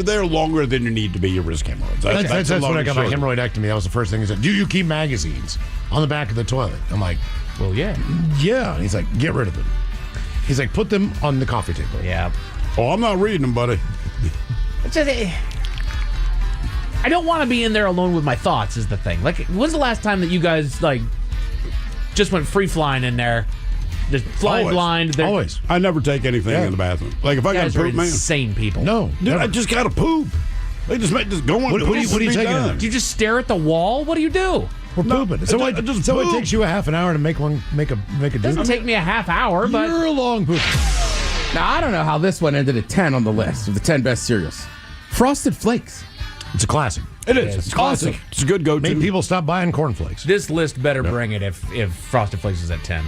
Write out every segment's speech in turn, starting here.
there longer than you need to be, you risk hemorrhoids. That's when I got my hemorrhoidectomy. That was the first thing he said. Do you keep magazines on the back of the toilet? I'm like, well, yeah. Yeah. And he's like, get rid of them. He's like, put them on the coffee table. Yeah. Oh, I'm not reading them, buddy. I don't want to be in there alone with my thoughts is the thing. Like, when's the last time that you guys, like, just went free-flying in there? Just flying blind. Always. I never take anything in the bathroom. Like, if I got to poop, man. Insane people. No. Dude, I just got to poop. They just go on. What are you taking? Do you just stare at the wall? What do you do? We're pooping. So it takes you a half an hour to make a It doesn't take me a half hour, but you're a long pooper. Now, I don't know how this one ended at 10 on the list of the 10 best cereals. Frosted Flakes. It's a classic. It is. It's classic. Awesome. It's a good go-to. Made people stop buying cornflakes. This list better bring it if Frosted Flakes is at 10.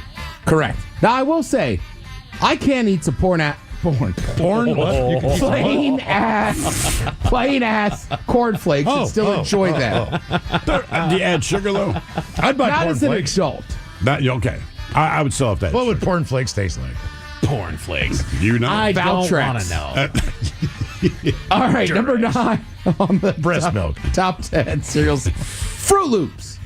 Correct. Now, I will say, I can't eat some porn? What? plain ass cornflakes and still enjoy that. Do you add sugar, though? I'd buy Not as an cornflakes. adult. Okay. I would still have that. What would cornflakes taste like? Cornflakes. You know? I don't Valtrex. want to know. All right, number 9 on the Breast milk. top 10 cereals. Fruit Loops.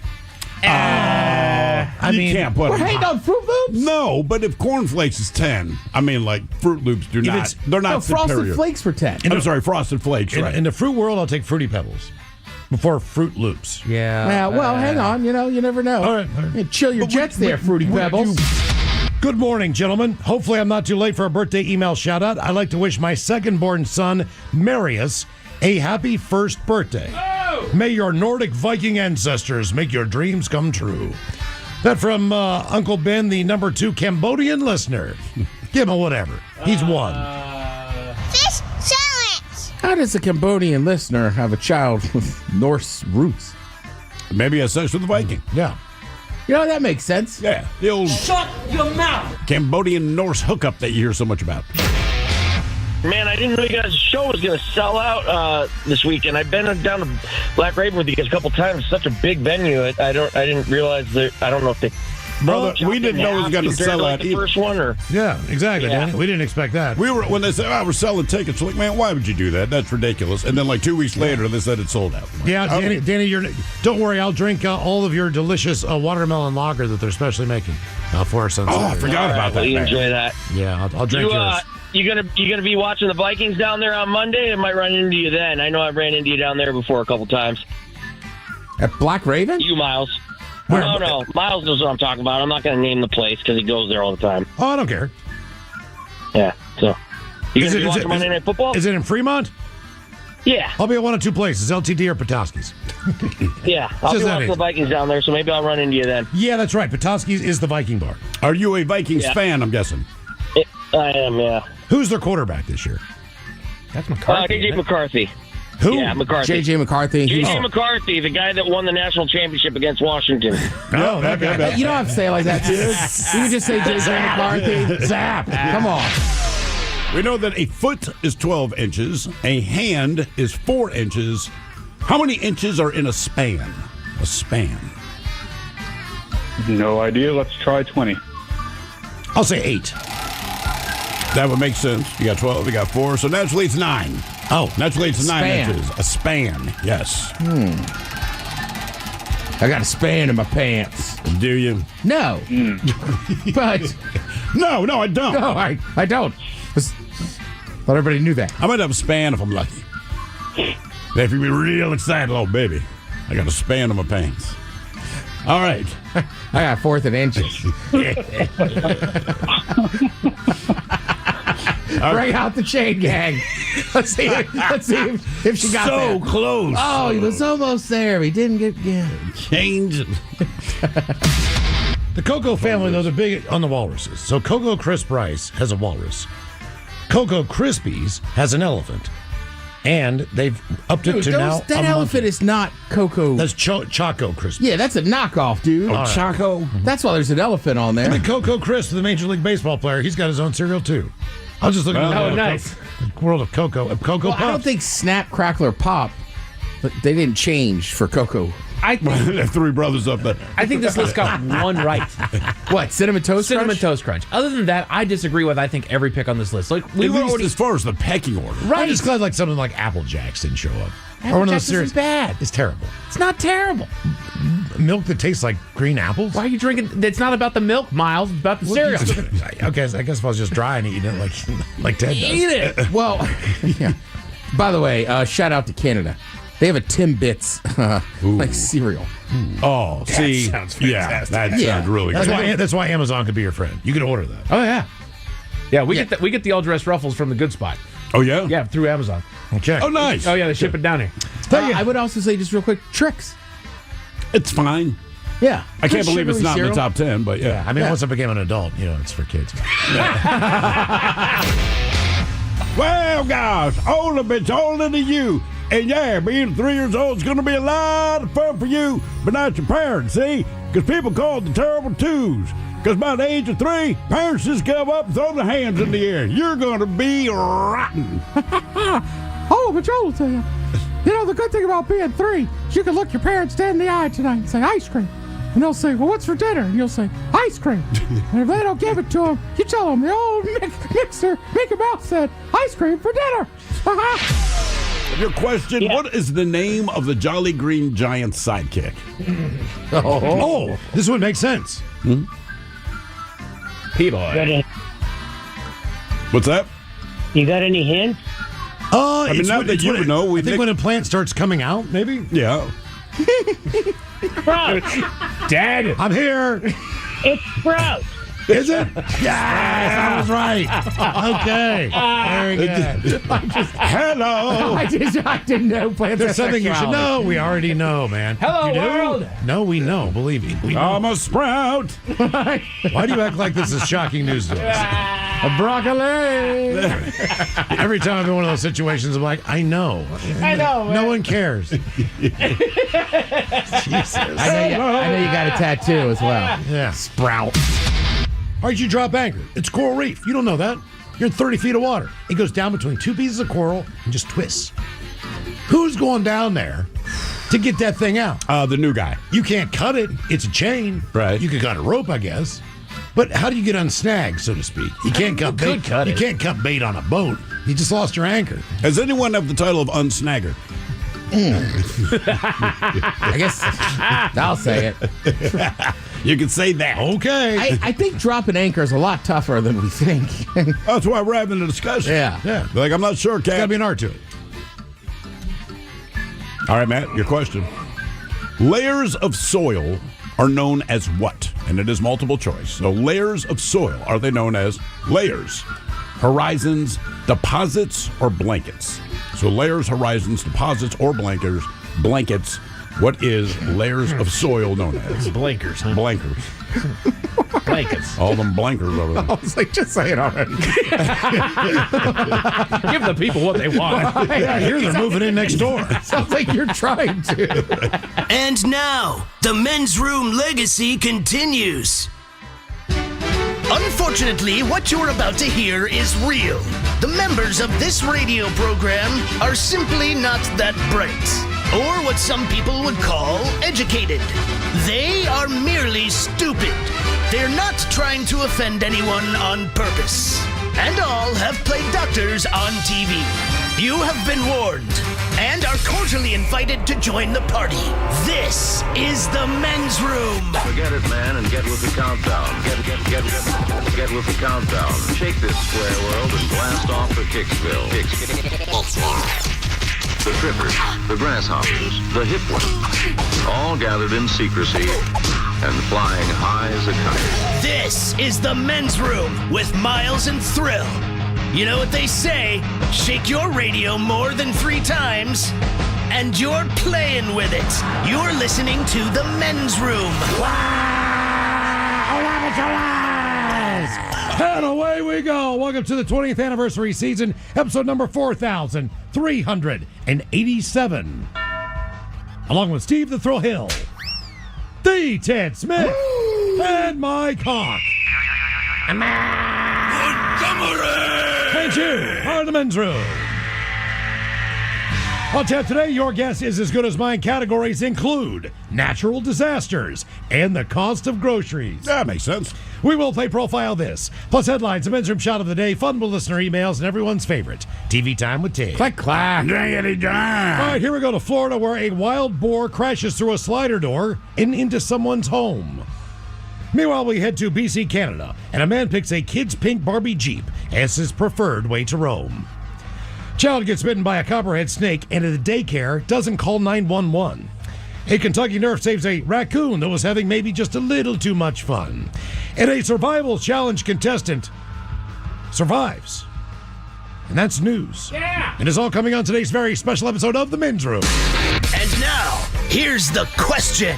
You can't put We're them hating high. on Fruit Loops? No, but if cornflakes is 10, I mean, like, Fruit Loops they're not No, Frosted superior. Flakes for 10. I'm sorry, Frosted Flakes, right. In the fruit world, I'll take Fruity Pebbles before Fruit Loops. Yeah. Yeah, well, hang on. You never know. All right. Yeah, chill your jets there, Fruity Pebbles. Good morning, gentlemen. Hopefully I'm not too late for a birthday email shout-out. I'd like to wish my second-born son, Marius, a happy first birthday. Oh! May your Nordic Viking ancestors make your dreams come true. That from Uncle Ben, the number 2 Cambodian listener. Give him whatever. He's one. Fish challenge. How does a Cambodian listener have a child with Norse roots? Maybe a sex with a Viking. Yeah. You know, that makes sense. Yeah, the old Shut your mouth. Cambodian Norse hookup that you hear so much about. Man, I didn't know you guys' show was going to sell out this weekend. I've been down to Black Raven with you guys a couple times. It's such a big venue. I didn't realize that. I don't know if they. Brother, we didn't know it was going to sell out the either. first one, or Yeah, exactly, Yeah. Danny. We didn't expect that. When they said, we're selling tickets, we're like, man, why would you do that? That's ridiculous. And then, like, 2 weeks later, they said it sold out. I'm like, Yeah, oh. Danny, don't worry. I'll drink all of your delicious watermelon lager that they're specially making for our son. Oh, I forgot about that. well, you man. enjoy that. Yeah, I'll drink yours. You gonna be watching the Vikings down there on Monday? I might run into you then. I know I ran into you down there before a couple times. At Black Raven? You, Miles. Where? No. Miles knows what I'm talking about. I'm not going to name the place because he goes there all the time. Oh, I don't care. Yeah. So you Is gonna it- be watching Monday Night Football? Is it in Fremont? Yeah. I'll be at one of 2 places, LTD or Petoskey's. Yeah. I'll Just be that watching easy. the Vikings down there, so maybe I'll run into you then. Yeah, that's right. Petoskey's is the Viking bar. Are you a Vikings fan, I'm guessing? I am, yeah. Who's their quarterback this year? That's McCarthy. J.J. McCarthy. Who? Yeah, McCarthy. J.J. McCarthy. J.J. McCarthy, the guy that won the national championship against Washington. No, that guy. You don't have to say it like that, dude. You can just say J.J. McCarthy. Zap. Come on. We know that a foot is 12 inches, a hand is 4 inches. How many inches are in a span? A span. No idea. Let's try 20. I'll say 8. That would make sense. You got 12, you got 4, so naturally it's 9. Oh, Naturally it's 9 Span. inches. A span, yes. I got a span in my pants. Do you? No. But, No, I don't. no, I don't. Thought everybody knew that. I might have a span if I'm lucky. If you be real excited, oh baby, I got a span in my pants. All right. I got 4th and inches. Bring out the chain gang. Let's see if she got So that. close. Oh, he was almost there. He didn't get Change. The Cocoa family, though, they're big on the walruses. So Cocoa Crisp Rice has a walrus. Cocoa Krispies has an elephant. And they've upped it to now that a elephant monkey. is not Cocoa. That's Choco Crisp. Yeah, that's a knockoff, dude. Oh, Choco. That's why there's an elephant on there. And Cocoa Crisp, the Major League Baseball player, he's got his own cereal, too. I was just looking at Oh, the nice. world of Cocoa. Cocoa Well, I don't Puffs. think Snap, Crackle, or Pop, but they didn't change for Cocoa Three brothers up there. I think this list got one right. What, Cinnamon Toast Cinnamon Crunch? Toast Crunch. Other than that, I disagree with, I think, every pick on this list. Like, we At were least already... as far as the pecking order. I'm just glad like something like Apple Jacks didn't show up. Apple Or one of those Jacks isn't cereals. bad. It's terrible. It's not terrible. Milk that tastes like green apples? Why are you drinking? It's not about the milk, Miles. It's about the cereal. Okay, I guess if I was just dry and eating it like Ted does. Eat it. Well, yeah. By the way, shout out to Canada. They have a Timbits like cereal. Oh, see. sounds Yeah, fantastic. that sounds really good. That's why Amazon could be your friend. You can order that. Oh, yeah. Yeah, we get the all dressed Ruffles from the Good Spot. Oh, yeah? Yeah, through Amazon. Okay. Oh, nice. Oh, yeah, they ship it down here. I would also say, just real quick, Trix. It's fine. Yeah. I can't believe it's not in the cereal. top 10, but yeah. I mean, once I became an adult, it's for kids. Well, guys, all of it's older than you. And yeah, being 3 years old is going to be a lot of fun for you, but not your parents, see? Because people call it the terrible twos. Because by the age of 3, parents just give up and throw their hands in the air. You're going to be rotten. Oh, but Joe will tell you. The good thing about being 3 is you can look your parents dead in the eye tonight and say, ice cream. And they'll say, well, what's for dinner? And you'll say, ice cream. And if they don't give it to them, you tell them, the old mixer, Mickey Mouse said, ice cream for dinner. Your question, What is the name of the Jolly Green Giant's sidekick? Oh, this would make sense. P-Boy. What's that? You got any hints? I mean, now that you would know, I think when a plant starts coming out, maybe. Yeah. Sprout. Dad. I'm here. It's Sprout. Is it? Yes, I was right. Okay. Very good. Hello. I didn't know plants There's have something you should sexuality. know. We already know, man. Hello, You do? world. No, we know. Believe me. We know. I'm a sprout. Why do you act like this is shocking news to us? A broccoli. Every time I'm in one of those situations, I'm like, I know. I know, No one cares. Jesus. I know you got a tattoo as well. Yeah. Sprout. All right, you drop anchor. It's coral reef. You don't know that. You're in 30 feet of water. It goes down between two pieces of coral and just twists. Who's going down there to get that thing out? The new guy. You can't cut it. It's a chain. Right. You could cut a rope, I guess. But how do you get unsnagged, so to speak? You can't cut bait. cut You it. can't cut bait on a boat. You just lost your anchor. Does anyone have the title of Unsnagger? I guess I'll say it. You can say that. Okay. I think dropping anchor is a lot tougher than we think. That's why we're having a discussion. Yeah. Yeah. Like, I'm not sure, Gotta Cat. be an art to it. All right, Matt, your question. Layers of soil are known as what? And it is multiple choice. So layers of soil, are they known as layers, horizons, deposits, or blankets? So layers, horizons, deposits, or blankets. What is layers of soil known as? Blankers, huh? Blankers. Blankets. All them blankers over there. I was like, just say it already. Give the people what they want. Yeah, here they're moving in next door. Sounds like you're trying to. And now, the men's room legacy continues. Unfortunately, what you're about to hear is real. The members of this radio program are simply not that bright, or what some people would call educated. They are merely stupid. They're not trying to offend anyone on purpose. And all have played doctors on TV. You have been warned and are cordially invited to join the party. This is the men's room. Forget it, man, and get with the countdown. Get with the countdown. Shake this square world and blast off for Kicksville. The trippers, the grasshoppers, the hip ones, all gathered in secrecy and flying high as a kite. This is the men's room with Miles and Thrill. You know what they say, shake your radio more than 3 times, and you're playing with it. You're listening to the men's room. And away we go. Welcome to the 20th anniversary season, episode number 4,387. Along with Steve the Thrill Hill, the Ted Smith, and Mike Hawk. And you are the men's room. On tap today, your guess is as good as mine. Categories include natural disasters and the cost of groceries. That makes sense. We will play Profile This, plus headlines, the men's room shot of the day, fun with listener emails, and everyone's favorite, TV Time with Tig. Clack, clack. Diggity All right, here we go to Florida, where a wild boar crashes through a slider door and into someone's home. Meanwhile, we head to BC, Canada, and a man picks a kid's pink Barbie Jeep as his preferred way to roam. Child gets bitten by a copperhead snake and at a daycare doesn't call 911. A Kentucky nurse saves a raccoon that was having maybe just a little too much fun. And a survival challenge contestant survives. And that's news. Yeah! It is all coming on today's very special episode of The Men's Room. And now, here's the question.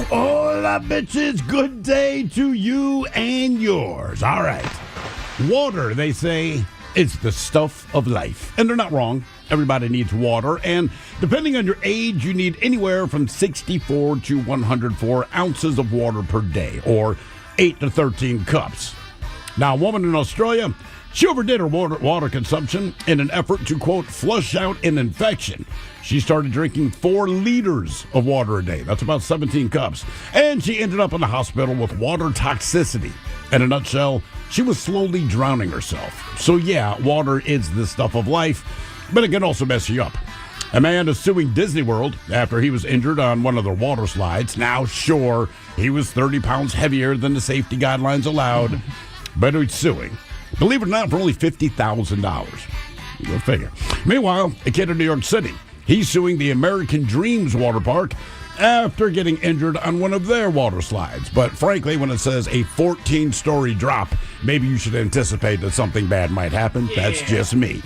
Hola, bitches. Good day to you and yours. All right. Water, they say, it's the stuff of life. And they're not wrong. Everybody needs water. And depending on your age, you need anywhere from 64 to 104 ounces of water per day, or 8 to 13 cups. Now, a woman in Australia, she overdid her water consumption in an effort to, quote, flush out an infection. She started drinking 4 liters of water a day. That's about 17 cups. And she ended up in the hospital with water toxicity. In a nutshell, she was slowly drowning herself. So yeah, water is the stuff of life, but it can also mess you up. A man is suing Disney World after he was injured on one of their water slides. Now, sure, he was 30 pounds heavier than the safety guidelines allowed, but he's suing. Believe it or not, for only $50,000. Go figure. Meanwhile, a kid in New York City, he's suing the American Dreams water park after getting injured on one of their water slides. But frankly, when it says a 14-story drop, maybe you should anticipate that something bad might happen. Yeah. That's just me.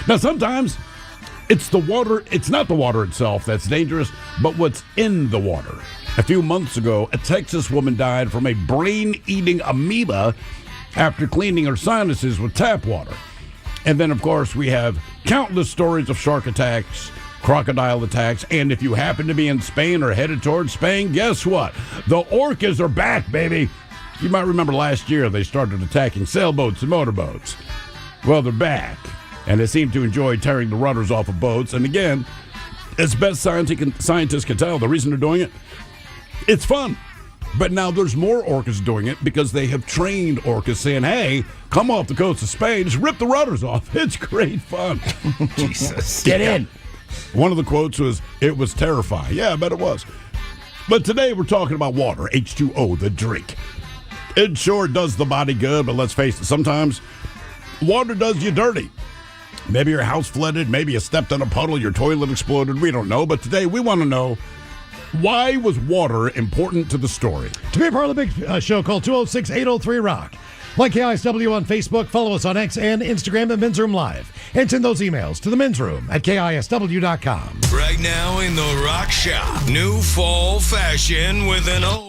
Now, sometimes it's the water. It's not the water itself that's dangerous, but what's in the water. A few months ago, a Texas woman died from a brain-eating amoeba after cleaning her sinuses with tap water. And then, of course, we have countless stories of shark attacks, crocodile attacks, and if you happen to be in Spain or headed towards Spain, guess what? The orcas are back, baby. You might remember last year they started attacking sailboats and motorboats. Well, they're back, and they seem to enjoy tearing the rudders off of boats. And again, as best scientists can tell, the reason they're doing it, it's fun. But now there's more orcas doing it because they have trained orcas saying, hey, come off the coast of Spain, just rip the rudders off. It's great fun. Jesus. Get in. One of the quotes was, it was terrifying. Yeah, I bet it was. But today we're talking about water, H2O, the drink. It sure does the body good, but let's face it, sometimes water does you dirty. Maybe your house flooded, maybe you stepped in a puddle, your toilet exploded, we don't know. But today we want to know, why was water important to the story? To be a part of the big show, call 206-803-ROCK. Like KISW on Facebook, follow us on X and Instagram at Men's Room Live. And send those emails to the Men's Room at KISW.com. Right now in the Rock Shop, new fall fashion with an old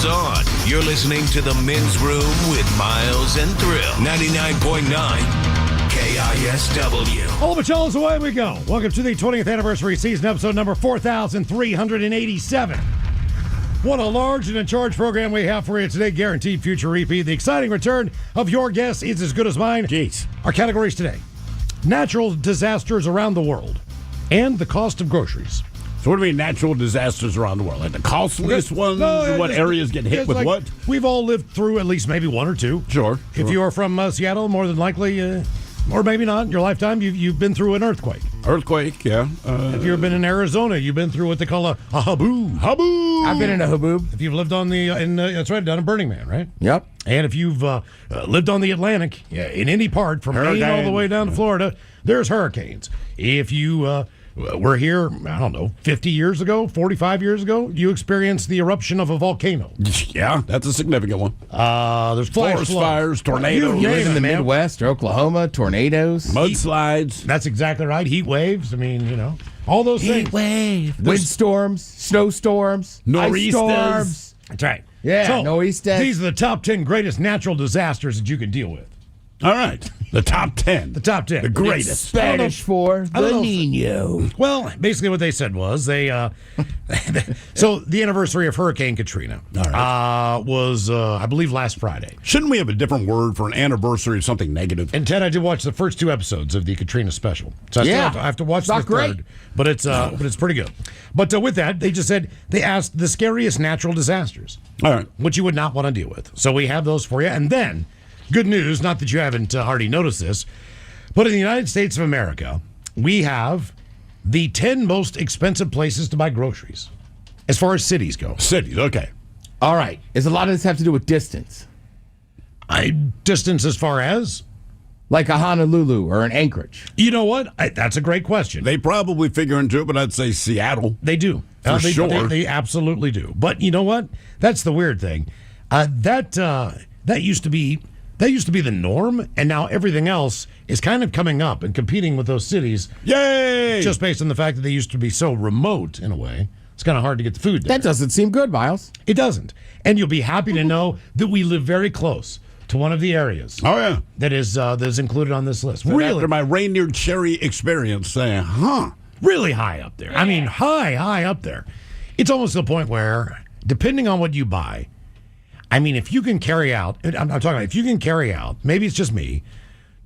goes on. You're listening to The Men's Room with Miles and Thrill. 99.9 KISW. All the fellas, away we go. Welcome to the 20th anniversary season, episode number 4,387. What a large and in charge program we have for you today. Guaranteed future repeat. The exciting return of Your Guess Is As Good As Mine. Jeez. Our categories today: natural disasters around the world and the cost of groceries. So what do you mean natural disasters around the world? Like the costliest ones? What areas get hit with like what? We've all lived through at least maybe one or two. Sure. If you are from Seattle, more than likely, or maybe not, in your lifetime, you've been through an earthquake. Earthquake, yeah. If you've been in Arizona, you've been through what they call a haboob. Haboob! I've been in a haboob. If you've lived on that's right, down in Burning Man, right? Yep. And if you've lived on the Atlantic, in any part, from Maine all the way down to Florida, there's hurricanes. If you were here, I don't know, 50 years ago, 45 years ago, you experienced the eruption of a volcano. Yeah, that's a significant one. There's Forest fires, tornadoes. You live in the Midwest or Oklahoma, tornadoes. Mudslides. That's exactly right. Heat waves. I mean, all those things. Heat wave. Windstorms, snowstorms, Nor'easters. ice storms. That's right. Yeah, so, nor'easters. These are the top 10 greatest natural disasters that you can deal with. All right. The top 10. The top 10. The greatest. Spanish for I don't the know. Nino. Well, basically what they said was they so the anniversary of Hurricane Katrina was I believe last Friday. Shouldn't we have a different word for an anniversary of something negative? And Ted, I did watch the first 2 episodes of the Katrina special. So I still have to watch the Not great. third, but it's pretty good. But with that, they just said they asked the scariest natural disasters. All right. Which you would not want to deal with. So we have those for you. And then, good news, not that you haven't already noticed this, but in the United States of America, we have the 10 most expensive places to buy groceries as far as cities go. Cities, okay. All right. Does a lot of this have to do with distance? Distance as far as? Like a Honolulu or an Anchorage? You know what? That's a great question. They probably figure into it, but I'd say Seattle. They do. For sure. They absolutely do. But you know what? That's the weird thing. That used to be the norm, and now everything else is kind of coming up and competing with those cities. Yay! Just based on the fact that they used to be so remote in a way. It's kind of hard to get the food there. That doesn't seem good, Miles. It doesn't. And you'll be happy to know that we live very close to one of the areas. Oh, yeah. That is included on this list. So Really? after my reindeer cherry experience, saying, Really high up there. I mean, high up there. It's almost to the point where, depending on what you buy, I mean, if you can carry out, I'm talking about if you can carry out, maybe it's just me,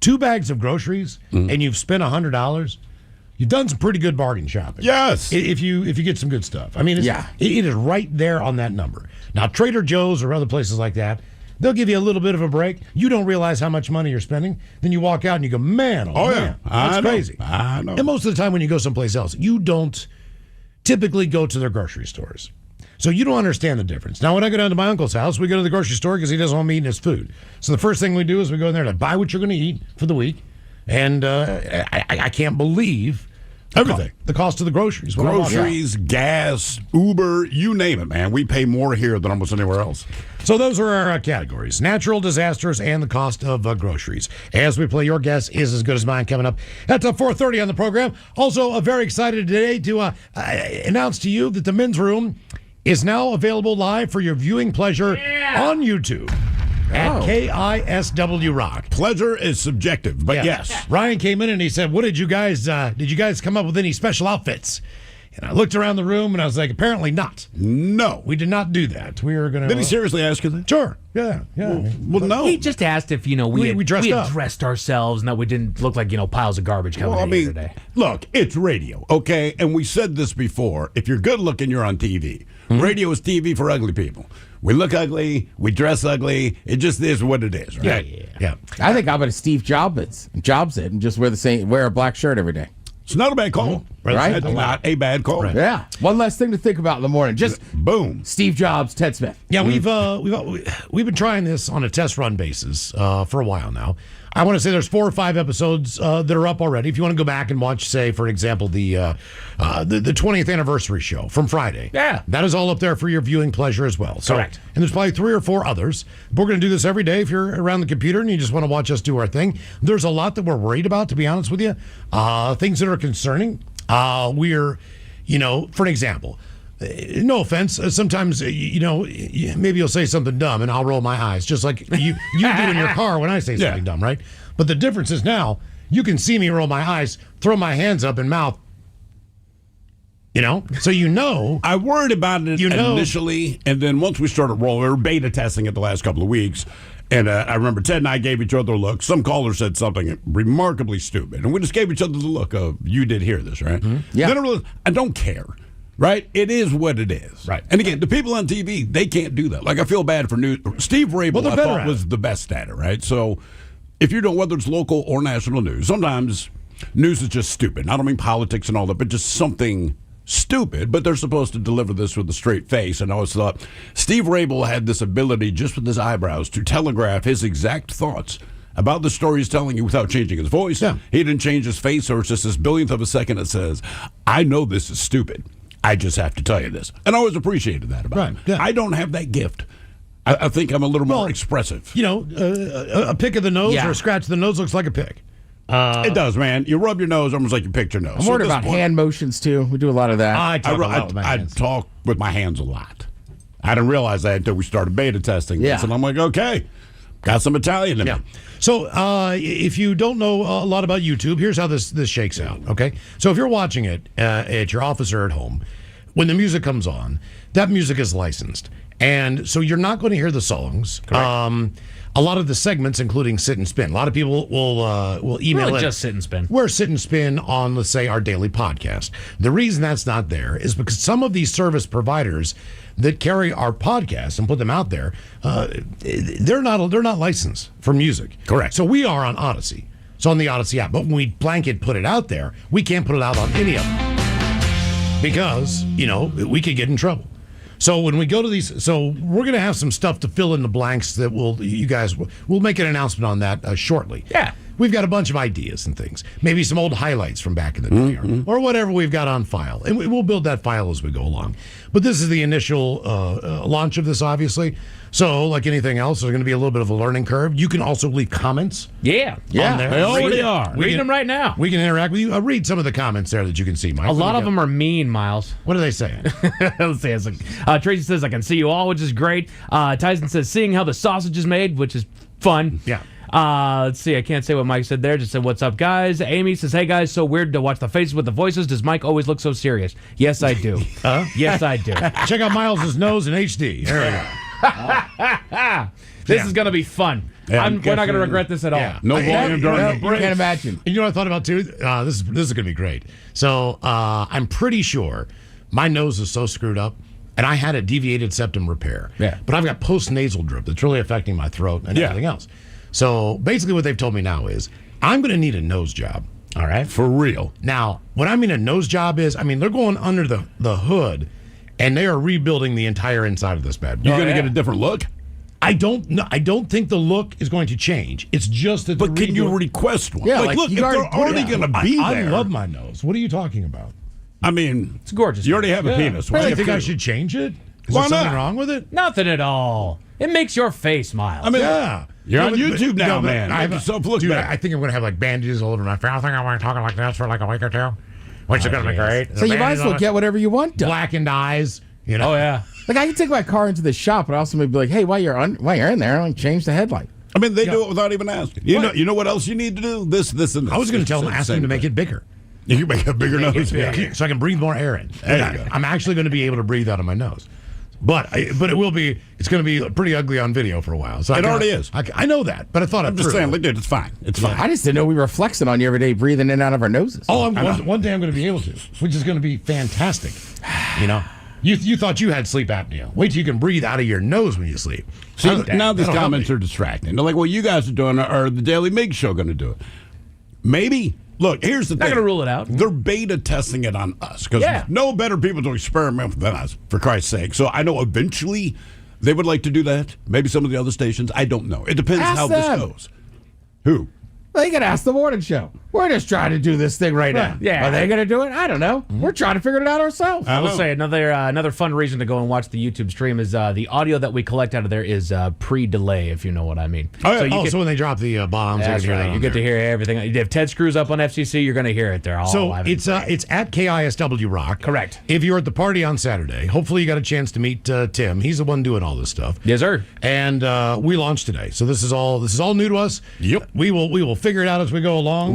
2 bags of groceries and you've spent $100, you've done some pretty good bargain shopping. Yes. If you get some good stuff. I mean, it is right there on that number. Now, Trader Joe's or other places like that, they'll give you a little bit of a break. You don't realize how much money you're spending. Then you walk out and you go, man, man, that's crazy. I know. And most of the time when you go someplace else, you don't typically go to their grocery stores. So you don't understand the difference. Now, when I go down to my uncle's house, we go to the grocery store because he doesn't want me eating his food. So the first thing we do is we go in there to buy what you're going to eat for the week. And I can't believe everything. The cost of the groceries. when I walk out. Groceries, gas, Uber, you name it, man. We pay more here than almost anywhere else. So those are our categories: natural disasters and the cost of groceries. As we play Your Guess Is As Good As Mine coming up at 4:30 on the program. Also, very excited today to announce to you that the Men's Room is now available live for your viewing pleasure on YouTube at KISW Rock. Pleasure is subjective, but yes. Ryan came in and he said, did you guys come up with any special outfits? And I looked around the room and I was like, apparently not. No. We did not do that. We were going to... Did he seriously ask you that? Sure. Yeah. Well, no. He just asked if, we had dressed up. dressed ourselves and that we didn't look like, piles of garbage coming in here today. Look, it's radio, okay? And we said this before. If you're good looking, you're on TV. Mm-hmm. Radio is TV for ugly people. We look ugly. We dress ugly. It just is what it is, right? Yeah. I think I'm going to Steve Jobs it and just wear a black shirt every day. It's not a bad call. Right? It's not a bad call. Right. Yeah. One less thing to think about in the morning. Just boom. Steve Jobs, Ted Smith. Yeah, we've been trying this on a test run basis for a while now. I want to say there's 4 or 5 episodes that are up already. If you want to go back and watch, say, for example, the 20th anniversary show from Friday. Yeah. That is all up there for your viewing pleasure as well. So, correct. And there's probably 3 or 4 others. We're going to do this every day if you're around the computer and you just want to watch us do our thing. There's a lot that we're worried about, to be honest with you. Things that are concerning. For an example, no offense, sometimes, maybe you'll say something dumb and I'll roll my eyes, just like you do in your car when I say something dumb, right? But the difference is now, you can see me roll my eyes, throw my hands up and mouth, so I worried about it initially, and then once we started rolling, we were beta testing it the last couple of weeks, and I remember Ted and I gave each other a look. Some caller said something remarkably stupid, and we just gave each other the look of, you did hear this, right? Mm-hmm. Yeah. Then I don't care. Right? It is what it is. Right. And again, the people on TV, they can't do that. Like, I feel bad for news. Steve Rabel, I thought, was the best at it, right? So if you don't, whether it's local or national news, sometimes news is just stupid. I don't mean politics and all that, but just something stupid. But they're supposed to deliver this with a straight face. And I always thought Steve Rabel had this ability, just with his eyebrows, to telegraph his exact thoughts about the story he's telling you without changing his voice. Yeah. He didn't change his face, so it's just this billionth of a second that says, I know this is stupid. I just have to tell you this. And I always appreciated that about him. Yeah. I don't have that gift. I think I'm a little more expressive. A pick of the nose or a scratch of the nose looks like a pick. It does, man. You rub your nose almost like you picked your nose. I'm worried about hand motions, too. We do a lot of that. I talk with my hands a lot. I didn't realize that until we started beta testing this. And I'm like, okay, got some Italian in me. So if you don't know a lot about YouTube, here's how this shakes out, okay? So if you're watching it at your office or at home, when the music comes on, that music is licensed. And so you're not going to hear the songs. Correct. A lot of the segments, including Sit and Spin. A lot of people will email really it. Just Sit and Spin. We're Sit and Spin on, let's say, our daily podcast. The reason that's not there is because some of these service providers that carry our podcasts and put them out there, they're not licensed for music. Correct. So we are on Odyssey. So on the Odyssey app. But when we blanket put it out there, we can't put it out on any of them. Because, we could get in trouble. So when we go to these, so we're going to have some stuff to fill in the blanks that we'll make an announcement on that shortly. Yeah. We've got a bunch of ideas and things. Maybe some old highlights from back in the day or whatever we've got on file. And we'll build that file as we go along. But this is the initial launch of this, obviously. So like anything else, there's going to be a little bit of a learning curve. You can also leave comments. Yeah. On there. They already are. Read them right now. We can interact with you. Read some of the comments there that you can see, Mike. A lot of them are mean, Miles. What are they saying? Let's see. It's like, Tracy says, I can see you all, which is great. Tyson says, seeing how the sausage is made, which is fun. Yeah. Let's see. I can't say what Mike said there. Just said, what's up, guys? Amy says, hey, guys, so weird to watch the faces with the voices. Does Mike always look so serious? Yes, I do. Yes, I do. Check out Miles' nose in HD. There we go. This is going to be fun. We're not going to regret this at all. No volume during the break. You can't imagine. You know what I thought about, too? This is going to be great. So I'm pretty sure my nose is so screwed up, and I had a deviated septum repair. Yeah. But I've got post-nasal drip that's really affecting my throat and everything else. So basically what they've told me now is I'm going to need a nose job. All right? For real. Now, what I mean a nose job is, they're going under the hood, and they are rebuilding the entire inside of this bad boy. You're going to get a different look? I don't know. I don't think the look is going to change. It's just that. But can you request one? Yeah, look, if they're already going to be there. I love my nose. What are you talking about? It's gorgeous. You already have a penis. Why do you think I should change it? Is Why there something not? wrong with it? Nothing at all. It makes your face, Miles. Yeah. You're on YouTube now, man. I have yourself look dude, better. I think I'm going to have like bandages all over my face. I think I'm going to talk like this for like a week or two, which is going to be great. So you might as well get whatever you want done. Blackened eyes. Oh, yeah. Like, I can take my car into the shop, but I also maybe be like, hey, while you're in there, I'll change the headlight. They do it without even asking. You know what else you need to do? This, and this. I was going to ask them to make it bigger. You can make a bigger nose. So I can breathe more air in. There you go. I'm actually going to be able to breathe out of my nose. But it's going to be pretty ugly on video for a while. So it already is. I know that, but I thought I'm just saying, dude, it's fine. It's fine. I just didn't know we were flexing on you every day, breathing in and out of our noses. Oh, one day I'm going to be able to, which is going to be fantastic. You thought you had sleep apnea. Wait till you can breathe out of your nose when you sleep. See, now these comments are distracting. They're like, well, you guys are doing it, or the Daily Mig Show going to do it. Maybe. Look, here's the thing. Not going to rule it out. They're beta testing it on us because no better people to experiment with than us, for Christ's sake. So I know eventually they would like to do that. Maybe some of the other stations. I don't know. It depends how this goes. Who? Well, you got to ask the morning show. We're just trying to do this thing right now. Yeah. Are they going to do it? I don't know. We're trying to figure it out ourselves. I will say another fun reason to go and watch the YouTube stream is the audio that we collect out of there is pre-delay, if you know what I mean. So when they drop the bombs, That's you can hear right. that on You get to there. hear everything. If Ted screws up on FCC, you're going to hear it there. All So live. it's at KISW Rock. Correct. If you're at the party on Saturday, hopefully you got a chance to meet Tim. He's the one doing all this stuff. Yes, sir. And we launched today, so this is all new to us. Yep. We will figure it out as we go along.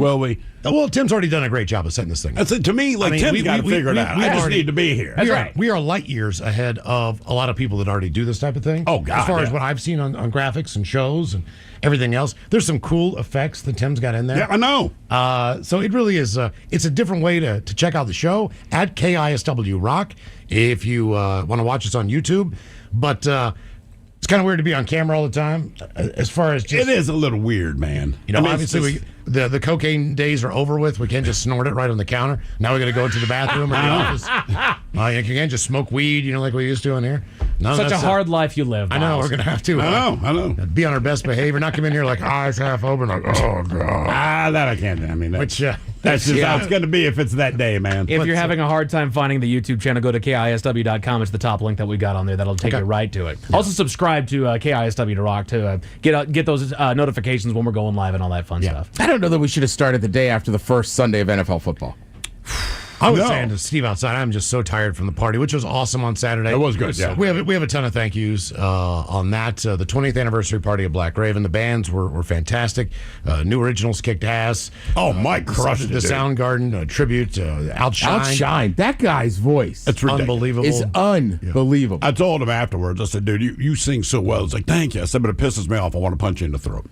Well, Tim's already done a great job of setting this thing up. That's it. To me, Tim's got to figure it out. I just need to be here. That's right. We are light years ahead of a lot of people that already do this type of thing. Oh, God, As far as yeah. what I've seen on graphics and shows and everything else, there's some cool effects that Tim's got in there. Yeah, I know. So it really is. It's a different way to check out the show at KISW Rock if you want to watch us on YouTube. But it's kind of weird to be on camera all the time. As far as just, It is a little weird, man. you know, I mean, obviously the cocaine days are over with. We can't just snort it right on the counter. Now we got to go into the bathroom or the office. You can't just smoke weed, like we used to in here. No, Such a that's hard life you live. I know Miles. we're gonna have to. I know. Be on our best behavior. Not come in here like eyes half open, like oh god. That I can't do. I mean, Which that's just how it's going to be if it's that day, man. If you're having a hard time finding the YouTube channel, go to KISW.com. It's the top link that we got on there. That'll take you right to it. Also, subscribe to KISW to Rock to get those notifications when we're going live and all that fun stuff. I don't know that we should have started the day after the first Sunday of NFL football. I was saying to Steve outside, I'm just so tired from the party, which was awesome on Saturday. It was good, yeah. We have a ton of thank yous on that. The 20th anniversary party of Black Raven. The bands were fantastic. New Originals kicked ass. Oh, Mike crushed the it, dude. Soundgarden tribute. Outshine. That guy's voice It's ridiculous. Unbelievable. is unbelievable. I told him afterwards, I said, dude, you sing so well. It's like, thank you. I said, but it pisses me off. I want to punch you in the throat.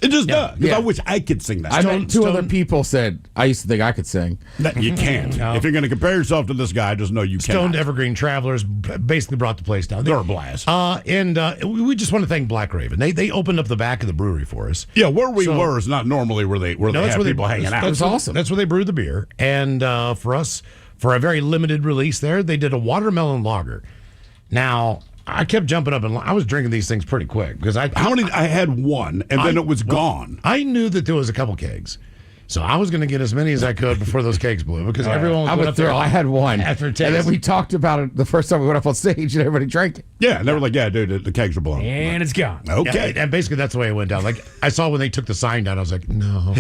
It just does. Because Yeah. I wish I could sing that. I Stone- met two other people said, I used to think I could sing. that you can't. No. If you're going to compare yourself to this guy, just know you can't. Stoned Evergreen Travelers basically brought the place down. They're a blast. And we just want to thank Black Raven. They opened up the back of the brewery for us. Yeah, where we were is not normally where they that's have where people hanging out. That's awesome. That's where they brewed the beer. And for us, for a very limited release there, they did a watermelon lager. Now, I kept jumping up and I was drinking these things pretty quick because I had one and then it was gone. I knew that there was a couple kegs. So I was going to get as many as I could before those kegs blew because everyone was I going was up there. thrilled. I had one. After a taste. And then we talked about it the first time we went up on stage and everybody drank it. Yeah, and they were like, yeah, dude, the kegs are blown. And it's gone. Okay. Yeah, and basically that's the way it went down. Like I saw when they took the sign down, I was like, no,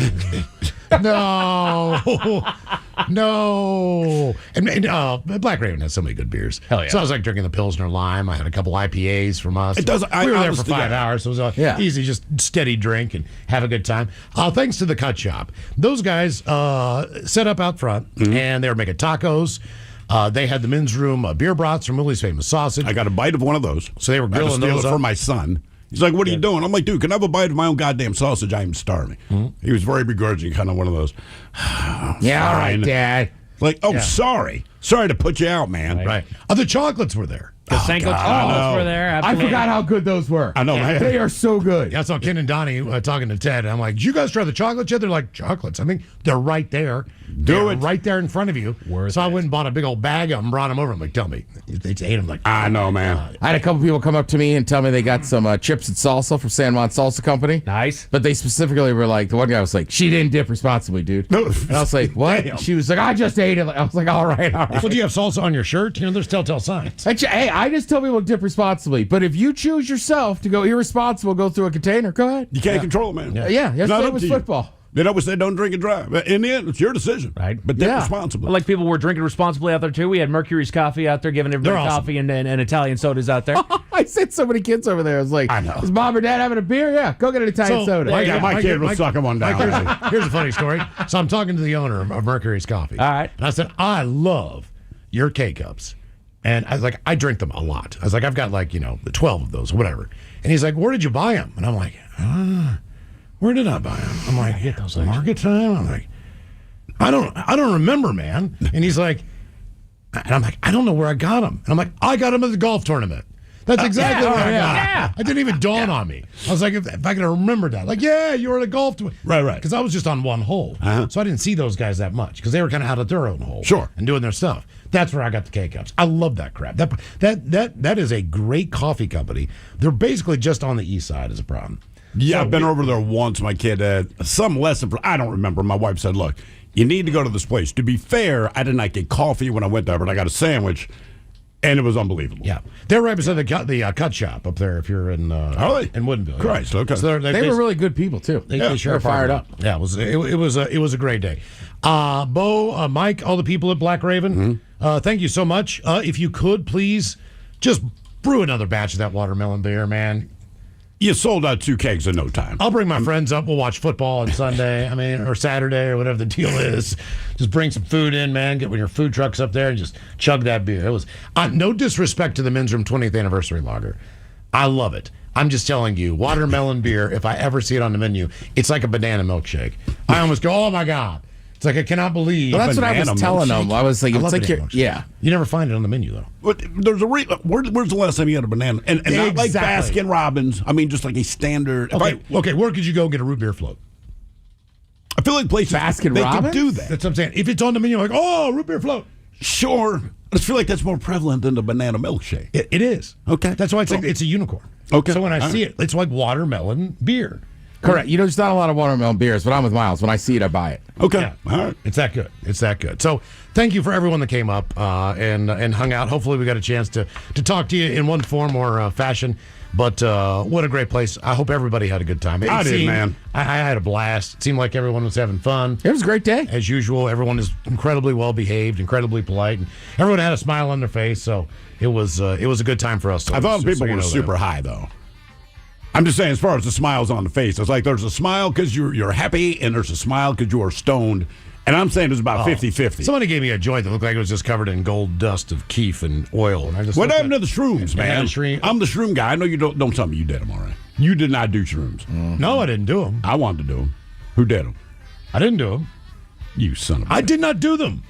no. And Black Raven has so many good beers. Hell yeah. So I was like drinking the Pilsner Lime. I had a couple IPAs from us. It does- we were there for honestly, 5 yeah. hours, so it was easy, just steady drink and have a good time. Thanks to the Cut Shop. Those guys set up out front, and they were making tacos. They had the men's room beer brats from Willie's Famous Sausage. I got a bite of one of those. So they were I had to grilling steal those it for up. my son. He's like, what are you doing? I'm like, dude, can I have a bite of my own goddamn sausage? I am starving. He was very begrudging, kind of one of those. Yeah, all right, Fine. Dad. Like, sorry. Sorry to put you out, man. Right. The chocolates were there. The Sanko God, I chocolates know. were there. I Absolutely. forgot how good those were. I know, man. They are so good. Yeah, I saw Ken and Donnie talking to Ted. I'm like, did you guys try the chocolates yet? They're like, chocolates. I mean, they're right there. They're it. right there in front of you. So I went and bought a big old bag of them, brought them over. I'm like, tell me. They ate them like, I know, man. I had a couple people come up to me and tell me they got some chips and salsa from San Juan Salsa Company. Nice. But they specifically were like, the one guy was like, she didn't dip responsibly, dude. No. And I was like, what? Damn. She was like, I just ate it. I was like, all right. well, do you have salsa on your shirt? There's telltale signs. Hey, I just tell people to dip responsibly. But if you choose yourself to go irresponsible, go through a container, go ahead. You can't control it, man. Yeah, It's yesterday not up was to you. football. They always say don't drink and drive. But in the end, it's your decision. Right. But they're Yeah. responsible. Like people were drinking responsibly out there too. We had Mercury's Coffee out there giving everybody They're awesome. coffee and Italian sodas out there. I sent so many kids over there. I was like, I know. is mom or dad having a beer? Yeah, go get an Italian soda. My kid was sucking one down. Here's a funny story. So I'm talking to the owner of Mercury's Coffee. All right. And I said, I love your K-Cups. And I was like, I drink them a lot. I was like, I've got like, 12 of those or whatever. And he's like, where did you buy them? And I'm like, where did I buy them? I'm like, get those Market Time? I'm like, I don't remember, man. And he's like, and I'm like, I don't know where I got them. And I'm like, I got them at the golf tournament. That's exactly where I got them. Yeah. It didn't even dawn on me. I was like, if I could have remembered that. Like, yeah, you were at a golf tournament. Right. Because I was just on one hole. So I didn't see those guys that much because they were kind of out at their own hole. Sure. And doing their stuff. That's where I got the K-Cups. I love that crap. That is a great coffee company. They're basically just on the east side is a problem. Yeah, So I've been over there once. My kid had some lesson. I don't remember. My wife said, look, you need to go to this place. To be fair, I did not get coffee when I went there, but I got a sandwich, and it was unbelievable. Yeah. They're right beside the cut shop up there if you're in Woodinville. Christ, okay. So They were really good people, too. They sure They're fired up. Yeah, it was a great day. Bo, Mike, all the people at Black Raven, thank you so much. If you could, please, just brew another batch of that watermelon beer, man. You sold out 2 kegs in no time. I'll bring my friends up. We'll watch football on Sunday. Or Saturday, or whatever the deal is. Just bring some food in, man. Get one of your food trucks up there and just chug that beer. It was no disrespect to the Men's Room 20th Anniversary Lager. I love it. I'm just telling you, watermelon beer, if I ever see it on the menu, it's like a banana milkshake. I almost go, oh my God. It's like I cannot believe. Well, that's what I was telling them. I was like, it's like you never find it on the menu though. But there's where's the last time you had a banana? And not like Baskin Robbins. I mean, just like a standard. Okay, where could you go get a root beer float? I feel like places Baskin they Robbins? could do that. That's what I'm saying. If it's on the menu, like, oh, root beer float. Sure. I just feel like that's more prevalent than the banana milkshake. It is. Okay. That's why it's like it's a unicorn. Okay. So when I see it, it's like watermelon beer. Correct. You know, there's not a lot of watermelon beers, but I'm with Miles. When I see it, I buy it. Okay. Yeah. All right. It's that good. It's that good. So thank you for everyone that came up and hung out. Hopefully we got a chance to talk to you in one form or fashion. But what a great place. I hope everybody had a good time. I did, man. I had a blast. It seemed like everyone was having fun. It was a great day. As usual, everyone is incredibly well behaved, incredibly polite, and everyone had a smile on their face. So it was a good time for us. So I thought people were that. super high, though. I'm just saying, as far as the smiles on the face, it's like there's a smile because you're happy, and there's a smile because you are stoned. And I'm saying it's about 50-50. Somebody gave me a joint that looked like it was just covered in gold dust of keef and oil. And I just what happened to the shrooms, man? I'm the shroom guy. I know you don't tell me you did them, all right? You did not do shrooms. Mm-hmm. No, I didn't do them. I wanted to do them. Who did them? I didn't do them. You son of a I did not do them.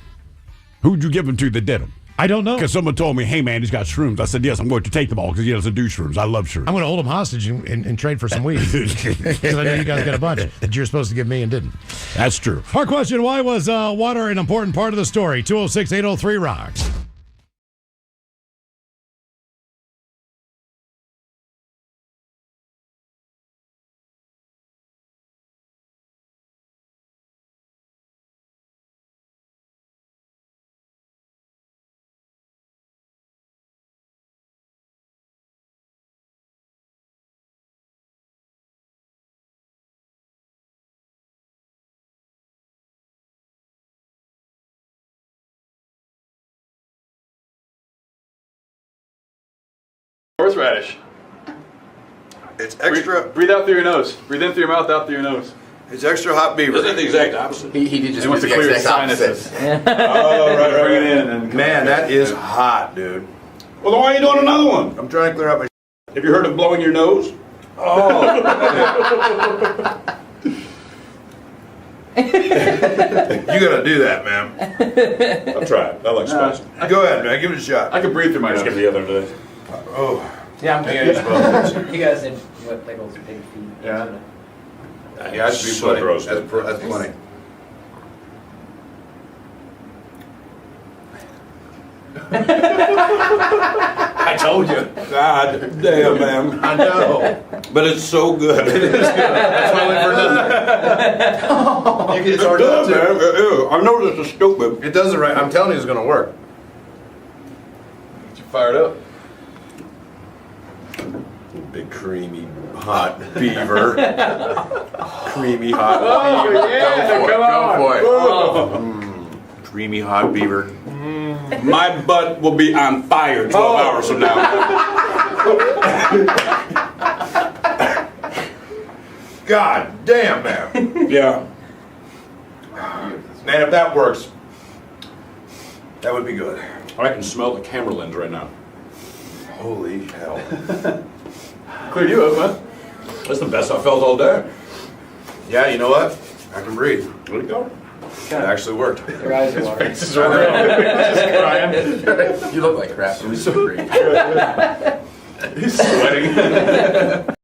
Who'd you give them to that did them? I don't know. Because someone told me, hey, man, he's got shrooms. I said, yes, I'm going to take them all because he doesn't do shrooms. I love shrooms. I'm going to hold him hostage and trade for some weed. Because I know you guys got a bunch that you're supposed to give me and didn't. That's true. Our question, why was water an important part of the story? 206-803-ROCKS. Horseradish. It's extra. Breathe out through your nose. Breathe in through your mouth, out through your nose. It's extra hot beaver. Isn't it the exact opposite? He did just wants to clear his sinuses. Oh, right. Bring it in and then man, that is hot, dude. Well, then why are you doing another one? I'm trying to clear out my. Have you heard of blowing your nose? Oh. You gotta do that, man. I'll try it. I like spicy. Go ahead, man. Give it a shot. I can breathe through my nose. Give the other today. Oh. Yeah, I'm thinking it's You guys did what pickles big feet. Yeah. Yeah, that's be So plenty. gross. That's plenty. I told you. God damn, man. I know. But it's so good. That's why I went for nothing. It's hard not to. I know this is stupid. It doesn't right. I'm telling you, it's gonna work. Get you fired up. Big creamy hot beaver. Creamy hot Oh, beaver. yeah, Go for it. come on. Go for it. Creamy hot beaver. My butt will be on fire 12 hours from now. God damn, man. Yeah. Man, if that works, that would be good. I can smell the camera lens right now. Holy hell. Cleared you up, man. That's the best I felt all day. Yeah, you know what? I can breathe. Where'd it go? It actually worked. Your eyes are watering. This is Just crying. You look like crap. It was so great. He's sweating.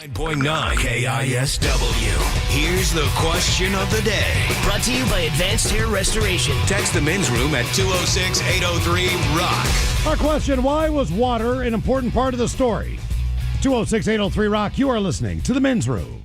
9.9 KISW. Here's the question of the day. Brought to you by Advanced Hair Restoration. Text the men's room at 206-803-ROCK. Our question, why was water an important part of the story? 206-803-ROCK. You are listening to the men's room.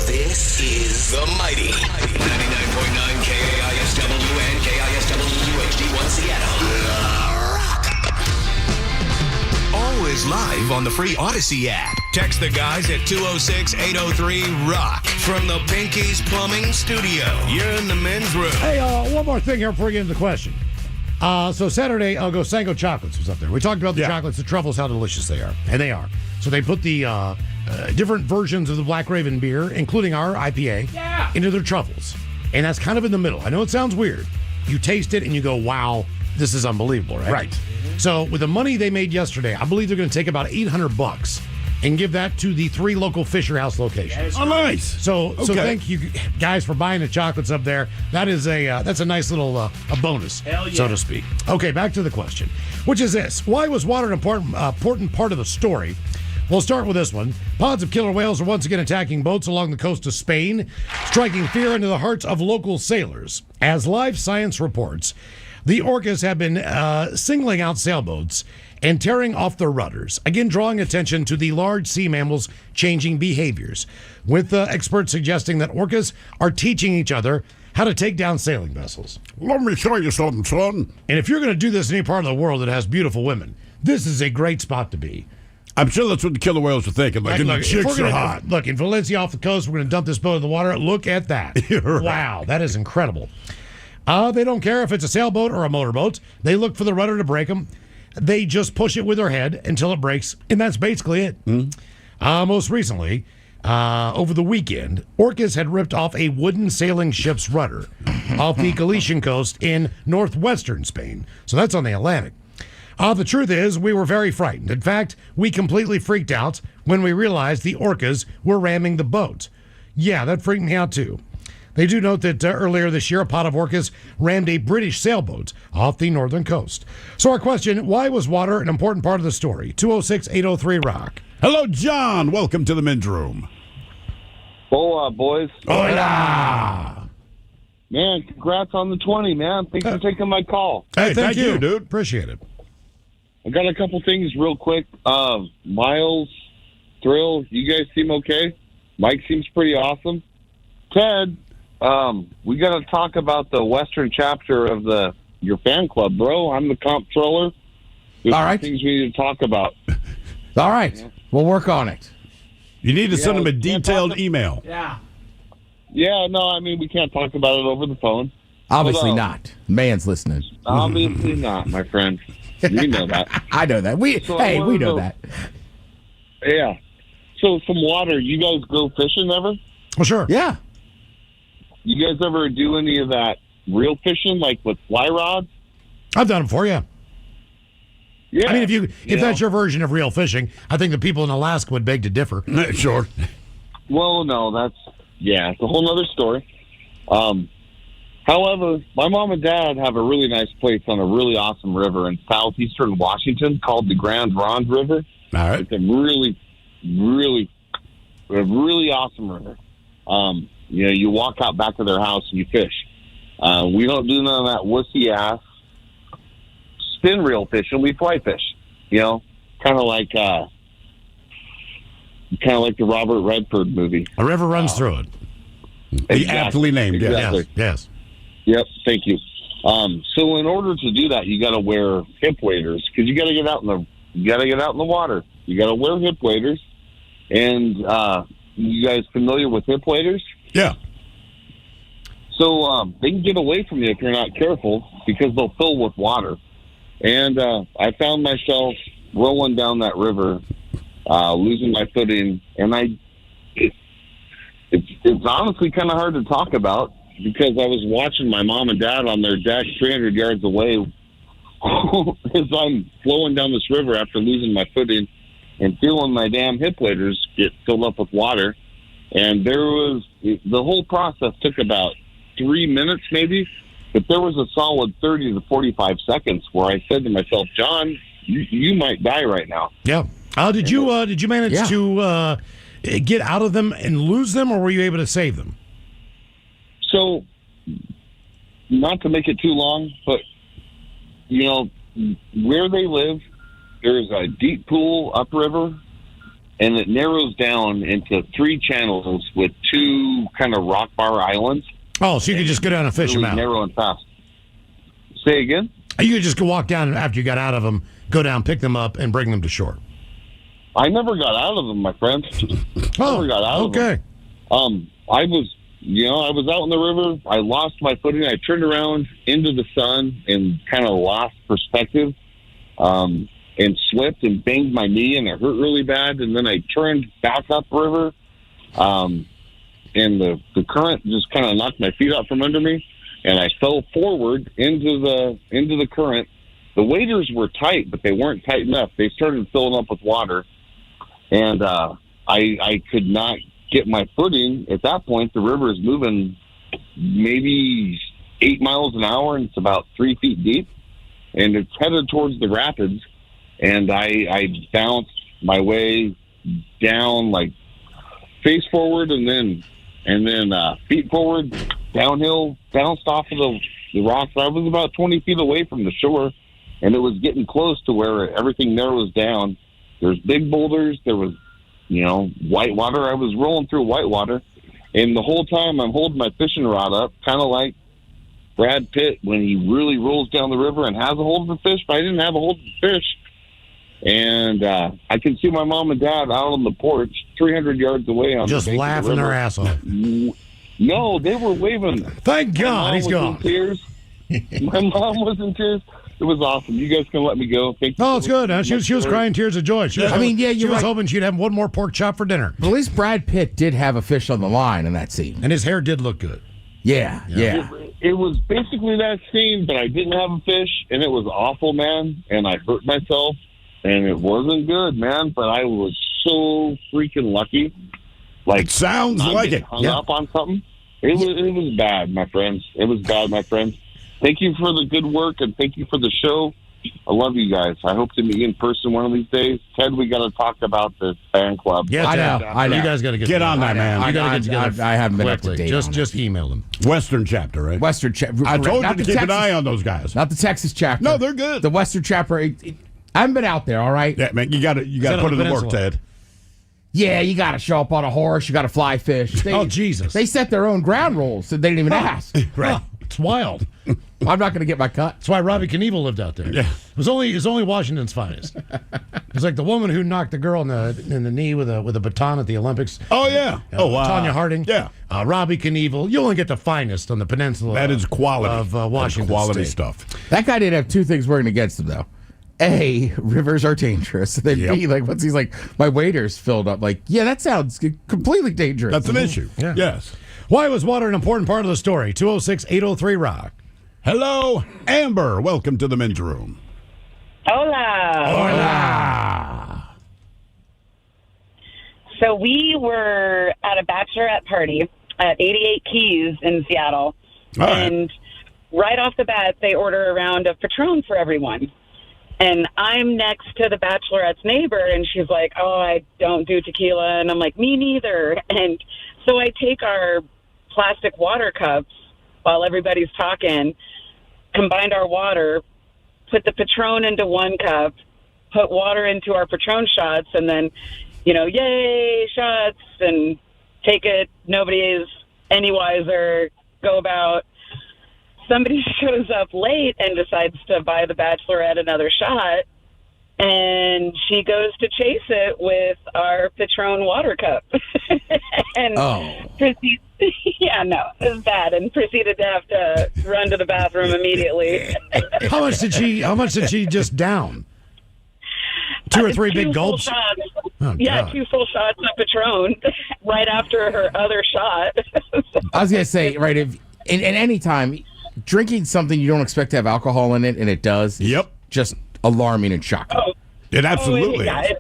This is the mighty 99.9 KISW and KISW HD1 Seattle. Always live on the free Odyssey app. Text the guys at 206-803-ROCK from the Pinky's Plumbing Studio. You're in the men's room. Hey, one more thing here before we get into the question. So Saturday, Sango Chocolates was up there. We talked about the chocolates, the truffles, how delicious they are. And they are. So they put the different versions of the Black Raven beer, including our IPA, into their truffles. And that's kind of in the middle. I know it sounds weird. You taste it and you go, wow, this is unbelievable, right? Right. So with the money they made yesterday, I believe they're going to take about $800 and give that to the 3 local Fisher House locations. Oh, nice. So thank you guys for buying the chocolates up there. That is that's a nice little a bonus, so to speak. Okay, back to the question, which is this: why was water an important part of the story? We'll start with this one. Pods of killer whales are once again attacking boats along the coast of Spain, striking fear into the hearts of local sailors. As Live Science reports, the orcas have been singling out sailboats and tearing off their rudders, again drawing attention to the large sea mammals' changing behaviors, with experts suggesting that orcas are teaching each other how to take down sailing vessels. Let me show you something, son. And if you're going to do this in any part of the world that has beautiful women, this is a great spot to be. I'm sure that's what the killer whales are thinking. Like, the chicks are hot. Look, in Valencia off the coast, we're going to dump this boat in the water. Look at that. Right. Wow, that is incredible. They don't care if it's a sailboat or a motorboat. They look for the rudder to break them. They just push it with their head until it breaks, and that's basically it. Most recently, over the weekend, orcas had ripped off a wooden sailing ship's rudder off the Galician coast in northwestern Spain. So that's on the Atlantic. The truth is, we were very frightened. In fact, we completely freaked out when we realized the orcas were ramming the boat. Yeah, that freaked me out too. They do note that earlier this year, a pod of orcas rammed a British sailboat off the northern coast. So our question, why was water an important part of the story? 206-803-ROCK. Hello, John. Welcome to the men's room. Hola, boys. Hola. Man, congrats on the 20, man. Thanks for taking my call. Hey, thank you, dude. Appreciate it. I got a couple things real quick. Miles, Thrill, you guys seem okay. Mike seems pretty awesome. Ted, we got to talk about the Western chapter of your fan club, bro. I'm the comptroller. There's All right. things we need to talk about. All right. We'll work on it. You need to send them a detailed email. Yeah. Yeah, no, I mean, we can't talk about it over the phone. Obviously Although- not. Man's listening. Obviously not, my friend. You know that. I know that. We know that. Yeah. So some water. You guys go fishing ever? Well, sure. Yeah. You guys ever do any of that real fishing, like with fly rods? I've done them for you. Yeah. I mean, if that's your version of real fishing, I think the people in Alaska would beg to differ. Sure. Well, no, it's a whole other story. However, my mom and dad have a really nice place on a really awesome river in southeastern Washington called the Grand Ronde River. All right. It's a really, really, awesome river. You walk out back of their house and you fish. We don't do none of that wussy ass spin reel fishing. We fly fish. Kind of like the Robert Redford movie. A river runs through it. The aptly named. Exactly. Yes. Yep. Thank you. So in order to do that, you got to wear hip waders because you got to get out in the water. You got to wear hip waders. And you guys familiar with hip waders? Yeah. So they can get away from you if you're not careful because they'll fill with water. And I found myself rolling down that river, losing my footing, and it's honestly kind of hard to talk about because I was watching my mom and dad on their deck 300 yards away as I'm flowing down this river after losing my footing and feeling my damn hip waders get filled up with water. And the whole process took about 3 minutes maybe, but there was a solid 30 to 45 seconds where I said to myself, John, you might die right now. Yeah. Did you manage to get out of them and lose them, or were you able to save them? So, not to make it too long, but, where they live, there's a deep pool upriver, and it narrows down into 3 channels with 2 kind of rock bar islands. Oh, so you could just go down and fish really them out. Narrow and fast. Say again? You could just go walk down after you got out of them, go down, pick them up, and bring them to shore. I never got out of them, my friend. Never got out of them. I was out in the river. I lost my footing. I turned around into the sun and kind of lost perspective and slipped and banged my knee, and it hurt really bad. And then I turned back upriver, and the current just kind of knocked my feet out from under me, and I fell forward into the current the waders were tight, but they weren't tight enough. They started filling up with water, and I could not get my footing. At that point, the river is moving maybe 8 miles an hour, and it's about 3 feet deep, and it's headed towards the rapids. And I bounced my way down, like face forward, and then feet forward, downhill, bounced off of the rocks. I was about 20 feet away from the shore, and it was getting close to where everything there was down. There's big boulders. There was, white water. I was rolling through white water, and the whole time I'm holding my fishing rod up, kind of like Brad Pitt when he really rolls down the river and has a hold of the fish, but I didn't have a hold of the fish. And I can see my mom and dad out on the porch 300 yards away on just the bank laughing of the river. their ass off. No, they were waving. Thank God he's gone. In tears. My mom was in tears. It was awesome. You guys can let me go. Thank you. Oh, it's good. She was crying tears of joy. She was you're right. hoping she'd have one more pork chop for dinner. But at least Brad Pitt did have a fish on the line in that scene. And his hair did look good. Yeah. It was basically that scene, but I didn't have a fish, and it was awful, man. And I hurt myself, and it wasn't good, man. But I was so freaking lucky. Like, it sounds like it. Hung up on something. It was bad, my friends. It was bad, my friends. Thank you for the good work, and thank you for the show. I love you guys. I hope to meet you in person one of these days. Ted, we got to talk about this fan club. Yeah, I know. You guys got to get on that, man. You got to get together. I haven't been quickly. up to date. Just email them. Western chapter, right? Western chapter. I told you to keep an eye on those guys. Not the Texas chapter. No, they're good. The Western chapter. I haven't been out there. All right. Yeah, man. You got to put in the work, Ted. Yeah, you got to show up on a horse. You got to fly fish. Jesus! They set their own ground rules, so they didn't even ask. Right. It's wild. I'm not going to get my cut. That's why Robbie Knievel lived out there. Yeah. It was only Washington's finest. It was like the woman who knocked the girl in the knee with a baton at the Olympics. Oh yeah. Tanya Harding. Yeah. Robbie Knievel. You only get the finest on the peninsula. That is quality of Washington. Quality State. stuff. That guy did have two things working against him though. A, rivers are dangerous. Then B, like once he's like, my waiter's filled up. Like, yeah, that sounds completely dangerous. That's an issue. Yeah. Yes. Why was water an important part of the story? 206-803-ROCK. Hello, Amber. Welcome to the men's room. Hola. Hola. So we were at a bachelorette party at 88 Keys in Seattle. All and right off the bat, they order a round of Patron for everyone. And I'm next to the bachelorette's neighbor, and she's like, oh, I don't do tequila. And I'm like, me neither. And so I take our plastic water cups while everybody's talking, combined our water, put the Patron into one cup, put water into our Patron shots, and then, yay, shots, and take it. Nobody is any wiser. Go about. Somebody shows up late and decides to buy the bachelorette another shot, and she goes to chase it with our Patron water cup. And proceeds, it was bad, and proceeded to have to run to the bathroom immediately. How much did she just down? Two or three big gulps? Oh, yeah, 2 full shots of Patron right after her other shot. I was going to say, right, if in any time, drinking something you don't expect to have alcohol in it, and it does, just alarming and shocking. It absolutely is.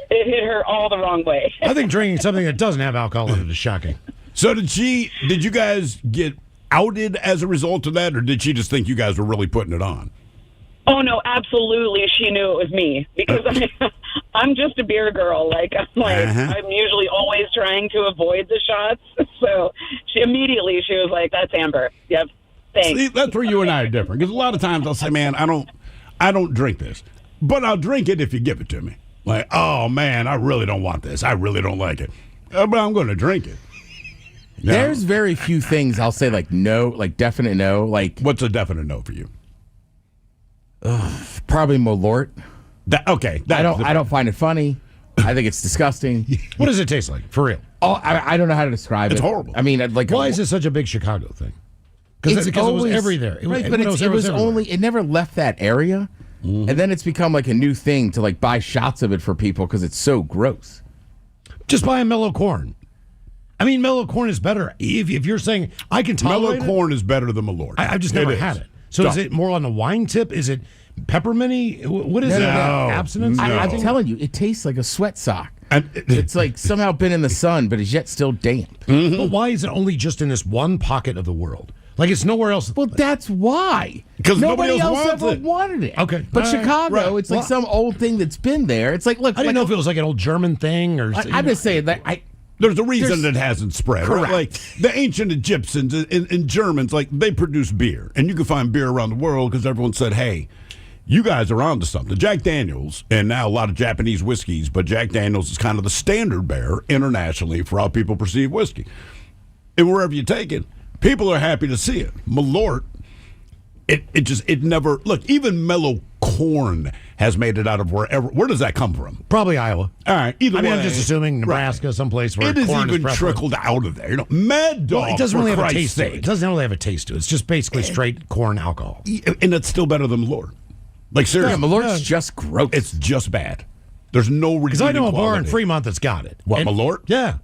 It hit her all the wrong way. I think drinking something that doesn't have alcohol in it is shocking. So did you guys get outed as a result of that, or did she just think you guys were really putting it on? Oh, no, absolutely. She knew it was me because I'm just a beer girl. I'm usually always trying to avoid the shots. So she was like, that's Amber. Yep. Thanks. See, that's where you and I are different. Because a lot of times I'll say, man, I don't drink this, but I'll drink it if you give it to me. Like, oh man, I really don't want this. I really don't like it, but I'm going to drink it. No. There's very few things I'll say like no, like definite no. Like, what's a definite no for you? Probably Malort. I don't find it funny. I think it's disgusting. What does it taste like, for real? Oh, I don't know how to describe it. It's horrible. I mean, like, why is it such a big Chicago thing? Because it was everywhere. It never left that area, and then it's become like a new thing to like buy shots of it for people because it's so gross. Just buy a mellow corn. I mean, mellow corn is better. If you're saying I can tolerate mellow corn is better than Malort. I've just never had it. So is it more on the wine tip? Is it pepperminty? What is it? Abstinence? I'm telling you, it tastes like a sweat sock. It's like somehow been in the sun, but is yet still damp. But why is it only just in this one pocket of the world? Like it's nowhere else. Well, that's why. Because nobody else ever wanted it. Okay. But All right. Chicago, it's like Well, some old thing that's been there. It's like, look. I didn't know if it was like an old German thing or. I'm just saying that There's a reason it hasn't spread. Right? Correct. Like the ancient Egyptians and Germans, like they produce beer, and you can find beer around the world because everyone said, "Hey, you guys are onto something." Jack Daniels, and now a lot of Japanese whiskeys, but Jack Daniels is kind of the standard bearer internationally for how people perceive whiskey. And wherever you take it, people are happy to see it. Malort, it never look. Even mellow corn has made it out of wherever. Where does that come from? Probably Iowa. All right, either way, I'm just assuming Nebraska, someplace where it has corn even is trickled out of there. You know, Mad Dog. Well, it doesn't really have a Christ's taste to it. sake. It doesn't really have a taste to it. It's just basically straight corn alcohol. And it's still better than Malort. Like seriously, Malort's just gross. It's just bad. There's no reason. Because I know a bar in Fremont that's got it. What, And- Malort? Yeah.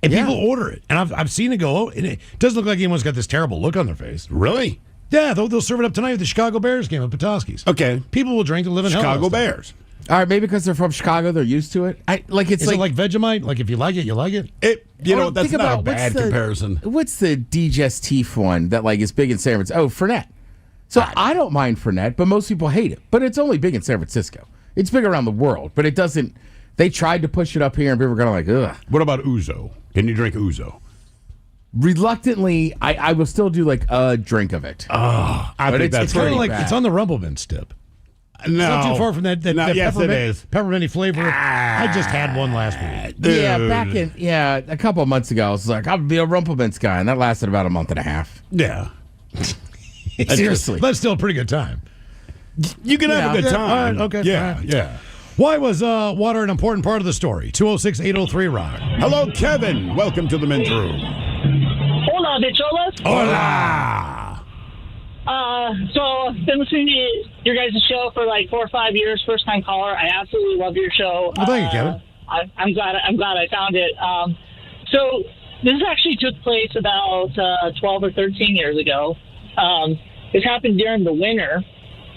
And people order it. And I've seen it go, and it doesn't look like anyone's got this terrible look on their face. Really? Yeah, they'll serve it up tonight at the Chicago Bears game at Petoskey's. Okay. People will drink and live in hell. Chicago Bears. All right, maybe because they're from Chicago, they're used to it. It's Is it like Vegemite? Like if you like it, you like it? That's not a bad comparison. What's the digestif one that like is big in San Francisco? Oh, Fernet. So I don't mind Fernet, but most people hate it. But it's only big in San Francisco. It's big around the world, but it doesn't. They tried to push it up here, and people were kind of like, ugh. What about Ouzo? Can you drink Ouzo? Reluctantly, I will still do like a drink of it. Oh, I think that's it's kind of pretty like bad. it's on the Rumbleman tip. No, It's not too far from that yes, it is. pepperminty flavor. I just had one last week. Yeah, a couple of months ago, I was like, I'll be a Rumplemints guy, and that lasted about a month and a half. Yeah. Seriously. That's still a pretty good time. You can have a good time. All right, okay. Yeah, all right. yeah. Why was water an important part of the story? 206-803-ROCK. Hello, Kevin. Welcome to the men's room. Hola, bicholas. Hola. So I've been listening to your guys' show for like 4 or 5 years. First time caller. I absolutely love your show. Well, thank you, Kevin. I'm glad I found it. So this actually took place about 12 or 13 years ago. This happened during the winter.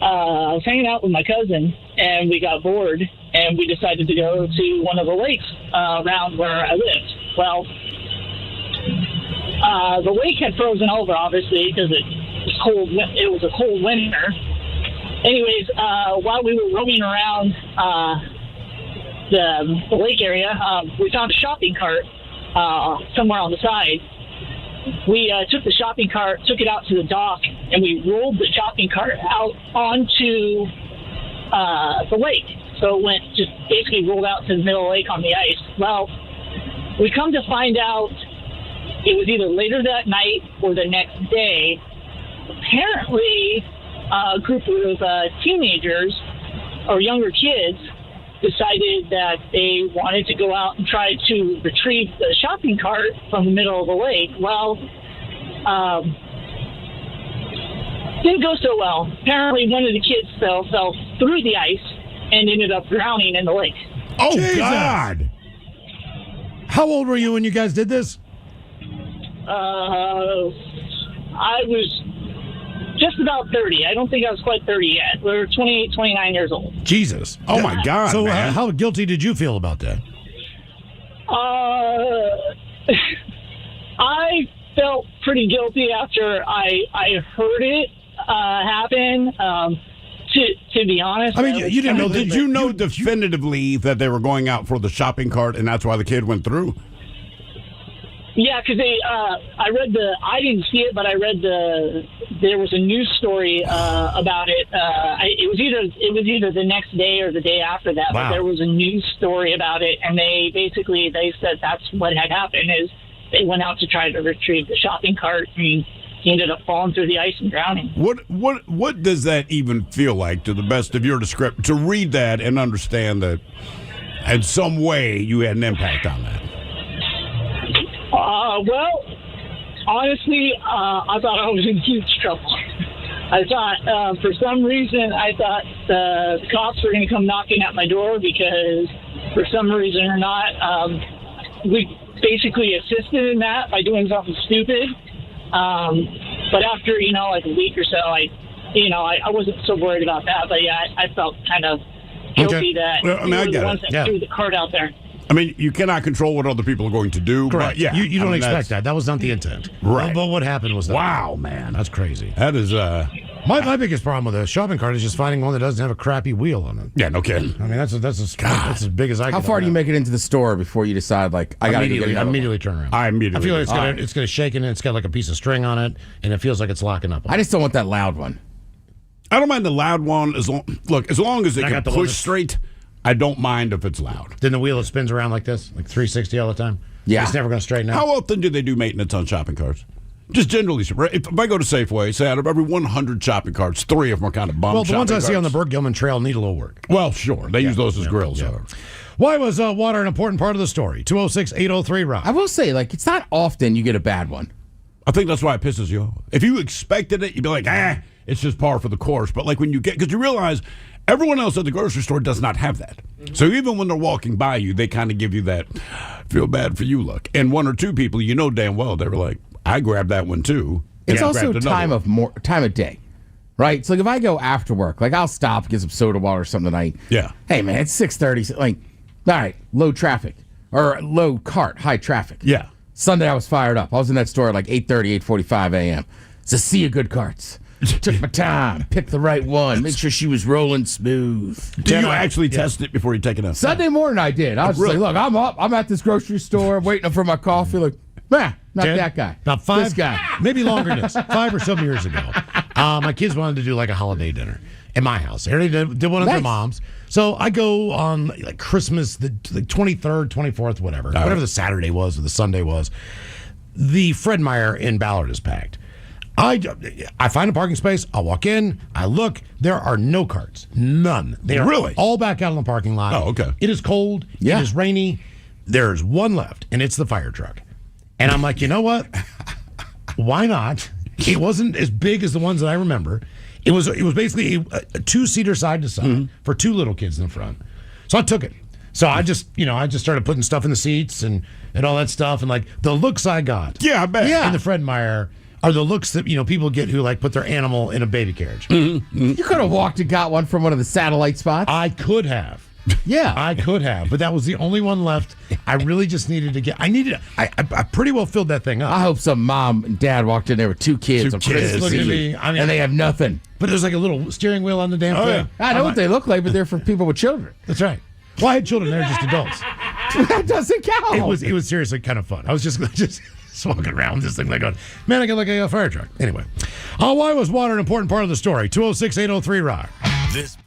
I was hanging out with my cousin, and we got bored, and we decided to go to one of the lakes around where I lived. Well, the lake had frozen over, obviously, because it was cold. It was a cold winter. Anyways, while we were roaming around the lake area, we found a shopping cart somewhere on the side. We took the shopping cart, took it out to the dock, and we rolled the shopping cart out onto the lake. So it went just basically rolled out to the middle of the lake on the ice. Well, we come to find out it was either later that night or the next day. Apparently, a group of teenagers or younger kids decided that they wanted to go out and try to retrieve the shopping cart from the middle of the lake. Well, didn't go so well. Apparently, one of the kids fell through the ice and ended up drowning in the lake. Oh, Jesus. God. How old were you when you guys did this? I was just about 30. I don't think I was quite 30 yet. We were 28, 29 years old. Jesus. Oh, my God, So man. how guilty did you feel about that? I felt pretty guilty after I heard it happen. To be honest, I mean, you didn't know. Did you know definitively that they were going out for the shopping cart, and that's why the kid went through? Yeah, because I didn't see it, but I read there was a news story about it. It was either the next day or the day after that. Wow. But there was a news story about it, and they said that's what had happened is they went out to try to retrieve the shopping cart, and he ended up falling through the ice and drowning. What does that even feel like, to the best of your description, to read that and understand that in some way you had an impact on that? Well, honestly, I thought I was in huge trouble. I thought, for some reason, the cops were going to come knocking at my door because, for some reason or not, we basically assisted in that by doing something stupid. But after, like a week or so, I I wasn't so worried about that. But yeah, I felt kind of guilty that Well, I mean, we I were get the it. ones that Yeah. threw the cart out there. I mean, you cannot control what other people are going to do. Correct. But yeah, You don't I mean, expect that. That was not the intent. Right. But what happened was that. Wow, man. That's crazy. That is, My biggest problem with a shopping cart is just finding one that doesn't have a crappy wheel on it. yeah, no kidding. I mean, that's as big as I How can. far do you make it into the store before you decide, like, I got to immediately, get another one? immediately turn around? I I immediately. feel like it's All gonna right. it's gonna shake and it's got like a piece of string on it, and it feels like it's locking up. I just don't want that loud one. I don't mind the loud one as long as it I can got the one push that's- straight. I don't mind if it's loud. Then the wheel that spins around like this, like 360 all the time. Yeah. It's never going to straighten out. How often do they do maintenance on shopping carts? Just generally, if I go to Safeway, say out of every 100 shopping carts, 3 of them are kind of bum. Well, the ones I shopping see on the carts. Burke Gilman Trail need a little work. Well, sure, they use those as grills. yeah. However. Why was water an important part of the story? 206-803-ROCK. I will say, like, it's not often you get a bad one. I think that's why it pisses you off. If you expected it, you'd be like, it's just par for the course. But like when you get, because you realize everyone else at the grocery store does not have that. So even when they're walking by you, they kind of give you that feel bad for you look. And 1 or 2 people, you know damn well, they were like, I grabbed that one too. and It's I also grabbed another one. time of day, right? So like if I go after work, like I'll stop, get some soda water or something tonight. Yeah. Hey man, it's 6:30. Like, all right, low traffic or low cart, high traffic. Yeah. Sunday I was fired up. I was in that store at like 8:30, 8:45 a.m. It's a sea of good carts. Took my time, picked the right one, make sure she was rolling smooth. Do you actually test it before you take it out? Sunday morning I did. I was just Really? like, look, I'm up. I'm at this grocery store waiting for my coffee. Like, nah, not Ted, that guy. About 5, This guy. maybe longer than this, 5 or some years ago. My kids wanted to do like a holiday dinner at my house. They already did one at their Nice. mom's. So I go on like Christmas, the 23rd, 24th, whatever the Saturday was or the Sunday was. The Fred Meyer in Ballard is packed. I find a parking space. I'll walk in. I look. There are no carts. None. They are Really? all back out in the parking lot. Oh, okay. It is cold. Yeah. It is rainy. There's one left, and it's the fire truck. And I'm like, you know what? Why not? It wasn't as big as the ones that I remember. It was basically a 2-seater side to side for 2 little kids in the front. So I took it. So I just started putting stuff in the seats and all that stuff. And like the looks I got. Yeah, I bet. In the Fred Meyer are the looks that, people get who like put their animal in a baby carriage. You could have walked and got one from one of the satellite spots. I could have. Yeah. I could have, but that was the only one left. I really just needed to get. I pretty well filled that thing up. I hope some mom and dad walked in there with 2 kids on Christmas Look at Eve, me. I mean, and they have nothing. But there's like a little steering wheel on the damn thing. I know what they look like, but they're for people with children. That's right. Well, I had children. They're just adults. That doesn't count. It was seriously kind of fun. I was just walking around with this thing like going, man, I get like a fire truck. Anyway, why was water an important part of the story? 206-803-ROCK. This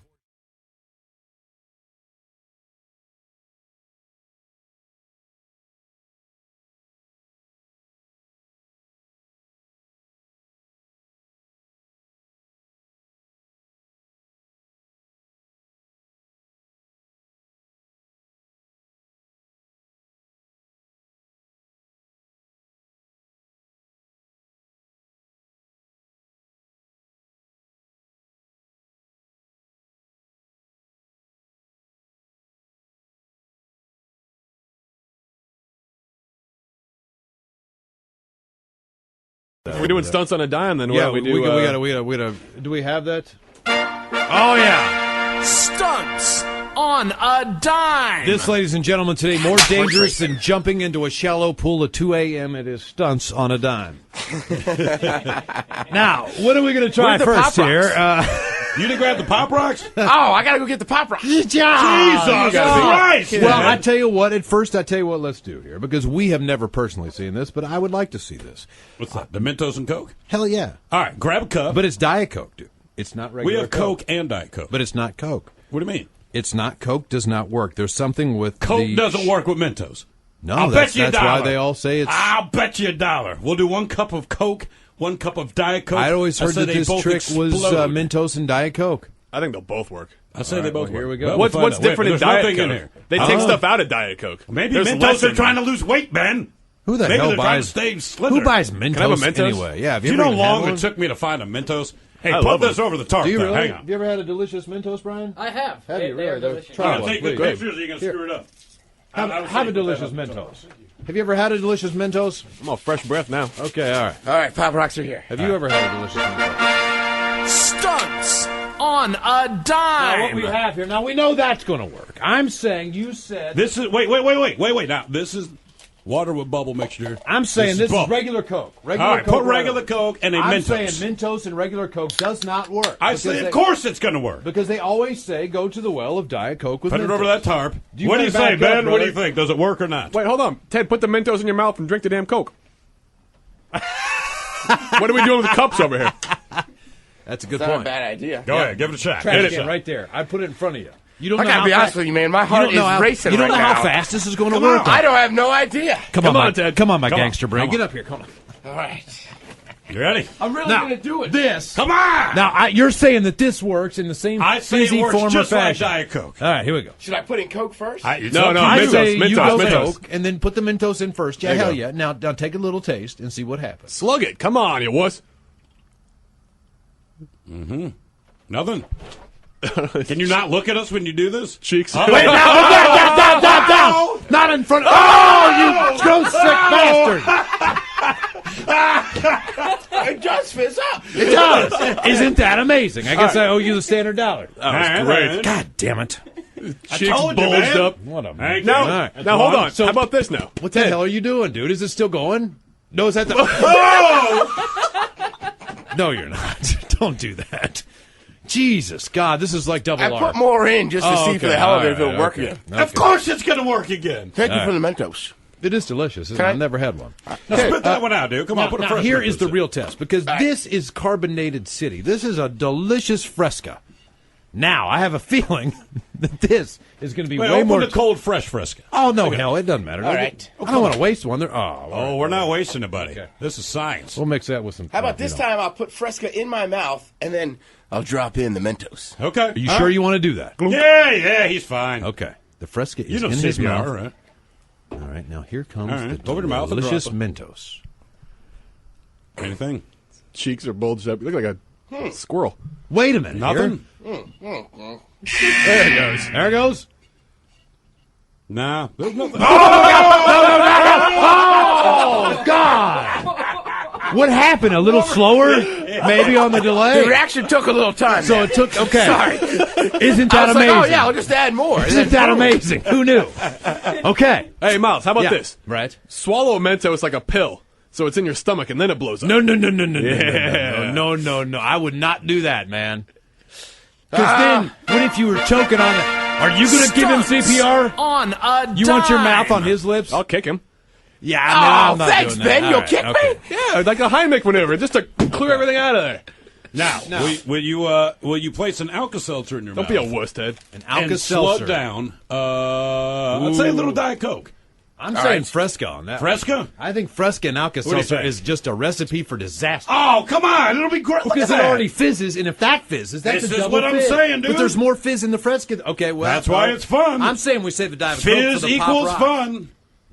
If we're doing stunts on a dime, then Yeah, what do we do? we gotta. Do we have that? Oh yeah, Stunts on a dime. This, ladies and gentlemen, today more dangerous than jumping into a shallow pool at 2 a.m. It is stunts on a dime. Now, what are we going to try Where's the first Pop here? You didn't grab the Pop Rocks? Oh, I gotta go get the Pop Rocks. Jesus Christ! Well, I tell you what. At first, let's do here because we have never personally seen this, but I would like to see this. What's that? The Mentos and Coke? Hell yeah! All right, grab a cup. But it's Diet Coke, dude. It's not regular. We have Coke and Diet Coke. But it's not Coke. What do you mean? It's not Coke. Does not work. There's something with Coke doesn't work with Mentos. No, I'll that's bet you why $1. they all say it's. I'll bet you $1. We'll do 1 cup of Coke, 1 cup of Diet Coke. I'd always heard said that they this both trick was explode. Mentos and Diet Coke. I think they'll both work. I say they both work. Here we go. Well, What's we'll find out. different Wait, in there's Diet nothing Coke? in here. They take stuff out of Diet Coke. Maybe There's Mentos less are in trying to there. lose weight, Ben. Who the Maybe hell they're trying to buys? stay slender. Who buys Mentos, Can I have a Mentos? anyway? Yeah, have Do you you ever know had how long one? it took me to find a Mentos? Hey, I put love this them. over the tarp. Do you there. really? Hang on. Have you ever had a delicious Mentos, Brian? I have. Have you They are really? delicious. Try You one, take good please. pictures or you're going to screw it up. Have a delicious Mentos. Have you ever had a delicious Mentos? I'm all fresh breath now. Okay, all right. All right, Pop Rocks are here. Have you ever had a delicious Mentos? stunts on a dime. Now, what we have here, now we know that's going to work. I'm saying you said... This is, wait. Now, this is water with bubble mixture. I'm saying this is regular Coke. All right, put regular Coke and a Mentos. I'm saying Mentos and regular Coke does not work. I say, of course it's going to work. Because they always say, go to the well of Diet Coke with Put Mentos. it over that tarp. What do you say, back up, Ben? What do brother? you think? Does it work or not? Wait, hold on. Ted, put the Mentos in your mouth and drink the damn Coke. What are we doing with the cups over here? That's a good That's point. not a bad idea. Go ahead, give it a shot. Try it again, right there. I put it in front of you. You don't I know gotta how be fast, honest with you, man. My heart is racing You don't right know now. how fast this is going to work. I don't have no idea. Come on, Ted. Come on, my Come on. gangster brain. Come on. Get up here. Come on. All right. You ready? I'm really Now, going to do it. This. Come on! Now, you're saying that this works in the same I say fizzy it works form or just like fashion. Diet Coke. All right, here we go. Should I put in Coke first? No, I Mentos, say you go Mentos. Coke and then put the Mentos in first. Yeah, There you hell go. yeah. Now take a little taste and see what happens. Slug it. Come on, you wuss. Nothing. Can you not look at us when you do this? Cheeks. Wait, down! Not in front. Oh, you gross sick bastard! It does fizz up. It does. Isn't that amazing? I guess I owe you the $standard. That was great. God damn it! Cheeks told you, bulged man. up. What a Thank Now, you. All right. now hold on. So- How about this now? What the hell are you doing, dude? Is it still going? No, is that the? No, you're not. Don't do that. Jesus, God, this is like double I R. put more in just to see for the hell of it if it'll work okay. again. Of course it's going to work again. Thank you for the Mentos. It is delicious. Isn't Can it? I- I've never had one. Now spit that one out, dude. Come on, put a Now, fresh here one is in the this. real test because this is Carbonated City. This is a delicious Fresca. Now, I have a feeling that this is going to be Wait, way open more. the cold, fresh Fresca. Oh no, hell, it doesn't matter. All right. I don't want to waste one. Oh, we're not wasting it, buddy. Okay. This is science. We'll mix that with some. How about this time I'll put Fresca in my mouth and then I'll drop in the Mentos. Okay. Are you sure you want to do that? Yeah, he's fine. Okay. The Fresca is You know in his CPR, mouth. right? All right, now here comes All right. the Open your mouth and delicious drop Mentos. Anything? Cheeks are bulged up. You look like a squirrel. Wait a minute. Nothing? There it goes. There it goes. Nah, there's nothing. Oh God! What happened? A little slower, maybe on the delay. The reaction took a little time. So man. it took. Okay. Sorry. Isn't I that was amazing? like, oh yeah, I'll just add more. And Isn't then that boom. amazing? Who knew? Okay. Hey, Miles, how about Yeah. this? Right. Swallow a Mentos like a pill, so it's in your stomach and then it blows up. No. Yeah. No. I would not do that, man. Because then, what if you were choking on it? Are you going to give him CPR? On a You want your mouth on his lips? I'll kick him. Yeah, Oh, I'm not thanks, doing that. Ben. All You'll right, kick okay. me? Yeah, like a Heimlich maneuver, just to clear everything out of there. Now, will you place an Alka-Seltzer in your Don't mouth? be a wuss, Ted. An And Alka-Seltzer. slow down. Let's say a little Diet Coke. I'm saying Fresca on that. Fresca? I think Fresca and Alka-Seltzer say? is just a recipe for disaster. Oh, come on. It'll be great. Look Because at it that. already fizzes, and if that fizzes, that's This a is double what I'm fizz. saying, dude. But there's more fizz in the Fresca. Okay, well. That's why it's fun. I'm saying we save the Diet Coke for Fizz the Pop equals Rock. fun.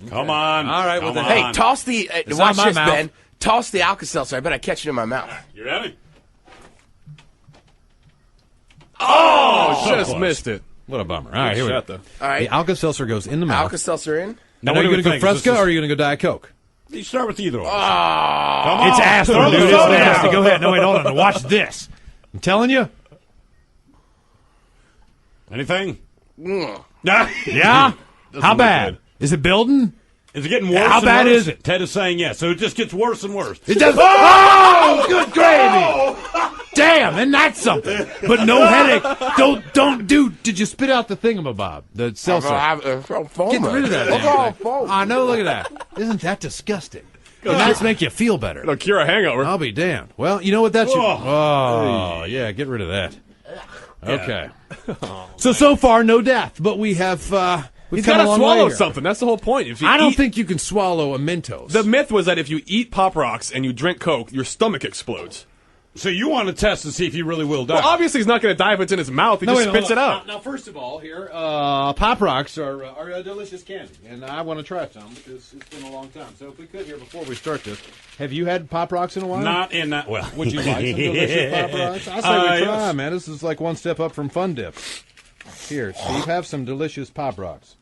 Come on. All right, well Come then. on. Hey, toss the. It's Watch not my this, mouth. Ben. Toss the Alka-Seltzer. I bet I catch it in my mouth. You ready? Oh, just close. missed it. What a bummer. All right, here we Shot, go. though. All right. The Alka-Seltzer goes in the mouth. Alka-Seltzer in. Now, Now, are you what going do to we go think? Is Fresca this- or are you going to go Diet Coke? You start with either one. Oh. Come on. It's asshole, Throw the dude. It's soda nasty. down. Go ahead. No, wait, hold on. Watch this. I'm telling you. Anything? Mm. Yeah? How look bad? good. Is it building? Is it getting worse? How and bad worse? is it? Ted is saying yes. So it just gets worse and worse. It does. Oh, good gravy. Damn, and that's something. But no headache. Don't do. Did you spit out the thingamabob? The seltzer. Get rid of that. Look damn all thing. foam. I know. Look at that. Isn't that disgusting? And that's make you feel better. It'll cure a hangover. I'll be damned. Well, you know what that should. Oh. Oh, yeah. Get rid of that. Okay. So far, no death, but we have. We've He's come got a to long swallow way here. something. That's the whole point. If you I don't eat- think you can swallow a Mentos. The myth was that if you eat Pop Rocks and you drink Coke, your stomach explodes. So you want to test to see if he really will die? Well, obviously he's not going to die if it's in his mouth. He just spits it out. Now, first of all, here, Pop Rocks are a delicious candy, and I want to try some because it's been a long time. So if we could here before we start this, have you had Pop Rocks in a while? Not in that. Well, Would you like some delicious Pop Rocks? I say we try, man. This is like one step up from Fun Dip. Here, Steve, have some delicious Pop Rocks.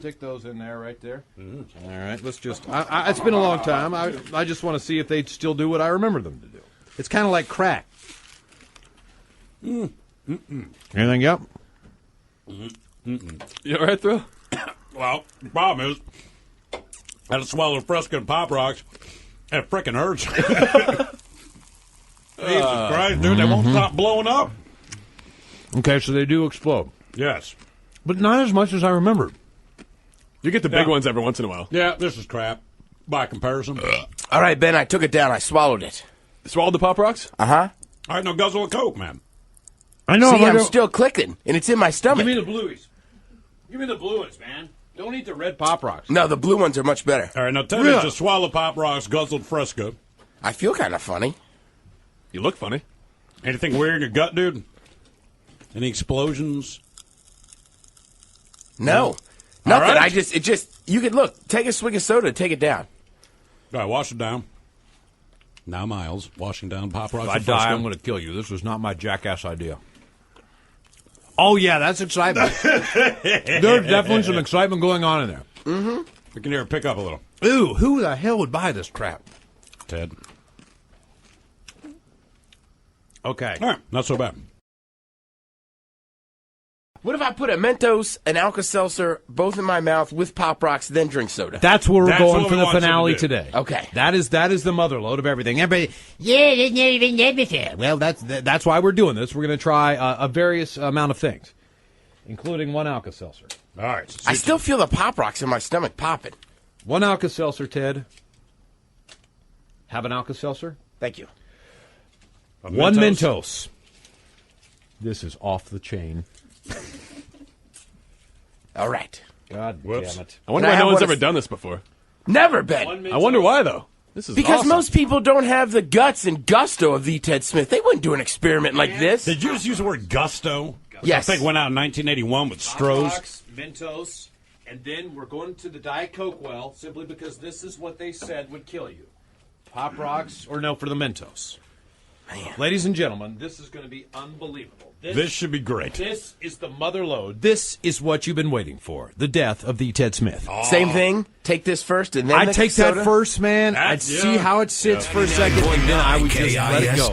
Stick those in there, right there. All right, let's just. It's been a long time. I just want to see if they still do what I remember them to do. It's kind of like crack. Anything up? You all right, Thrill? Well, the problem is, I had to swallow Fresca and Pop Rocks. It frickin' hurts. Jesus Christ, dude, they won't stop blowing up. Okay, so they do explode. Yes. But not as much as I remembered. You get the big ones every once in a while. Yeah, this is crap. By comparison. All right, Ben, I took it down. I swallowed it. Swallowed the Pop Rocks? Uh-huh. All right, now guzzle a Coke, man. I know. See, I'm still clicking, and it's in my stomach. Give me the blueies. Give me the blue ones, man. Don't eat the red Pop Rocks. No, the blue ones are much better. All right, now tell me just swallow Pop Rocks, guzzled Fresca. I feel kind of funny. You look funny. Anything weird in your gut, dude? Any explosions? No. Nothing. All right. You could look, take a swig of soda, take it down. All right, wash it down. Now, Miles, washing down Pop Rocks. If I and die, Fresca. I'm going to kill you. This was not my jackass idea. Oh, yeah, that's excitement. There's definitely some excitement going on in there. Mm-hmm. We can hear it pick up a little. Ooh, who the hell would buy this crap? Ted. Okay. All right, not so bad. What if I put a Mentos and Alka-Seltzer both in my mouth with Pop Rocks, then drink soda? That's where we're That's going what for we the want you to finale do. today. Okay. That is the mother load of everything. Everybody, yeah, there's never been that before. Well, that's why we're doing this. We're going to try a various amount of things, including one Alka-Seltzer. All right. I still feel the Pop Rocks in my stomach popping. One Alka-Seltzer, Ted. Have an Alka-Seltzer? Thank you. One Mentos. This is off the chain. All right. God Whoops. damn it. I wonder why no one's ever done this before. Never been. I wonder why, though. This is Because awesome. most people don't have the guts and gusto of the Ted Smith. They wouldn't do an experiment like this. Did you just use the word gusto? Yes. I think went out in 1981 with Stroh's. Mentos, and then we're going to the Diet Coke well, simply because this is what they said would kill you. Pop Rocks, or no, for the Mentos. Man. Ladies and gentlemen, this is going to be unbelievable. This should be great. This is the mother load. This is what you've been waiting for. The death of the Ted Smith. Same thing. Take this first, and then I'd the take soda. that first, man. I'd see how it sits for a second, and then I would just let it go.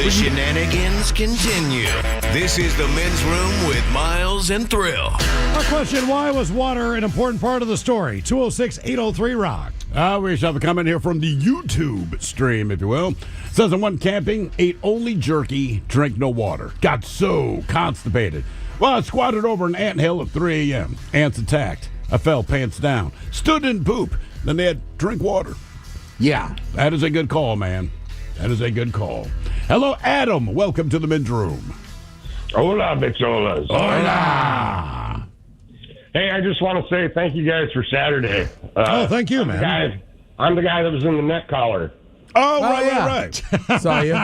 The shenanigans continue. This is the Men's Room with Miles and Thrill. Our question, why was water an important part of the story? 206-803-ROCK. We shall have a comment here from the YouTube stream, if you will. It says, I went camping, ate only jerky, drank no water. Got so constipated. Well, I squatted over an anthill at 3 a.m. Ants attacked. I fell pants down. Stood in poop. Then they had to drink water. Yeah. That is a good call, man. That is a good call. Hello, Adam. Welcome to the Men's Room. Hola, bicholas. Hola. Hey, I just want to say thank you guys for Saturday. Thank you, man. I'm the guy that was in the neck collar. Oh, right. Saw you.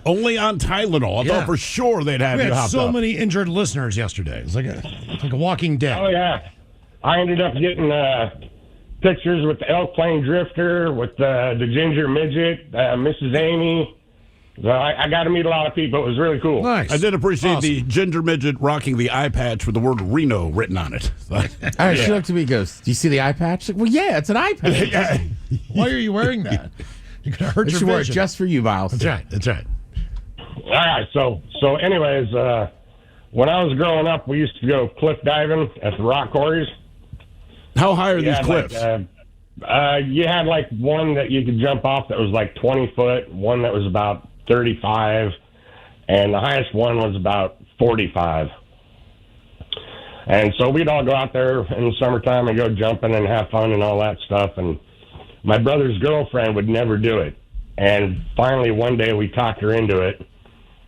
Only on Tylenol. I thought for sure they'd have We you had hopped so up. many injured listeners yesterday. It's like a Walking Dead. Oh, yeah. I ended up getting pictures with the elk plane drifter, with the ginger midget, Mrs. Amy. So I got to meet a lot of people. It was really cool. Nice. I did appreciate the ginger midget rocking the eye patch with the word Reno written on it. She looked at me and goes, do you see the eye patch? Like, well, yeah, it's an eye patch. Why are you wearing that? You're going to hurt your She wore it vision. just for you, Miles. That's right. That's right. All right. So anyways, when I was growing up, we used to go cliff diving at the rock quarries. How high are these cliffs? You had like one that you could jump off that was like 20 foot, one that was about 35, and the highest one was about 45. And so we'd all go out there in the summertime and go jumping and have fun and all that stuff. And my brother's girlfriend would never do it. And finally one day we talked her into it,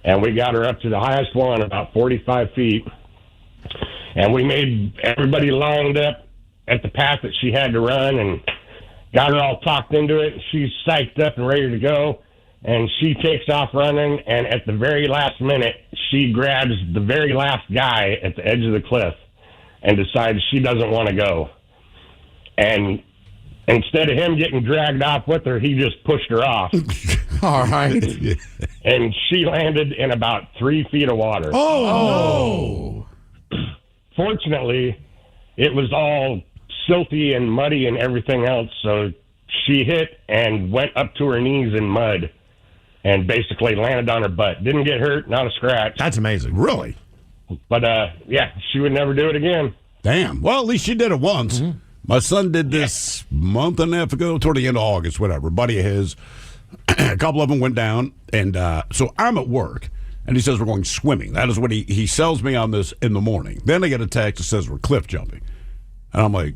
and we got her up to the highest one, about 45 feet. And we made everybody lined up at the path that she had to run and got her all talked into it. She's psyched up and ready to go. And she takes off running, and at the very last minute, she grabs the very last guy at the edge of the cliff and decides she doesn't want to go. And instead of him getting dragged off with her, he just pushed her off. All right. And she landed in about 3 feet of water. Oh. Fortunately, it was all silty and muddy and everything else, so she hit and went up to her knees in mud. and basically landed on her butt. Didn't get hurt, not a scratch. That's amazing. Really? But, yeah, she would never do it again. Damn. Well, at least she did it once. Mm-hmm. My son did this month and a half ago, toward the end of August, whatever. A buddy of his, a couple of them went down, and so I'm at work, and he says we're going swimming. That is what he sells me on this in the morning. Then I get a text that says we're cliff jumping. And I'm like,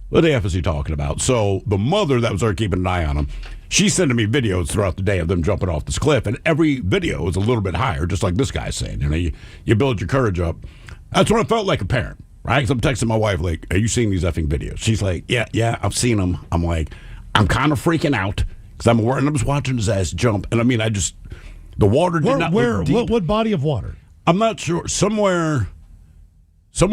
what the F is he talking about? So the mother that was there keeping an eye on him, she's sending me videos throughout the day of them jumping off this cliff, and every video is a little bit higher, just like this guy's saying. You know, you build your courage up. That's what I felt like a parent. Right? Because I'm texting my wife, like, are you seeing these effing videos? She's like, yeah, I've seen them. I'm like, I'm kind of freaking out because I'm aware, and I was watching his ass jump. And I mean, the water did not look deep. What body of water? I'm not sure. Somewhere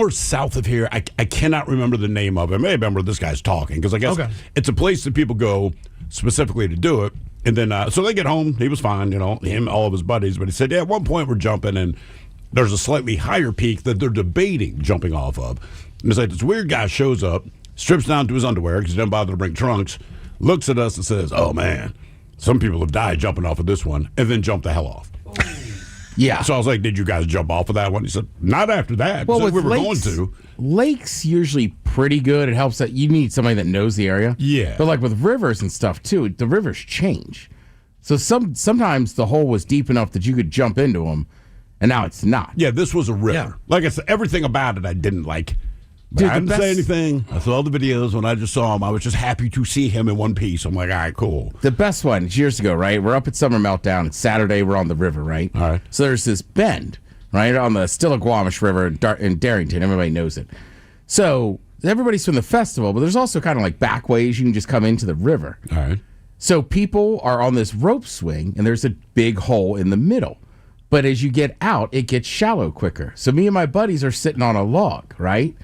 south of here. I cannot remember the name of it. It may have been where this guy's talking, because I guess it's a place that people go specifically to do it. And then, so they get home. He was fine, you know, him, all of his buddies. But he said, yeah, at one point we're jumping, and there's a slightly higher peak that they're debating jumping off of. And it's like this weird guy shows up, strips down to his underwear because he doesn't bother to bring trunks, looks at us and says, oh, man, some people have died jumping off of this one, and then jump the hell off. Yeah. So I was like, did you guys jump off of that one? He said, not after that. Well, so with we were lakes, going to. Lakes usually pretty good. It helps that you need somebody that knows the area. Yeah. But like with rivers and stuff, too, the rivers change. So sometimes the hole was deep enough that you could jump into them, and now it's not. Yeah, this was a river. Yeah. Like I said, everything about it I didn't like. But Dude, I didn't say anything. I saw the videos. When I just saw him, I was just happy to see him in one piece. I'm like, all right, cool. The best one, it's years ago, right? We're up at Summer Meltdown. It's Saturday. We're on the river, right? All right. So there's this bend, right, on the Stillaguamish River in Darrington. Everybody knows it. So everybody's from the festival, but there's also kind of like back ways you can just come into the river. All right. So people are on this rope swing, and there's a big hole in the middle. But as you get out, it gets shallow quicker. So me and my buddies are sitting on a log, right?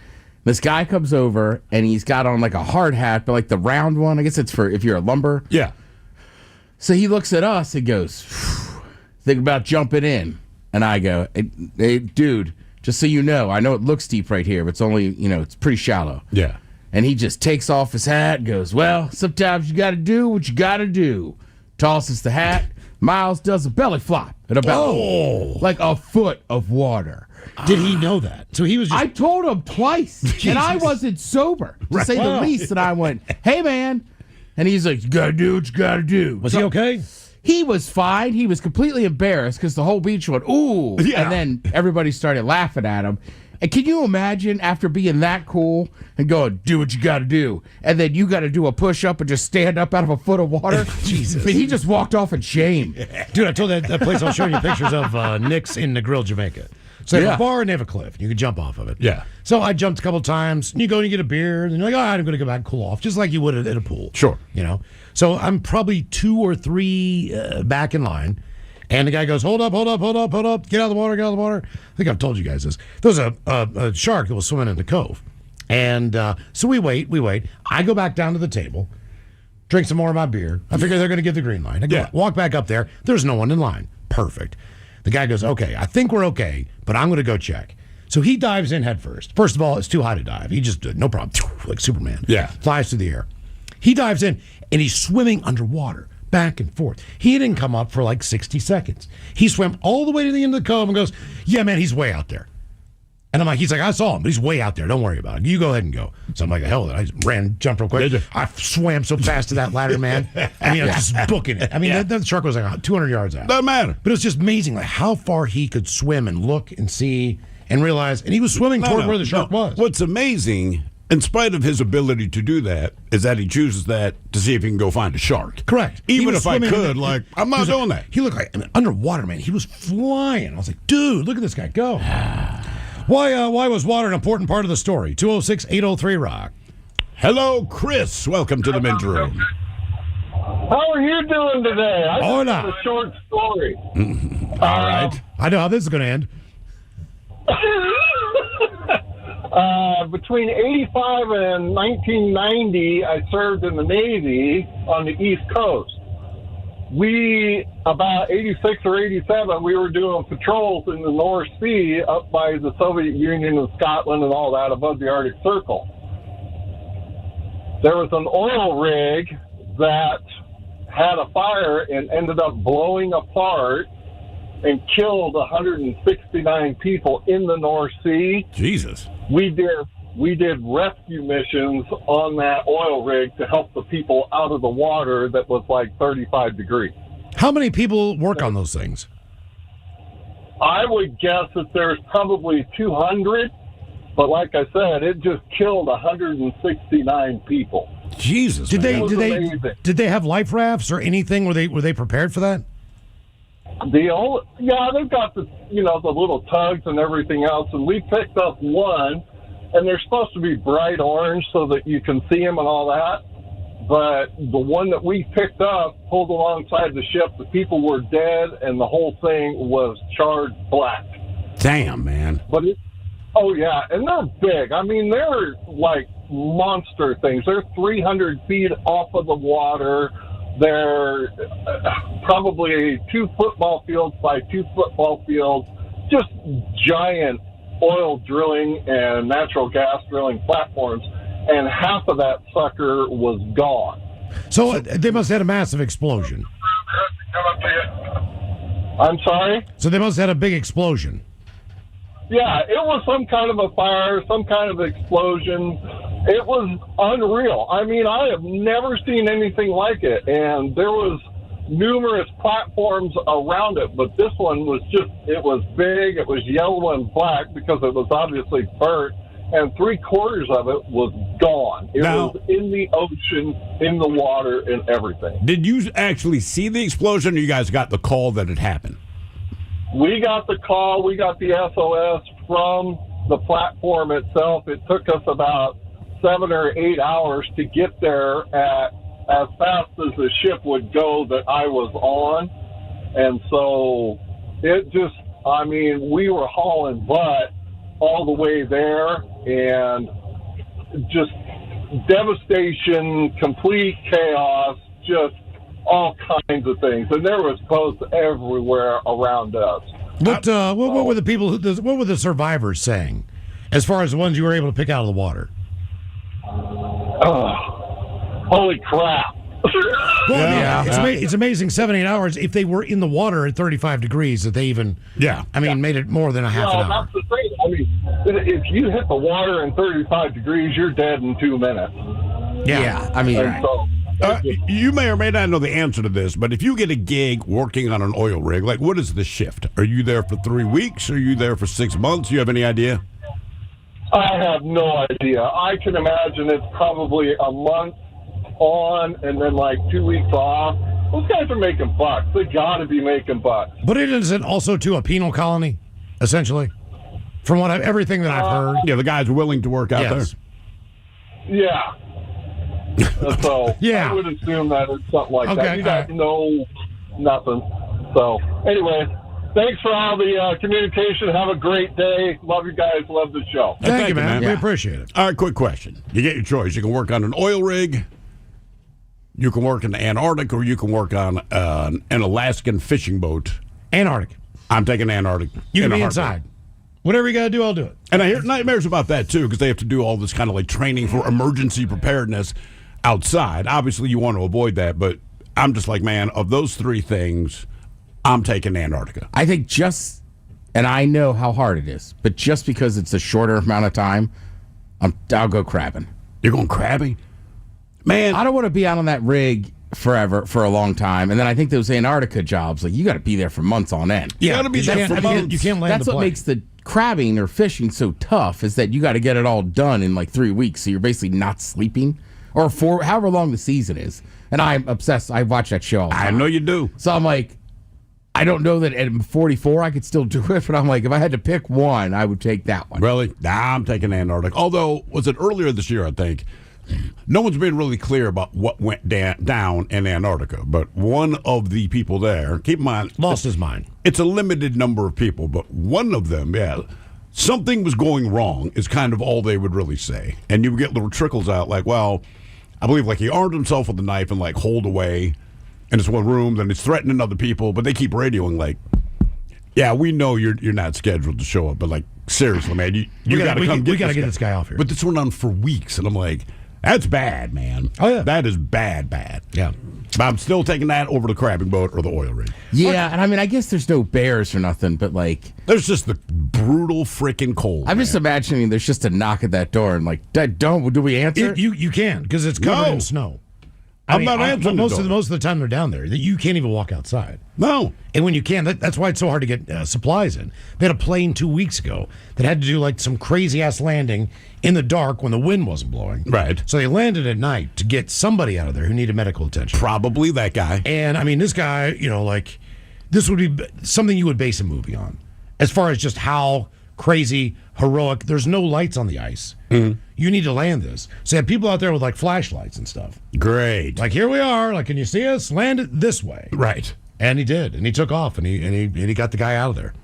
This guy comes over, and he's got on like a hard hat, but like the round one. I guess it's for if you're a lumber. Yeah. So he looks at us and goes, think about jumping in. And I go, hey, dude, just so you know, I know it looks deep right here, but it's only, it's pretty shallow. Yeah. And he just takes off his hat and goes, well, sometimes you got to do what you got to do. Tosses the hat. Miles does a belly flop at about like a foot of water. Did he know that? So he was just... I told him twice, and I wasn't sober, to say the least. And I went, hey, man. And he's like, you got to do what you got to do. Was he okay? He was fine. He was completely embarrassed because the whole beach went, ooh. Yeah. And then everybody started laughing at him. And can you imagine after being that cool and going, do what you got to do, and then you got to do a push-up and just stand up out of a foot of water? Jesus. I mean, he just walked off in shame. Dude, I told that place I was showing you pictures of Nick's in Negril, Jamaica. So they have a bar and they have a cliff. You can jump off of it. Yeah. So I jumped a couple times. And you go and you get a beer, and you're like, all right, I'm going to go back and cool off, just like you would at a pool. Sure. So I'm probably 2 or 3 back in line. And the guy goes, hold up. Get out of the water. I think I've told you guys this. There was a shark that was swimming in the cove. And so we wait. I go back down to the table, drink some more of my beer. I figure they're going to give the green light. I walk back up there. There's no one in line. Perfect. The guy goes, okay, I think we're okay, but I'm going to go check. So he dives in head first. First of all, it's too high to dive. He just, no problem, like Superman. Yeah. Flies through the air. He dives in, and he's swimming underwater. Back and forth. He didn't come up for like 60 seconds. He swam all the way to the end of the cove and goes, yeah, man, he's way out there. And I'm like, he's like, I saw him, but he's way out there. Don't worry about it. You go ahead and go. So I'm like, hell, I jumped real quick. I swam so fast to that ladder, man. I mean, I was just booking it. I mean, that shark was like 200 yards out. Doesn't matter. But it was just amazing, like how far he could swim and look and see and realize. And he was swimming toward where the shark was. What's amazing, in spite of his ability to do that, is that he chooses that to see if he can go find a shark. Correct. Even if I could, I'm not doing that. He looked like underwater, man. He was flying. I was like, dude, look at this guy go. Why was water an important part of the story? 206-803-ROCK. Hello, Chris. Welcome to the men's room. How are you doing today? I Hola. have a short story. All right. I know how this is going to end. Between 85 and 1990, I served in the Navy on the East Coast. About 86 or 87, we were doing patrols in the North Sea up by the Soviet Union and Scotland and all that above the Arctic Circle. There was an oil rig that had a fire and ended up blowing apart and killed 169 people in the North Sea. Jesus. We did rescue missions on that oil rig to help the people out of the water that was like 35 degrees. How many people work on those things? I would guess that there's probably 200, but like I said, it just killed 169 people. Jesus. Did man. they have life rafts or anything? Were they prepared for that? They've got the little tugs and everything else, and we picked up one, and they're supposed to be bright orange so that you can see them and all that. But the one that we picked up pulled alongside the ship. The people were dead, and the whole thing was charred black. Damn, man. But and they're big. I mean, they're like monster things. They're 300 feet off of the water. They're probably 2 football fields by 2 football fields. Just giant oil drilling and natural gas drilling platforms. And half of that sucker was gone. So they must have had a massive explosion. I'm sorry? So they must have had a big explosion. Yeah, it was some kind of a fire, some kind of explosion. It was unreal. I mean, I have never seen anything like it. And there was numerous platforms around it, but this one was it was big, it was yellow and black because it was obviously burnt. And 3/4 of it was gone. It was in the ocean, in the water, and everything. Did you actually see the explosion, or you guys got the call that it happened? We got the call. We got the SOS from the platform itself. It took us about 7 or 8 hours to get there at as fast as the ship would go that I was on. And so we were hauling butt all the way there, and just devastation, complete chaos, just all kinds of things. And there was boats everywhere around us. What were the people? What were the survivors saying, as far as the ones you were able to pick out of the water? Holy crap! It's amazing 7-8 hours if they were in the water at 35 degrees that they even made it more than a half an hour. That's the thing. I mean, if you hit the water in 35 degrees, you're dead in 2 minutes. You may or may not know the answer to this, but if you get a gig working on an oil rig, like what is the shift? Are you there for 3 weeks? Are you there for 6 months? Do you have any idea? I have no idea. I can imagine it's probably a month on and then like 2 weeks off. Those guys are making bucks. They got to be making bucks. But isn't it also to a penal colony, essentially? From everything that I've heard. Yeah, the guys are willing to work out there. Yeah. So I would assume that it's something like that. You guys know nothing. So anyway, thanks for all the communication. Have a great day. Love you guys. Love the show. Thank you, man. We appreciate it. All right, quick question. You get your choice. You can work on an oil rig, you can work in the Antarctic, or you can work on an Alaskan fishing boat. Antarctic. I'm taking Antarctic. You can be inside. Whatever you got to do, I'll do it. And I hear nightmares about that, too, because they have to do all this kind of like training for emergency preparedness outside. Obviously, you want to avoid that, but I'm just like, man, of those 3 things, I'm taking Antarctica. I think and I know how hard it is, but just because it's a shorter amount of time, I'll go crabbing. You're going crabbing? Man, I don't want to be out on that rig forever for a long time. And then I think those Antarctica jobs, like you got to be there for months on end. You got to be there for months. You can't land That's what makes the crabbing or fishing so tough, is that you got to get it all done in like 3 weeks. So you're basically not sleeping, or for however long the season is. And I'm obsessed. I watch that show all the time. I know you do. So I'm like, I don't know that at 44 I could still do it, but I'm like, if I had to pick one, I would take that one. Really? Nah, I'm taking Antarctic. Although, was it earlier this year, I think, no one's been really clear about what went down in Antarctica, but one of the people there, keep in mind, lost his mind. It's a limited number of people, but one of them, something was going wrong is kind of all they would really say. And you would get little trickles out like, well, I believe like he armed himself with a knife and like holed away in this one room, then he's threatening other people, but they keep radioing like, yeah, we know you're not scheduled to show up, but like, seriously, man, you got to come get we got to get this guy off here. But this went on for weeks, and I'm like, that's bad, man. Oh, yeah. That is bad. Yeah. But I'm still taking that over the crabbing boat or the oil rig. Yeah, and I mean, I guess there's no bears or nothing, but like, there's just the brutal freaking cold. I'm just imagining there's just a knock at that door and like, do we answer? You can because it's covered in snow. I'm not answering most the door. of the time they're down there. You can't even walk outside. No. And when you can, that's why it's so hard to get supplies in. They had a plane 2 weeks ago that had to do like some crazy ass landing in the dark when the wind wasn't blowing. Right. So they landed at night to get somebody out of there who needed medical attention. Probably that guy. And I mean, this guy, like, this would be something you would base a movie on, as far as just how crazy, heroic. There's no lights on the ice. Mm-hmm. You need to land this. So you have people out there with like flashlights and stuff. Great. Like, here we are. Like, can you see us? Land it this way. Right. And he did. And he took off and he got the guy out of there.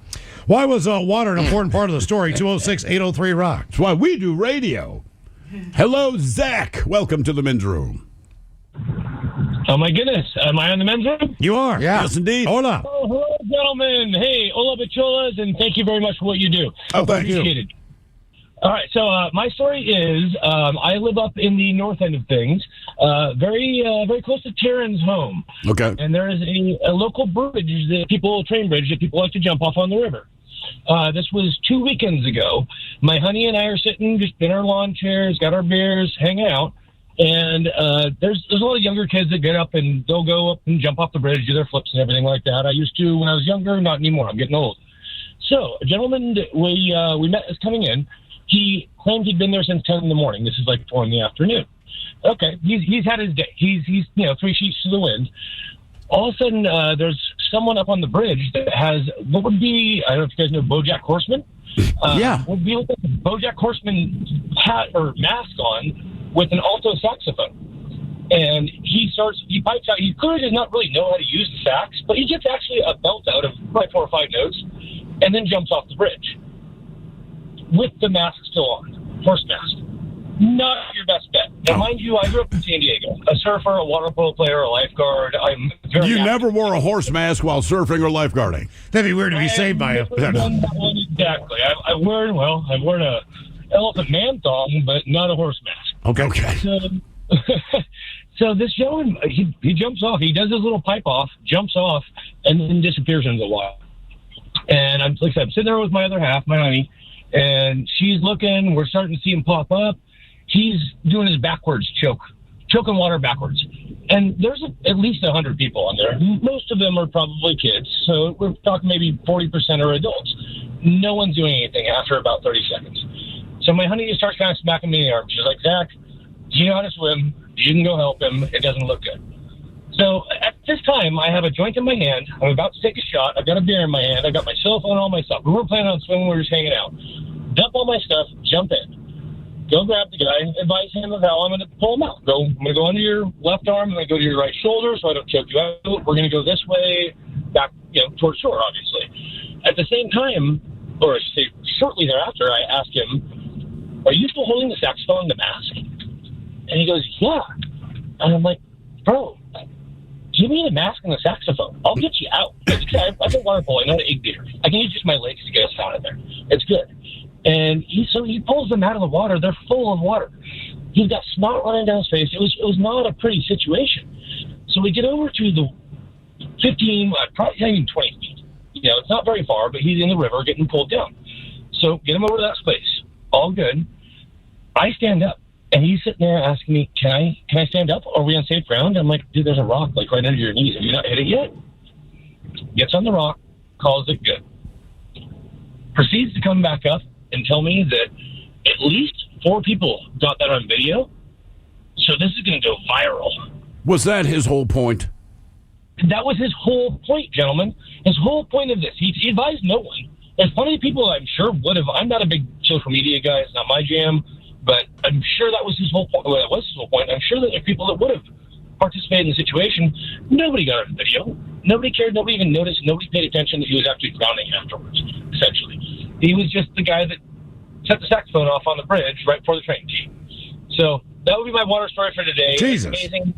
Why was water an important part of the story? 206-803-ROCK. That's why we do radio. Hello, Zach. Welcome to the men's room. Oh, my goodness. Am I on the men's room? You are. Yeah. Yes, indeed. Hold up. Oh, hello, gentlemen. Hey, hola bacholas, and thank you very much for what you do. Oh, thank you. Appreciate it. All right, so my story is I live up in the north end of things, very close to Taryn's home. Okay. And there is a local bridge, train bridge that people like to jump off on the river. This was 2 weekends ago. My honey and I are sitting just in our lawn chairs, got our beers, hanging out. And there's a lot of younger kids that get up and they'll go up and jump off the bridge, do their flips and everything like that. I used to when I was younger, not anymore. I'm getting old. So a gentleman that we met is coming in. He claimed he'd been there since 10 in the morning. This is like 4 in the afternoon. Okay, he's had his day. He's three sheets to the wind. All of a sudden, there's someone up on the bridge that has what would be, I don't know if you guys know BoJack Horseman. Yeah. Would be like a BoJack Horseman hat or mask on with an alto saxophone. And he pipes out. He clearly does not really know how to use the sax, but he gets actually a belt out of probably 4 or 5 notes and then jumps off the bridge with the mask still on, horse mask. Not your best bet. Now, mind you, I grew up in San Diego. A surfer, a water polo player, a lifeguard. I'm very You happy. never wore a horse mask while surfing or lifeguarding. That'd be weird to be saved by you. Exactly. I've worn a elephant man thong, but not a horse mask. Okay. So this gentleman, he jumps off. He does his little pipe off, jumps off, and then disappears in the wild. And I'm sitting there with my other half, my honey, and she's looking. We're starting to see him pop up. He's doing his backwards choking water backwards. And there's at least 100 people on there. Most of them are probably kids. So we're talking maybe 40% are adults. No one's doing anything after about 30 seconds. So my honey just starts kind of smacking me in the arm. She's like, Zach, do you know how to swim? You can go help him. It doesn't look good. So at this time, I have a joint in my hand. I'm about to take a shot. I've got a beer in my hand. I've got my cell phone and all my stuff. We weren't planning on swimming. We were just hanging out. Dump all my stuff. Jump in. Go grab the guy. Advise him of how I'm going to pull him out. I'm going to go under your left arm. I'm going to go to your right shoulder so I don't choke you out. We're going to go this way, back, towards shore, obviously. At the same time, or I should say shortly thereafter, I asked him, are you still holding the saxophone and the mask? And he goes, yeah. And I'm like, bro, give me the mask and the saxophone. I'll get you out. I've been water polo. I know how to egg beer. I can use just my legs to get us out of there. It's good. And he pulls them out of the water. They're full of water. He's got snot running down his face. It was not a pretty situation. So we get over to the 15, probably not even 20 feet. It's not very far, but he's in the river getting pulled down. So get him over to that space. All good. I stand up. And he's sitting there asking me, can I stand up? Are we on safe ground? I'm like, dude, there's a rock right under your knees. Have you not hit it yet? Gets on the rock, calls it good. Proceeds to come back up and tell me that at least 4 people got that on video. So this is going to go viral. Was that his whole point? That was his whole point, gentlemen. His whole point of this. He advised no one. There's plenty of people I'm sure would have. I'm not a big social media guy. It's not my jam. But I'm sure that was his whole point. Well, that was his whole point. I'm sure that there are people that would have participated in the situation. Nobody got on video. Nobody cared. Nobody even noticed. Nobody paid attention that he was actually drowning afterwards, essentially. He was just the guy that set the saxophone off on the bridge right before the train came. So that would be my water story for today. Jesus. It's amazing.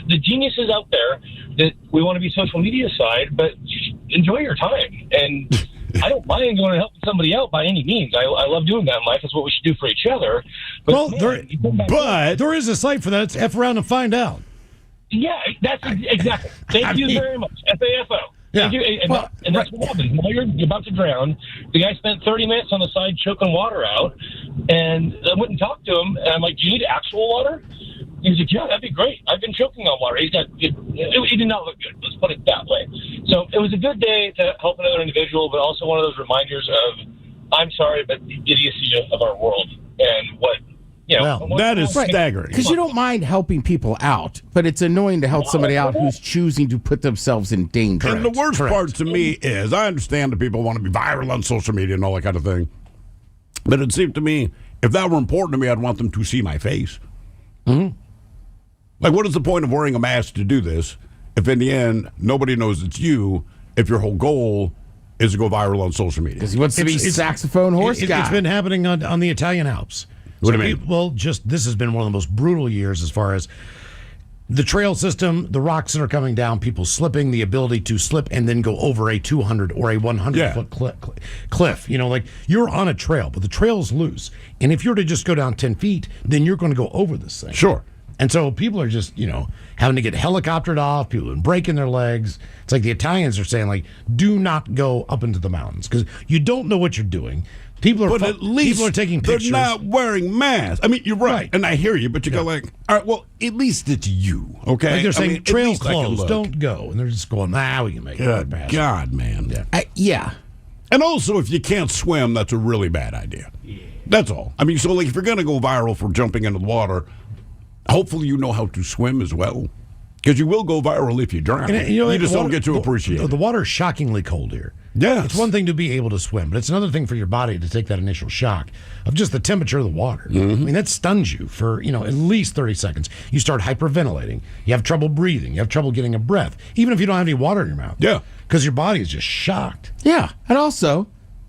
The geniuses out there that we want to be social media side, but enjoy your time. And I don't mind going and helping somebody out by any means. I love doing that in life. That's what we should do for each other. But Well, there is a site for that. It's F around and find out. Yeah, that's exactly. Thank you very much. FAFO. Yeah. Thank you. And that's what happens. While you're about to drown, the guy spent 30 minutes on the side choking water out, and I went and talked to him, and I'm like, do you need actual water? He's like, yeah, that'd be great. I've been choking on water. He did not look good. Let's put it that way. So it was a good day to help another individual, but also one of those reminders of, I'm sorry, but the idiocy of our world and what, that is staggering. Because you don't mind helping people out, but it's annoying to help somebody out who's choosing to put themselves in danger. And the worst part to me is, I understand that people want to be viral on social media and all that kind of thing, but it seemed to me, if that were important to me, I'd want them to see my face. Mm-hmm. Like, what is the point of wearing a mask to do this if in the end nobody knows it's you, if your whole goal is to go viral on social media? Because he wants to be saxophone horse guy. It's been happening on the Italian Alps. What do you mean? Well, this has been one of the most brutal years as far as the trail system, the rocks that are coming down, people slipping, the ability to slip and then go over a 200 or a 100-foot cliff. Like you're on a trail, but the trail's loose. And if you're to just go down 10 feet, then you're going to go over this thing. Sure. And so people are just, having to get helicoptered off, people are breaking their legs. It's like the Italians are saying, like, do not go up into the mountains because you don't know what you're doing. People are taking pictures. They're not wearing masks. I mean, you're right. And I hear you, but you go like, all right, well, at least it's you, okay? Like they're saying, trail closed, look. don't go. And they're just going, we can make it. Good God, man. Yeah. And also, if you can't swim, that's a really bad idea. Yeah. That's all. I mean, so like if you're going to go viral for jumping into the water, hopefully you know how to swim as well. Because you will go viral if you drown. And, you just don't get to appreciate it. The water is shockingly cold here. Yeah. It's one thing to be able to swim, but it's another thing for your body to take that initial shock of just the temperature of the water. Mm-hmm. I mean, that stuns you for, at least 30 seconds. You start hyperventilating. You have trouble breathing. You have trouble getting a breath, even if you don't have any water in your mouth. Yeah. Because your body is just shocked. Yeah. And also,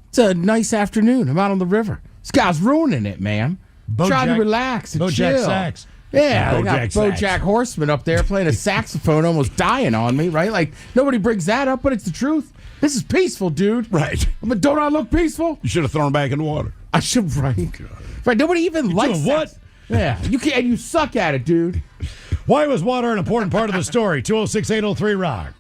it's a nice afternoon. I'm out on the river. This guy's ruining it, man. Trying to relax and chill. Sax. Yeah, I got BoJack Horseman up there playing a saxophone, almost dying on me, right? Like, nobody brings that up, but it's the truth. This is peaceful, dude. Right. But don't I look peaceful? You should have thrown back in the water. I should, right? Right, nobody even likes what? Yeah, you can't. You suck at it, dude. Why was water an important part of the story? 206-803-ROCK.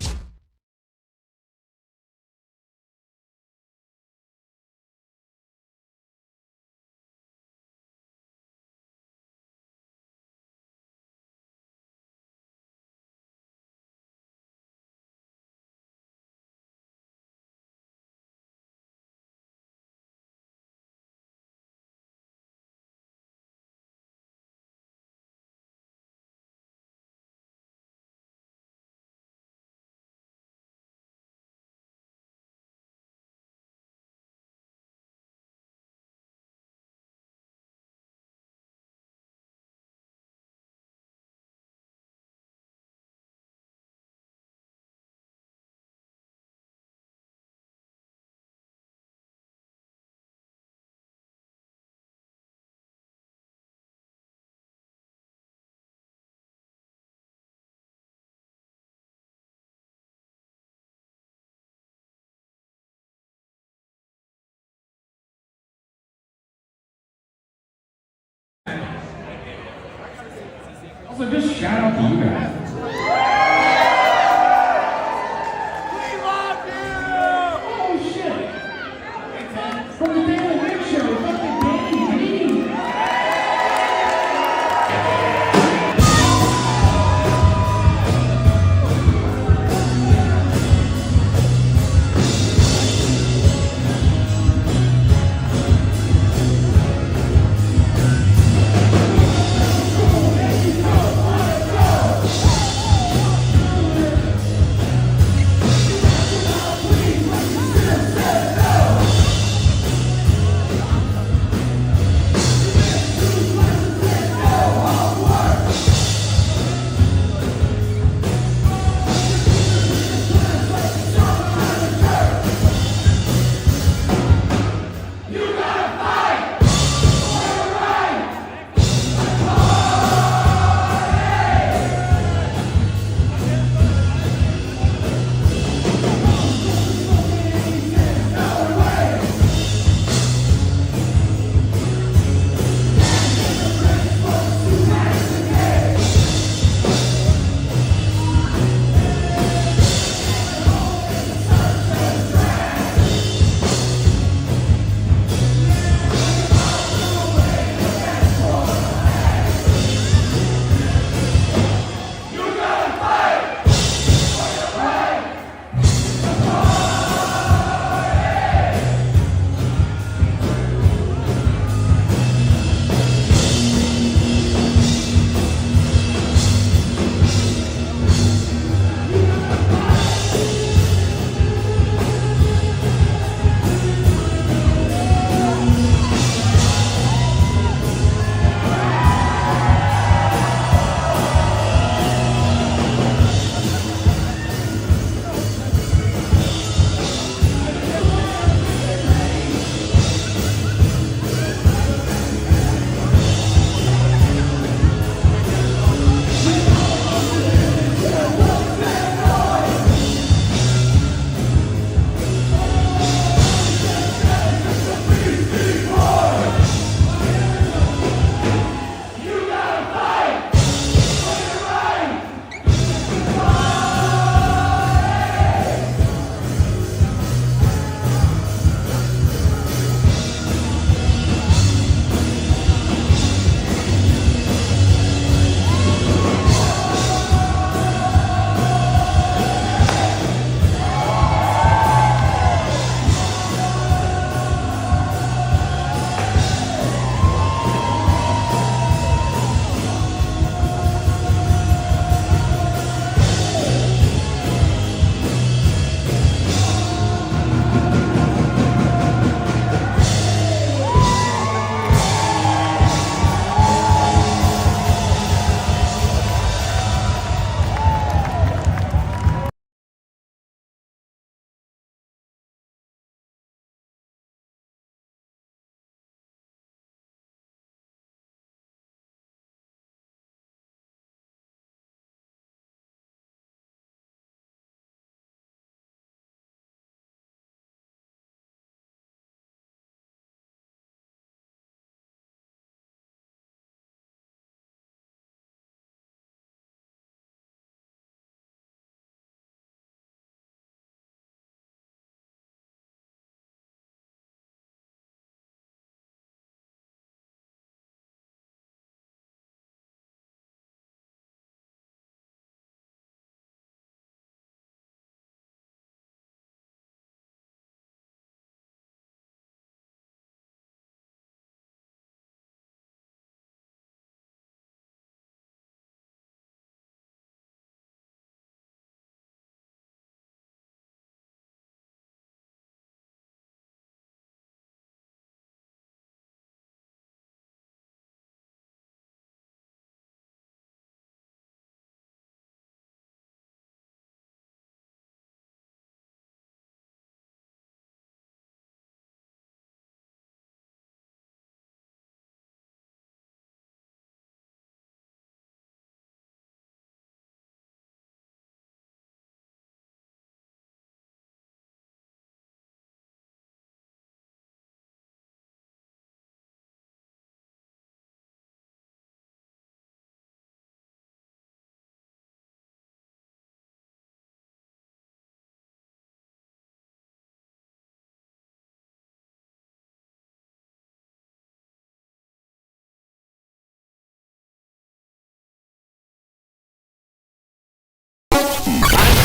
Also, just shout out to you guys. We love you! Oh, shit. From the Daily Wig Show, fucking Danny B.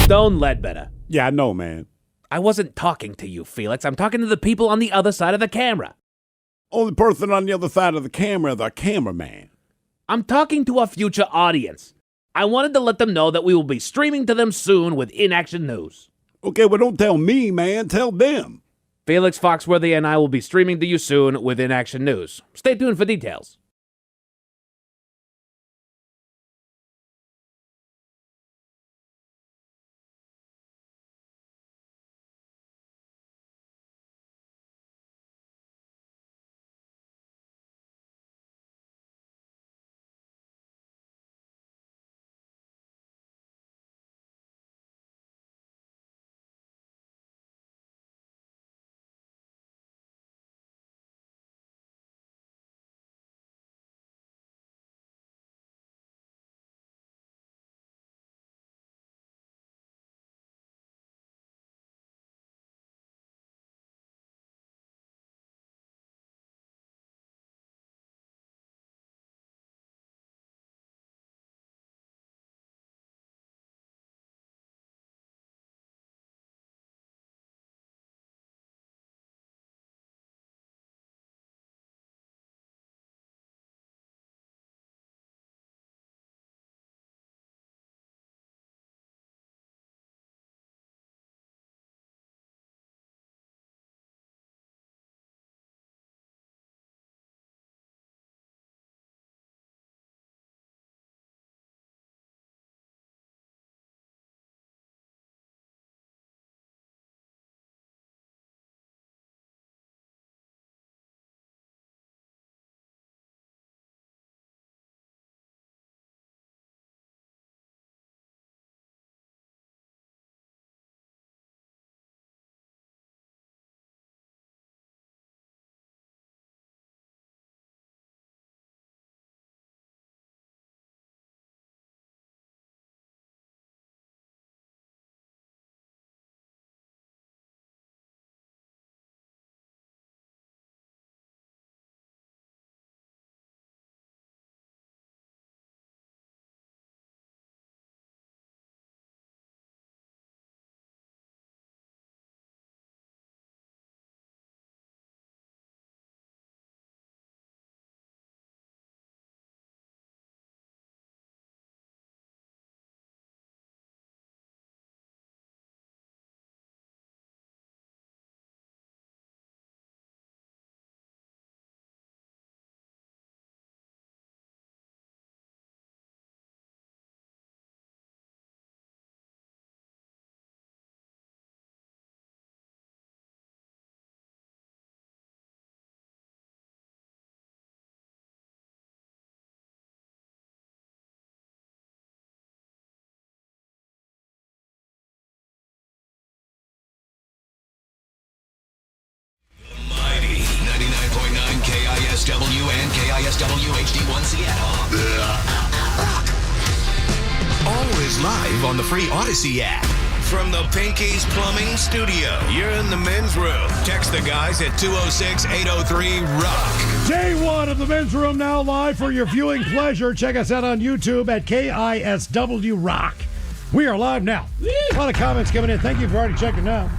Stone Ledbetter. Yeah, I know, man. I wasn't talking to you, Felix. I'm talking to the people on the other side of the camera. Only person on the other side of the cameraman. I'm talking to a future audience. I wanted to let them know that we will be streaming to them soon with In-Action News. Okay, well, don't tell me, man. Tell them. Felix Foxworthy and I will be streaming to you soon with In-Action News. Stay tuned for details. KISW and KISW HD1 Seattle. Always live on the free Odyssey app. From the Pinky's Plumbing Studio, you're in the men's room. Text the guys at 206-803-ROCK. Day one of the men's room now live for your viewing pleasure. Check us out on YouTube at KISW Rock. We are live now. A lot of comments coming in. Thank you for already checking out.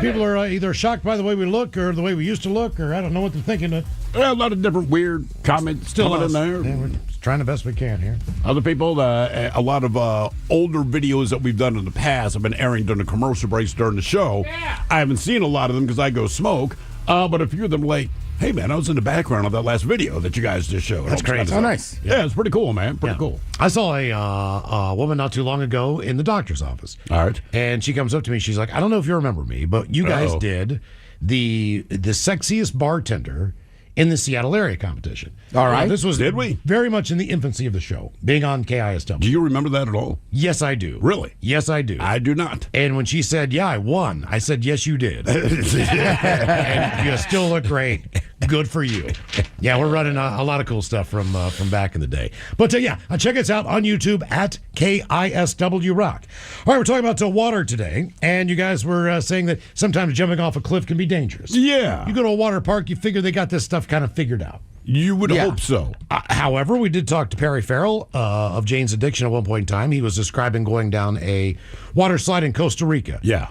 People are either shocked by the way we look or the way we used to look, or I don't know what they're thinking. A lot of different weird comments Still coming us. in there. Yeah, we're trying the best we can here. Other people, a lot of older videos that we've done in the past have been airing during the commercial breaks during the show. Yeah. I haven't seen a lot of them because I go smoke, but a few of them like, hey, man, I was in the background of that last video that you guys just showed. That's crazy. Oh, nice. Yeah, it's pretty cool, man. Pretty cool. I saw a woman not too long ago in the doctor's office. All right. And she comes up to me. She's like, I don't know if you remember me, but you guys did the sexiest bartender in the Seattle area competition. All right. This was Did we? Very much in the infancy of the show, being on KISW. Do you remember that at all? Yes, I do. Really? Yes, I do. I do not. And when she said, yeah, I won, I said, yes, you did. And you still look great. Good for you. Yeah, we're running a lot of cool stuff from back in the day. But check us out on YouTube at KISW Rock. All right, we're talking about water today, and you guys were saying that sometimes jumping off a cliff can be dangerous. Yeah. You go to a water park, you figure they got this stuff kind of figured out. You would hope so. However, we did talk to Perry Farrell of Jane's Addiction at one point in time. He was describing going down a water slide in Costa Rica. Yeah.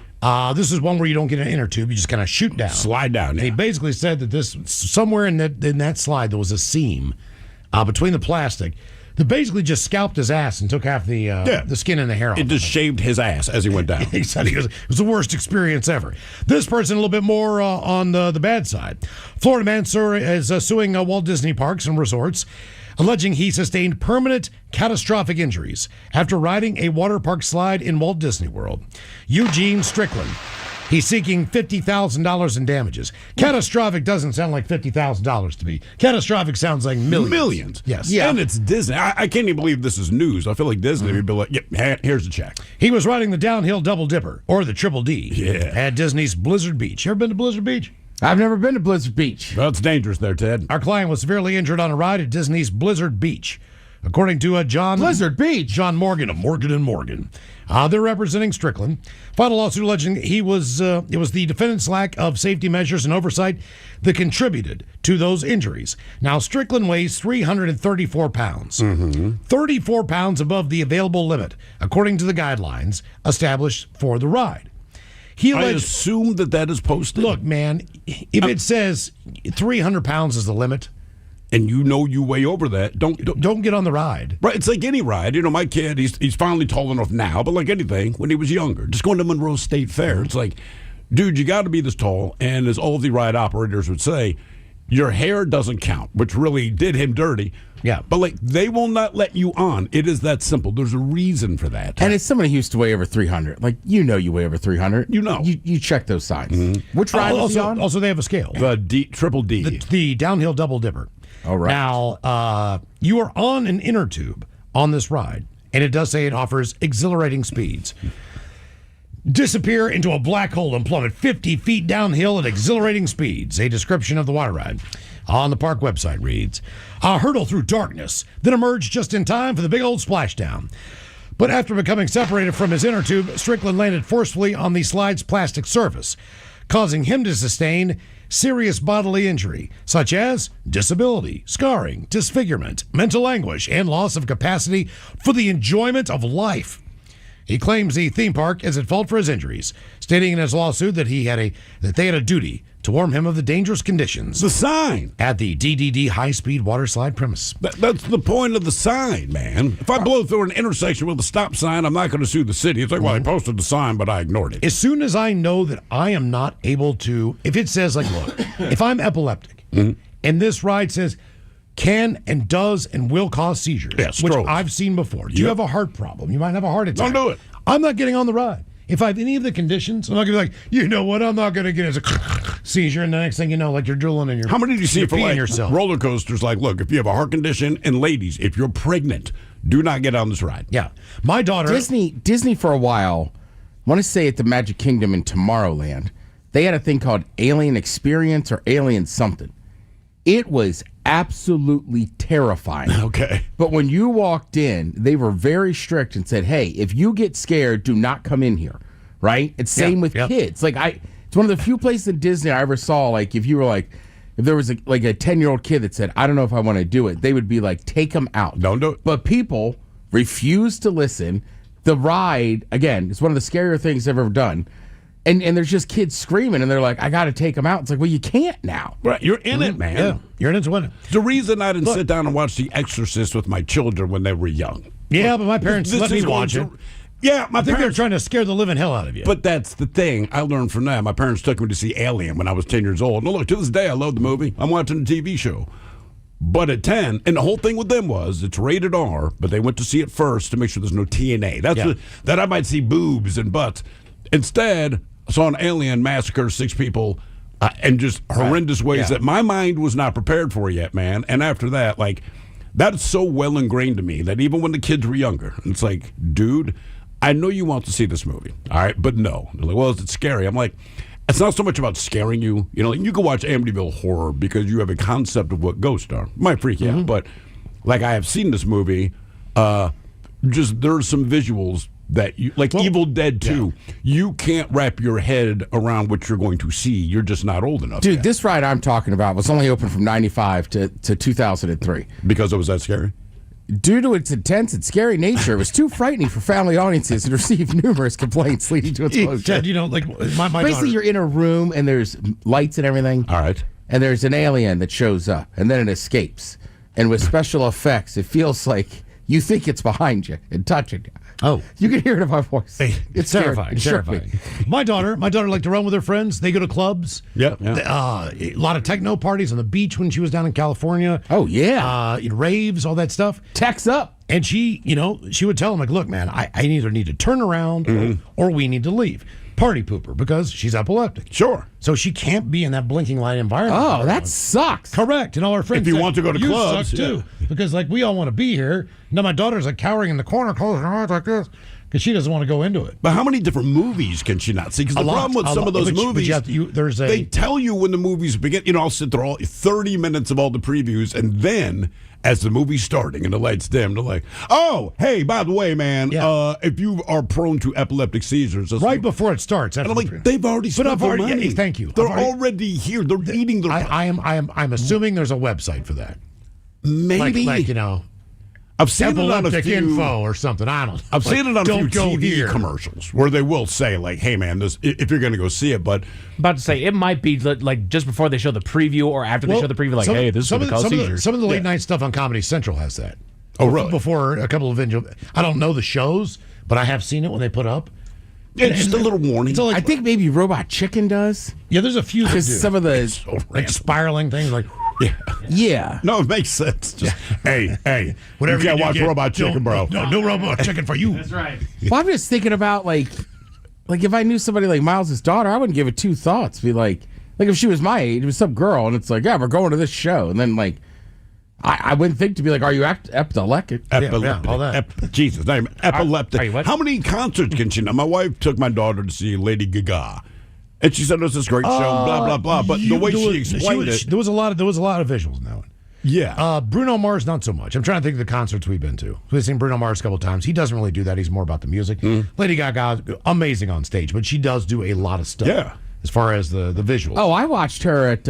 This is one where you don't get an inner tube; you just kind of shoot down, slide down. And he basically said that this somewhere in that slide there was a seam between the plastic that basically just scalped his ass and took half the skin and the hair off. It just shaved his ass as he went down. He said it was the worst experience ever. This person a little bit more on the bad side. Florida man is suing Walt Disney Parks and Resorts, alleging he sustained permanent catastrophic injuries after riding a water park slide in Walt Disney World. Eugene Strickland. He's seeking $50,000 in damages. Catastrophic doesn't sound like $50,000 to me. Catastrophic sounds like millions. Millions. Yes. Yeah. And it's Disney. I can't even believe this is news. I feel like Disney would be like, here's the check. He was riding the downhill double dipper, or the triple D, at Disney's Blizzard Beach. You ever been to Blizzard Beach? I've never been to Blizzard Beach. Well, it's dangerous there, Ted. Our client was severely injured on a ride at Disney's Blizzard Beach. According to John Morgan of Morgan & Morgan. They're representing Strickland. Filed a lawsuit alleging it was the defendant's lack of safety measures and oversight that contributed to those injuries. Now, Strickland weighs 334 pounds. 34 pounds above the available limit, according to the guidelines established for the ride. I assume that is posted. Look, man, if it says 300 pounds is the limit, and you know you weigh over that, don't get on the ride. Right, it's like any ride. You know, my kid, he's finally tall enough now, but like anything, when he was younger, just going to Monroe State Fair, it's like, dude, you got to be this tall. And as all of the ride operators would say, your hair doesn't count, which really did him dirty. Yeah. But like, they will not let you on. It is that simple. There's a reason for that. And as somebody who used to weigh over 300, like, you know you weigh over 300. You know. You check those signs. Which ride was he on? Also, they have a scale. The triple D. The downhill double dipper. All right. Now, you are on an inner tube on this ride, and it does say it offers exhilarating speeds. Disappear into a black hole and plummet 50 feet downhill at exhilarating speeds. A description of the water ride on the park website reads, a hurdle through darkness, then emerged just in time for the big old splashdown. But after becoming separated from his inner tube, Strickland landed forcefully on the slide's plastic surface, causing him to sustain serious bodily injury, such as disability, scarring, disfigurement, mental anguish, and loss of capacity for the enjoyment of life. He claims the theme park is at fault for his injuries, stating in his lawsuit that they had a duty to warn him of the dangerous conditions. The sign at the DDD high-speed water slide premise. That's the point of the sign, man. If I blow through an intersection with a stop sign, I'm not going to sue the city. It's like, well, I posted the sign, but I ignored it. As soon as I know that I am not able to, if it says, like, look, if I'm epileptic and this ride says can and does and will cause seizures, which I've seen before. Do you have a heart problem? You might have a heart attack. Don't do it. I'm not getting on the ride. If I have any of the conditions, I'm not going to be like, you know what, I'm not going to get a seizure, and the next thing you know, like you're drooling and you're How many do you see for like yourself? Roller coasters? Like, look, if you have a heart condition, and ladies, if you're pregnant, do not get on this ride. Yeah. My daughter... Disney for a while, I want to say at the Magic Kingdom in Tomorrowland, they had a thing called Alien Experience or Alien something. It was absolutely terrifying. Okay. But when you walked in, they were very strict and said, hey, if you get scared, do not come in here. Right? It's same with kids. Like it's one of the few places in Disney I ever saw, like, if you were like, if there was a 10-year-old kid that said, I don't know if I want to do it, they would be like, take him out. Don't do it. But people refused to listen. The ride, again, is one of the scarier things I've ever done. And there's just kids screaming, and they're like, I got to take them out. It's like, well, you can't now. Right, you're in it, man. Yeah, you're in it to win it. The reason I didn't sit down and watch The Exorcist with my children when they were young. Yeah, but my parents let me watch it. Yeah, I think they're trying to scare the living hell out of you. But that's the thing. I learned from that. My parents took me to see Alien when I was 10 years old. And look, to this day, I love the movie. I'm watching the TV show. But at 10, and the whole thing with them was it's rated R, but they went to see it first to make sure there's no TNA. That's that I might see boobs and butts. Instead, I saw an alien massacre 6 people in just horrendous ways that my mind was not prepared for yet, man. And after that, like, that's so well ingrained to me that even when the kids were younger, it's like, dude, I know you want to see this movie, all right, but no. They're like, well, is it scary? I'm like, it's not so much about scaring you. You know, like, you can watch Amityville Horror because you have a concept of what ghosts are. It might freak you out, but like I have seen this movie, just there's some visuals that you like Evil Dead 2. You can't wrap your head around what you're going to see. You're just not old enough. Dude, yet. this ride I'm talking about was only open from 95 to 2003. Because it was that scary? Due to its intense and scary nature, it was too frightening for family audiences and received numerous complaints leading to its closure. Ted, you know, like my Basically, daughter, you're in a room and there's lights and everything. All right. And there's an alien that shows up, and then it escapes. And with special effects, it feels like you think it's behind you and touching you. Oh, you can hear it in my voice. It's terrifying. It shook me. Terrifying. My daughter liked to run with her friends. They go to clubs. Yeah. A lot of techno parties on the beach when she was down in California. Oh yeah. Raves, all that stuff. Tech's up. And she would tell him like, look, man, I either need to turn around or we need to leave. Party pooper because she's epileptic. Sure. So she can't be in that blinking light environment. Oh, that sucks. Correct. And all our friends If you want to go to you clubs, suck too. Because like we all want to be here. Now my daughter's like cowering in the corner, closing her eyes like this. Because she doesn't want to go into it. But how many different movies can she not see? Because the problem with some of those movies, they tell you when the movies begin. You know, I'll sit there all 30 minutes of all the previews, and then as the movie's starting and the lights dim, they're like, "Oh, hey, by the way, man, if you are prone to epileptic seizures, right before it starts." And I'm like, they've already spent their money. Thank you. They're already here. They're eating their. I'm assuming there's a website for that. Maybe like you know. I've seen it on a few info or something. I don't know. I've seen it on a few TV here. commercials where they will say like, "Hey, man, this if you're going to go see it." But about to say it might be like just before they show the preview or after they show the preview. Like, hey, this is going to cause seizures. Some of the late night stuff on Comedy Central has that. Oh, really? Before a couple of I don't know the shows, but I have seen it when they put up. Yeah, just a little warning. So I think maybe Robot Chicken does. Yeah, there's a few that do. Some of the like spiraling things like. Yeah. No, it makes sense. Just, hey, whatever you can't watch Robot Chicken, bro. No Robot Chicken for you. That's right. Well, I'm just thinking about like if I knew somebody like Miles' daughter, I wouldn't give it two thoughts. Be like if she was my age, it was some girl, and it's like, yeah, we're going to this show, and then like. I wouldn't think to be like, are you epileptic? Epileptic. All that. Jesus, name epileptic. Are you what? How many concerts can she know? My wife took my daughter to see Lady Gaga. And she said it was this great show, blah blah blah. But the way she explained it, there was a lot of visuals in that one. Yeah. Bruno Mars, not so much. I'm trying to think of the concerts we've been to. We've seen Bruno Mars a couple of times. He doesn't really do that. He's more about the music. Lady Gaga, amazing on stage, but she does do a lot of stuff. Yeah. As far as the visuals. Oh, I watched her at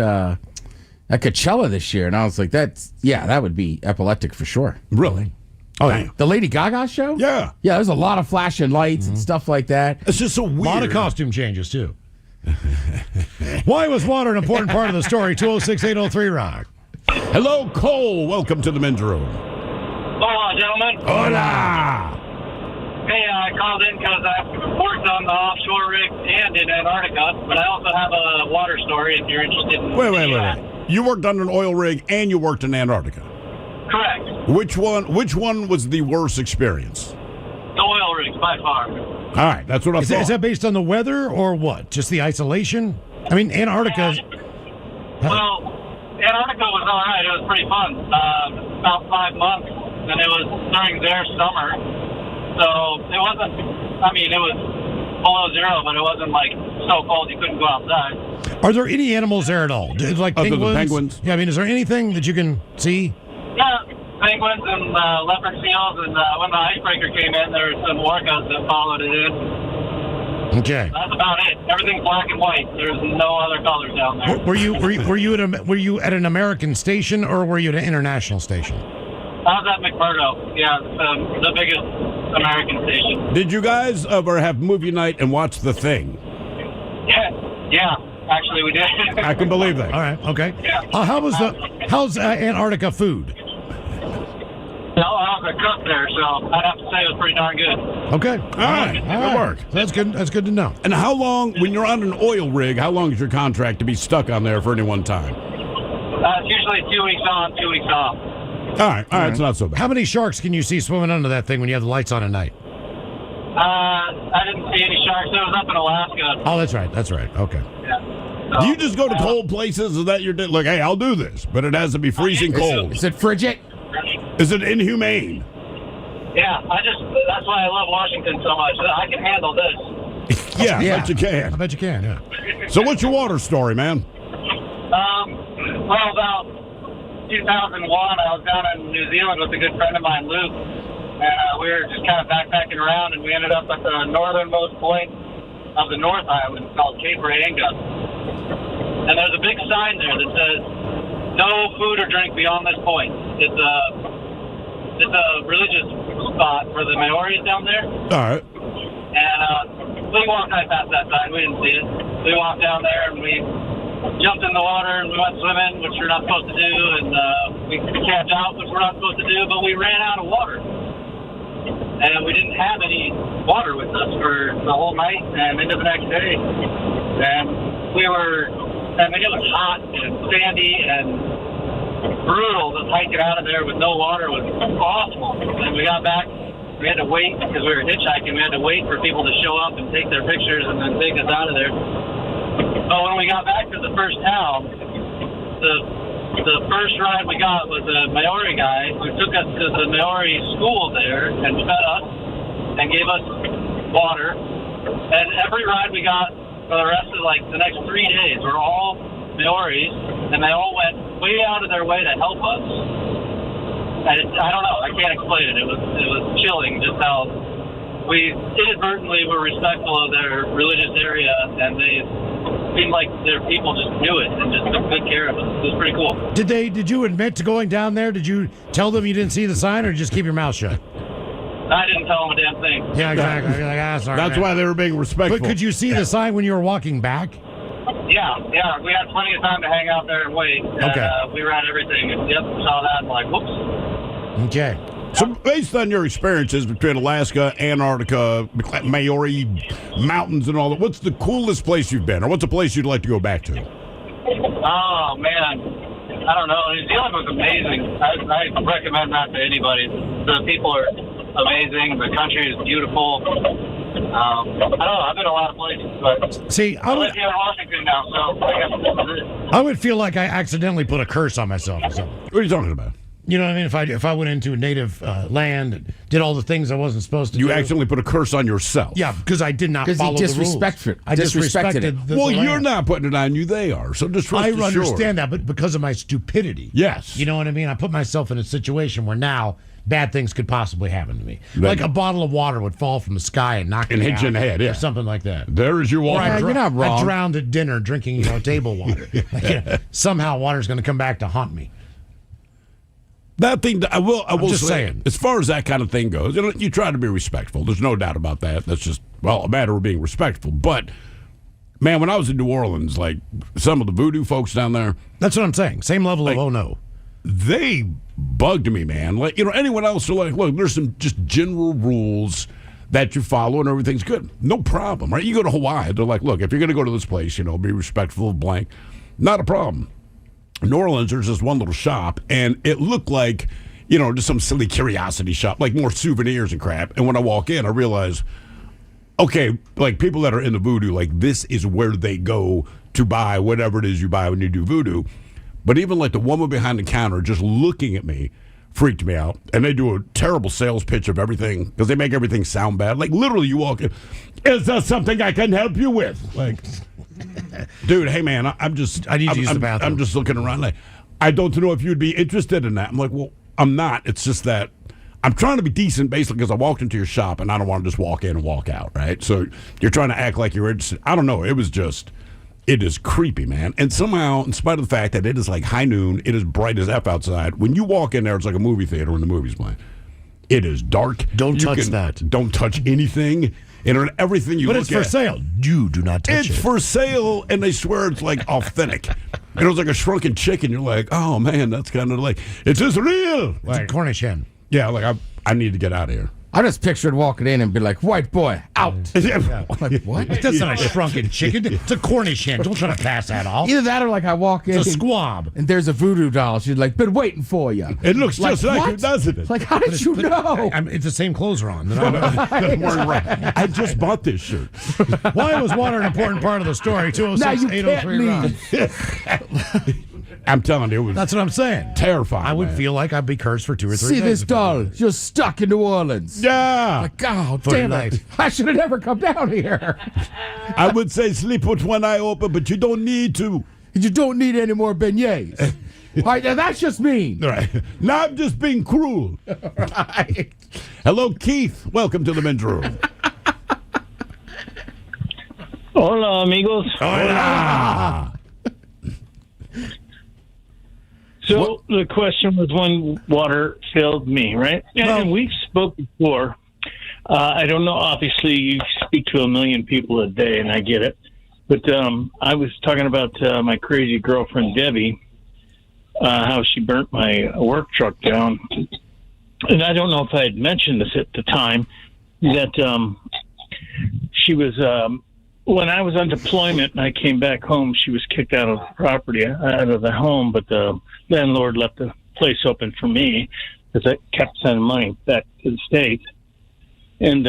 Coachella this year, and I was like, that would be epileptic for sure. Really? Oh, yeah. The Lady Gaga show? Yeah. Yeah, there's a lot of flashing lights and stuff like that. It's just so weird. A lot of costume changes, too. Why was water an important part of the story? 206-803-ROCK. Hello, Cole. Welcome to the men's room. Hola, gentlemen. Hola. Hey, I called in because I've worked on the offshore rig and in Antarctica, but I also have a water story if you're interested in Wait. You worked on an oil rig and you worked in Antarctica. Correct. Which one was the worst experience? The oil rigs, by far. All right, that's what I thought. Is that based on the weather or what? Just the isolation? I mean, Antarctica. Well, Antarctica was all right. It was pretty fun. About 5 months, and it was during their summer. So it wasn't, it was below zero, but it wasn't like so cold you couldn't go outside. Are there any animals there at all? Like Other penguins? than penguins? Yeah, is there anything that you can see? Yeah, penguins and leopard seals, and when the icebreaker came in, there were some orcas that followed it in. Okay. That's about it. Everything's black and white. There's no other colors down there. Were you at an American station or were you at an international station? I was at McMurdo. Yeah, the biggest American station. Did you guys ever have movie night and watch The Thing? Yeah. Actually, we did. I can believe that. All right. Okay. Yeah. How's Antarctica food? No, I was a cook there, so I'd have to say it was pretty darn good. Okay. All right. Good work. That's good. That's good to know. And how long, when you're on an oil rig, how long is your contract to be stuck on there for any one time? It's usually 2 weeks on, 2 weeks off. All right. It's not so bad. How many sharks can you see swimming under that thing when you have the lights on at night? I didn't see any sharks. It was up in Alaska. Oh, that's right. That's right. Okay. Yeah. Do you just go to cold places? Is that your like? Hey, I'll do this, but it has to be freezing cold. Is it frigid? Is it inhumane? Yeah, that's why I love Washington so much. I can handle this. Yeah, I bet you can. I bet you can. Yeah. So, what's your water story, man? Well, about 2001, I was down in New Zealand with a good friend of mine, Luke, and we were just kind of backpacking around, and we ended up at the northernmost point of the North Island called Cape Rayanga. And there's a big sign there that says, "No food or drink beyond this point." It's a religious spot for the Maoris down there. All right. And we walked right past that sign. We didn't see it. We walked down there and we jumped in the water and we went swimming, which you're not supposed to do, and we camped out, which we're not supposed to do, but we ran out of water. And we didn't have any water with us for the whole night and into the next day. And it was hot and sandy and brutal. Just hiking out of there with no water was awful. And we got back, we had to wait because we were hitchhiking. We had to wait for people to show up and take their pictures and then take us out of there. But when we got back to the first town, the first ride we got was a Maori guy who took us to the Maori school there and fed us and gave us water. And every ride we got for the rest of the next 3 days were all Maoris, and they all went way out of their way to help us. And I don't know, I can't explain it. It was chilling just how we inadvertently were respectful of their religious area, and they seemed like their people just knew it and just took good care of us. It was pretty cool. Did you admit to going down there? Did you tell them you didn't see the sign, or just keep your mouth shut? I didn't tell them a damn thing. Yeah, exactly. You're like, sorry. That's why they were being respectful. But could you see the sign when you were walking back? Yeah. We had plenty of time to hang out there and wait. Okay. We ran everything. And saw that and whoops. Okay. So based on your experiences between Alaska, Antarctica, Maori mountains and all that, what's the coolest place you've been, or what's a place you'd like to go back to? Oh, man. I don't know. New Zealand was amazing. I recommend that to anybody. The people are amazing. The country is beautiful. I don't know. I've been a lot of places, but see, I live here in Washington now, so I guess this is it. I would feel like I accidentally put a curse on myself or something. What are you talking about? You know what I mean? If I went into a native land and did all the things I wasn't supposed to do. You accidentally put a curse on yourself. Yeah, because I did not follow the rules. I disrespected it. Well, you're not putting it on you, they are. So just rest I assured. understand that, but because of my stupidity. Yes. You know what I mean? I put myself in a situation where now bad things could possibly happen to me. Then, like a bottle of water would fall from the sky and knock me and hit out, you in the head, yeah. or something like that. There is your water. Or you're not wrong. I drowned at dinner drinking table water. Somehow water's going to come back to haunt me. That thing, I will just say, saying. as far as that kind of thing goes, you try to be respectful. There's no doubt about that. That's just, a matter of being respectful. But, man, when I was in New Orleans, like, some of the voodoo folks down there. That's what I'm saying. Same level of oh no. They bugged me, man. Like, anyone else are like, look, there's some just general rules that you follow and everything's good. No problem, right? You go to Hawaii, they're like, look, if you're going to go to this place, be respectful of blank. Not a problem. New Orleans, there's just one little shop, and it looked like, just some silly curiosity shop, like more souvenirs and crap. And when I walk in, I realize, okay, like people that are into voodoo, like this is where they go to buy whatever it is you buy when you do voodoo. But even like the woman behind the counter just looking at me freaked me out. And they do a terrible sales pitch of everything because they make everything sound bad. Like literally you walk in, is there something I can help you with? Like, dude, hey man, I need to use the bathroom. I'm just looking around like, I don't know if you'd be interested in that. I'm like, well, I'm not. It's just that I'm trying to be decent basically because I walked into your shop and I don't want to just walk in and walk out, right? So you're trying to act like you're interested. I don't know. It is creepy, man. And somehow, in spite of the fact that it is like high noon, it is bright as F outside, when you walk in there, it's like a movie theater when the movie's playing. It is dark. Don't touch that. Don't touch anything. And everything you look at. But it's for sale. You do not touch it. It's for sale, and they swear it's like authentic. And it was like a shrunken chicken. You're like, oh, man, that's kind of like, it's just real. It's a Cornish hen. Yeah, like I need to get out of here. I just pictured walking in and be like, white boy, out. Yeah. Like, what? That's not a shrunken chicken. It's a Cornish hen. Don't try to pass that off. Either that or like I walk in. It's a squab. And there's a voodoo doll. She's like, been waiting for you. It looks just like what? you, doesn't it? Like, how did you know? It's the same clothes are on. I just bought this shirt. Why was water an important part of the story? 206-803 Rock. I'm telling you, that's what I'm saying. Terrifying. I would feel like I'd be cursed for 2 or 3 days. See this doll? You're stuck in New Orleans. Yeah. Like, oh, damn it. I should have never come down here. I would say sleep with one eye open, but you don't need to. You don't need any more beignets. All right, now that's just mean. Right. Now I'm just being cruel. Right. Hello, Keith. Welcome to the men's room. Hola, amigos. Hola. So the question was when water failed me, right? And we've spoke before. I don't know. Obviously, you speak to a million people a day, and I get it. But I was talking about my crazy girlfriend, Debbie, how she burnt my work truck down. And I don't know if I had mentioned this at the time, that she was, when I was on deployment and I came back home, she was kicked out of the property, out of the home, but the landlord left the place open for me because I kept sending money back to the States. And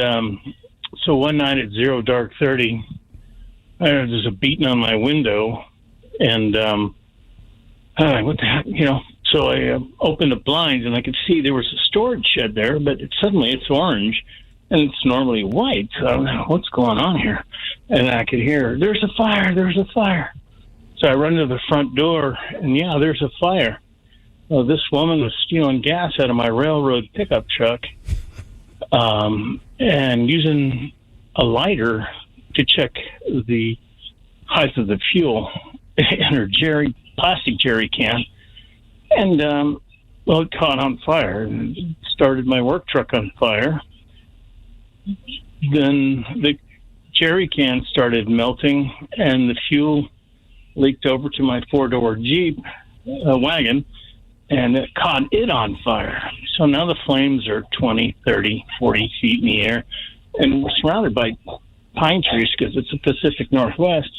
so one night at 0:30, there's a beating on my window, and what the heck, So I opened the blinds, and I could see there was a storage shed there, but suddenly it's orange, and it's normally white. So I don't know what's going on here. And I could hear, "There's a fire! There's a fire!" So I run to the front door, and yeah, there's a fire. Well, this woman was stealing gas out of my railroad pickup truck, and using a lighter to check the height of the fuel in her plastic jerry can. And, it caught on fire and started my work truck on fire. Then the jerry can started melting and the fuel leaked over to my four-door Jeep wagon, and it caught it on fire. So now the flames are 20, 30, 40 feet in the air, and we're surrounded by pine trees because it's the Pacific Northwest.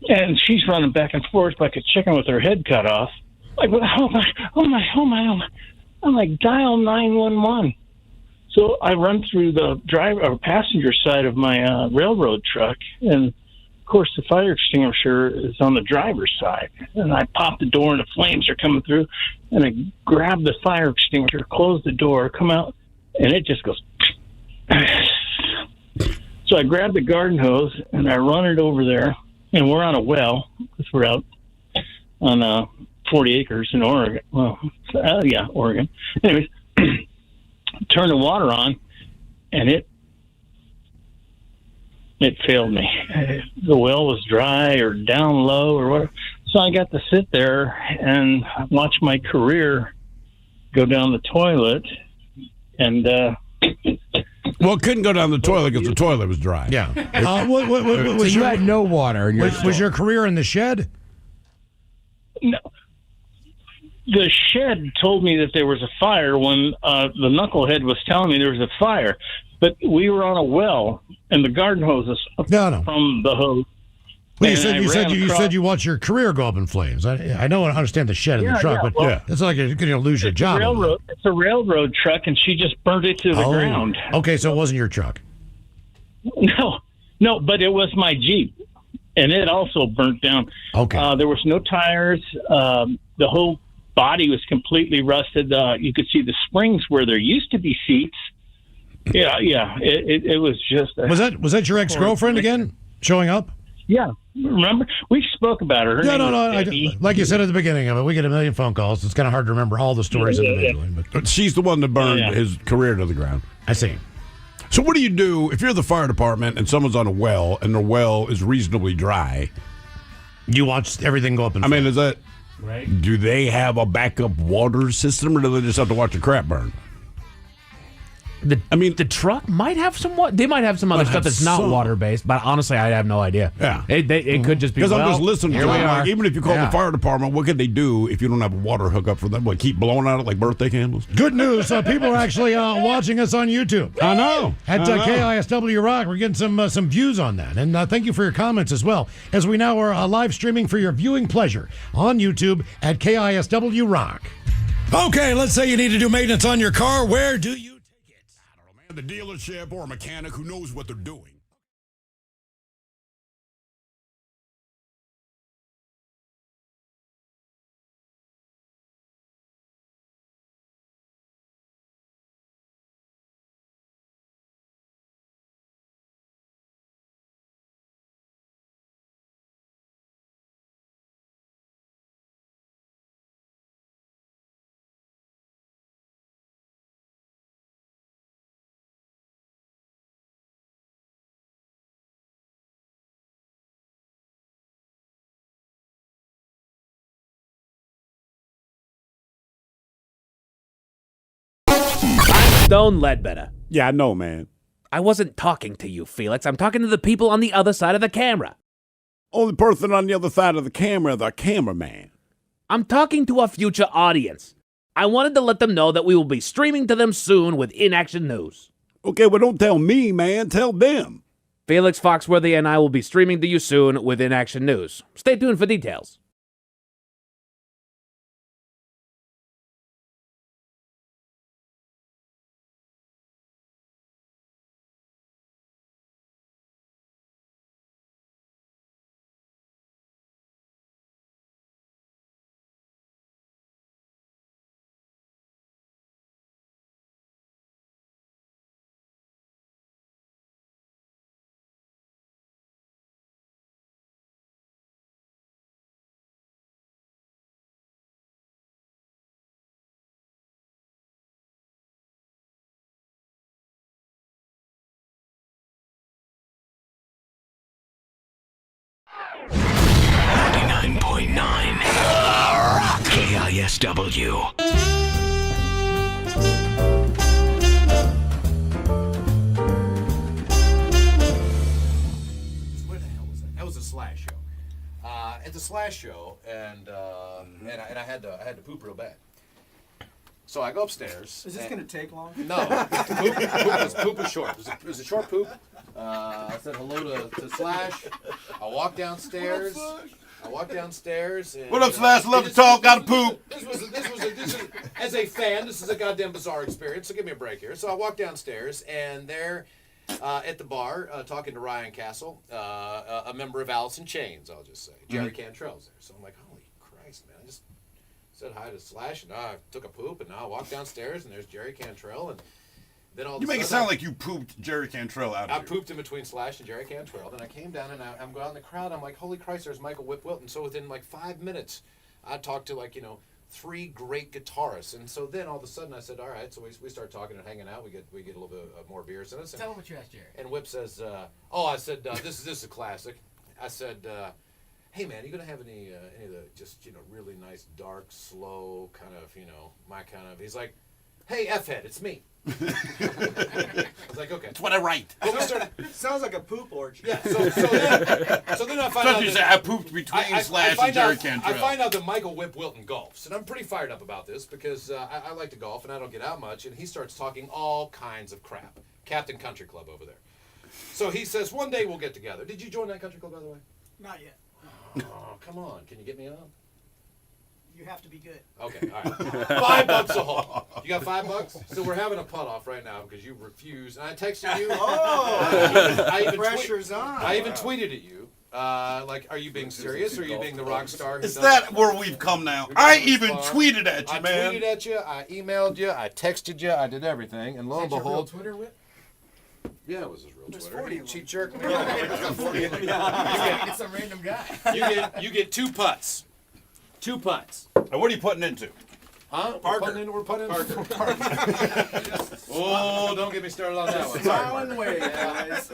And she's running back and forth like a chicken with her head cut off. Like, oh my. I'm like, dial 911. So I run through the passenger side of my railroad truck, and of course the fire extinguisher is on the driver's side. And I pop the door, and the flames are coming through, and I grab the fire extinguisher, close the door, come out, and it just goes. So I grab the garden hose, and I run it over there, and we're on a well, because we're out on 40 acres in Oregon. Well, Oregon. Anyways, turn the water on, and it failed me. The well was dry or down low or whatever. So I got to sit there and watch my career go down the toilet, and well, it couldn't go down the toilet because the toilet was dry. Yeah. So you had no water in your was your career in the shed? No. The shed told me that there was a fire when the knucklehead was telling me there was a fire. But we were on a well, and the garden hose is from the hose. Well, you said you watched your career go up in flames. I don't understand the shed in the truck, but it's like you're going to lose your job. It's a railroad truck, and she just burned it to the ground. Okay, so it wasn't your truck. No, but it was my Jeep, and it also burnt down. Okay. There was no tires. The whole body was completely rusted. You could see the springs where there used to be seats. Yeah. It was just. Was that your ex-girlfriend again showing up? Yeah. Remember, we spoke about her. No. Like you said at the beginning of it, we get a million phone calls. It's kind of hard to remember all the stories individually. But she's the one that burned his career to the ground. I see. So what do you do if you're the fire department and someone's on a well and the well is reasonably dry? You watch everything go up in flames. I mean, is that right? Do they have a backup water system, or do they just have to watch the crap burn? The truck might have some. They might have some other stuff that's not water based, but honestly, I have no idea. Yeah, it could just be because I'm just listening. Here we are. Like, even if you call the fire department, what could they do if you don't have a water hookup for them? What, keep blowing out it like birthday candles? Good news! People are actually watching us on YouTube. I know. At KISW Rock, we're getting some views on that, and thank you for your comments as well. As we now are live streaming for your viewing pleasure on YouTube at KISW Rock. Okay, let's say you need to do maintenance on your car. Where do you? The dealership or a mechanic who knows what they're doing. Stone Ledbetter. Yeah, I know, man. I wasn't talking to you, Felix. I'm talking to the people on the other side of the camera. Only person on the other side of the cameraman. I'm talking to a future audience. I wanted to let them know that we will be streaming to them soon with In-Action News. Okay, well, don't tell me, man. Tell them. Felix Foxworthy and I will be streaming to you soon with In-Action News. Stay tuned for details. KISW. Where the hell was that? That was a Slash show. At the Slash show, and I had to poop real bad. So I go upstairs. Is this going to take long? No. Poop was short. It was a short poop. I said hello to Slash. I walked downstairs. And, what up, Slash? Love to talk. Got to poop. This was as a fan, this is a goddamn bizarre experience. So give me a break here. So I walked downstairs, and there, at the bar, talking to Ryan Castle, a member of Alice in Chains, I'll just say. Jerry Cantrell's there. So I'm like, holy Christ, man! I just said hi to Slash, and I took a poop, and now I walked downstairs, and there's Jerry Cantrell, and then all. You make it sound like you pooped Jerry Cantrell out of I here. pooped in between Slash and Jerry Cantrell. Then I came down, and I'm going out in the crowd. I'm like, holy Christ, there's Michael Whip Wilton. So within like 5 minutes, I talked to 3 great guitarists, and so then all of a sudden I said, all right. So we start talking and hanging out. We get a little bit more beers in us. Tell him what you asked Jerry. And Whip says, I said, this is a classic. I said, hey man, you gonna have any of the just really nice dark, slow kind of my kind of? He's like, hey F-head, it's me. I was like, okay. That's what I write. Well, sounds like a poop orgy. Yeah. So then I find out that I pooped between Slash and Jerry Cantrell. I find out that Michael Whip Wilton golfs, and I'm pretty fired up about this because I like to golf and I don't get out much, and he starts talking all kinds of crap. Captain Country Club over there. So he says, one day we'll get together. Did you join that country club, by the way? Not yet. Oh, come on. Can you get me on? You have to be good. Okay, all right. $5 a hole. You got $5? So we're having a putt off right now because you refused. And I texted you. Pressure's on. I even tweeted at you. Are you being serious or are you being the rock star? Is that where we've come now? I even tweeted at you, man. I tweeted at you. I emailed you. I texted you. I did everything. And lo and behold. Twitter Whip? Yeah, it was his real Twitter. 40 She jerked me It's a random guy. You get 2 putts. 2 putts. And what are you putting into? Huh? Parker. We're putting in. Oh, don't get me started on that one. Smiling away, guys.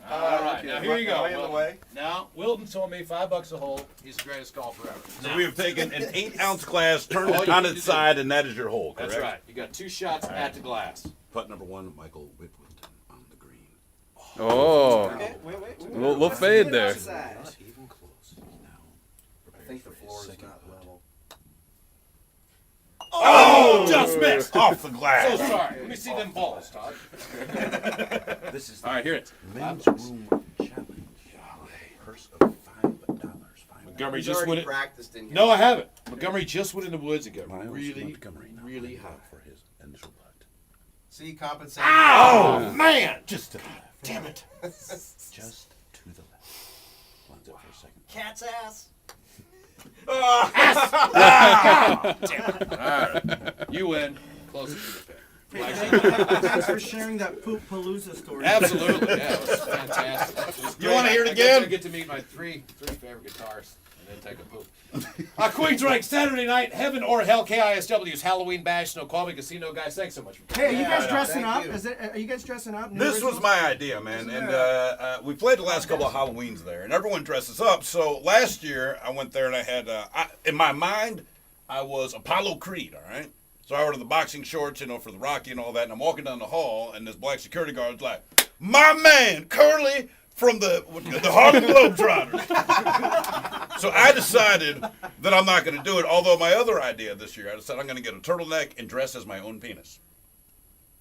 All right, now here you go. In the way. Now, Wilton told me $5 a hole. He's the greatest golfer ever. So we have taken an 8-ounce glass, turned it on its side, and that is your hole, correct? That's right. You got 2 shots at the glass. Putt number 1, Michael Whip Wilton on the green. Oh. Okay, wait. Little fade there. Not even close. I think the floor is not level. Oh, just missed off the glass. So sorry. Let me see them balls, Todd. This is All right, here it. Men's room challenge. Purse of $5. Montgomery just went. Practiced in here. No, I haven't. Montgomery just went in the woods and got really hot for his initial putt. See, compensate. Oh man! Just to the left. Damn it! Just to the left. Lines up for a second. Cat's ass. Damn it! All right, you win. Closest to the pin. Thanks for sharing that Poop Palooza story. Absolutely, yeah, it was fantastic. It was You want to hear it I again? get to meet my three favorite guitarists and then take a poop. Queensryche, Saturday night, Heaven or Hell, KISW's Halloween Bash, Snoqualmie Casino. Guys, thanks so much. Hey, are you guys dressing up? Are you guys dressing up? This was my idea, man, and we played the last couple of Halloweens there, and everyone dresses up. So last year I went there and I had, in my mind, I was Apollo Creed, all right? So I ordered the boxing shorts, for the Rocky and all that, and I'm walking down the hall, and this black security guard's like, "My man, Curly from the Harlem Globetrotters." So I decided that I'm not going to do it, although my other idea this year, I decided I'm going to get a turtleneck and dress as my own penis.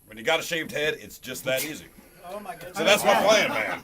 When you got a shaved head, it's just that easy. Oh my goodness. So that's my plan, man.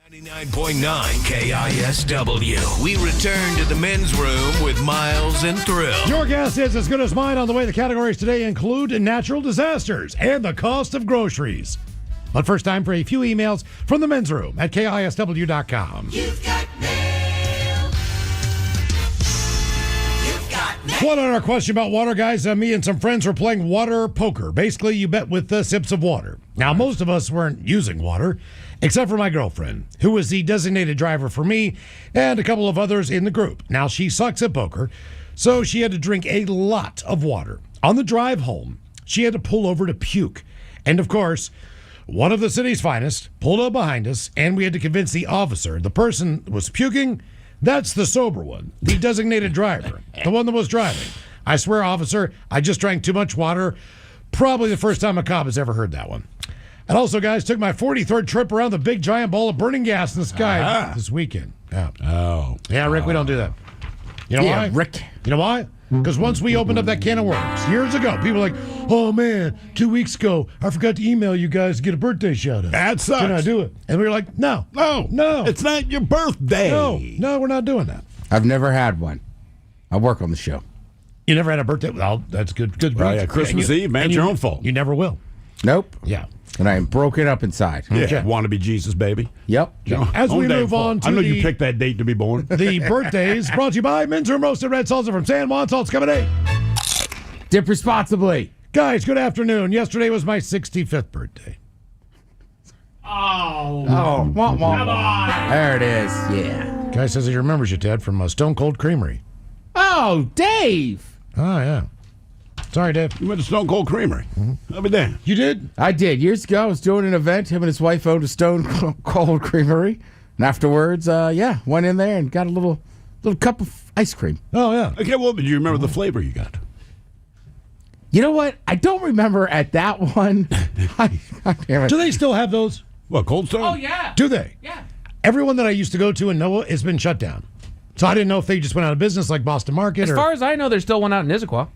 .9 KISW. We return to the men's room with Miles and Thrill. Your guess is as good as mine on the way the categories today include natural disasters and the cost of groceries. But first, time for a few emails from the men's room at KISW.com. You've got mail. You've got mail. One on our question about water, guys. Me and some friends were playing water poker. Basically, you bet with sips of water. Now, most of us weren't using water, except for my girlfriend, who was the designated driver for me and a couple of others in the group. Now, she sucks at poker, so she had to drink a lot of water. On the drive home, she had to pull over to puke. And of course, one of the city's finest pulled up behind us, and we had to convince the officer the person was puking. That's the sober one, the designated driver, the one that was driving. I swear, officer, I just drank too much water. Probably the first time a cop has ever heard that one. And also, guys, took my 43rd trip around the big giant ball of burning gas in the sky this weekend. Yeah. Oh. Yeah, Rick, we don't do that. You know why? Rick. You know why? Because once we opened up that can of worms years ago, people were like, oh man, 2 weeks ago, I forgot to email you guys to get a birthday shout out. That sucks. Can I do it? And we were like, no. It's not your birthday. No, we're not doing that. I've never had one. I work on the show. You never had a birthday? Well, that's good. Well, yeah, Christmas Eve, man, it's your own fault. You never will. Nope. Yeah. And I am broken up inside. Yeah, want to be Jesus, baby. Yep. As we move on to I know you picked that date to be born. The birthdays brought to you by Minzer Roasted Red Salsa from San Juan. Salt's coming in. Dip responsibly. Guys, good afternoon. Yesterday was my 65th birthday. Wah, wah, wah. There it is. Yeah. Guy says he remembers you, Ted, from Stone Cold Creamery. Oh, Dave. Oh, yeah. Sorry, Dave. You went to Stone Cold Creamery. I'll be damned. You did? I did. Years ago, I was doing an event. Him and his wife owned a Stone Cold Creamery. And afterwards, went in there and got a little cup of ice cream. Oh, yeah. Okay, well, do you remember the flavor you got? You know what? I don't remember at that one. God damn it. Do they still have those? What, Cold Stone? Oh, yeah. Do they? Yeah. Everyone that I used to go to in Noah has been shut down. So I didn't know if they just went out of business like Boston Market. As far as I know, there's still one out in Issaquah.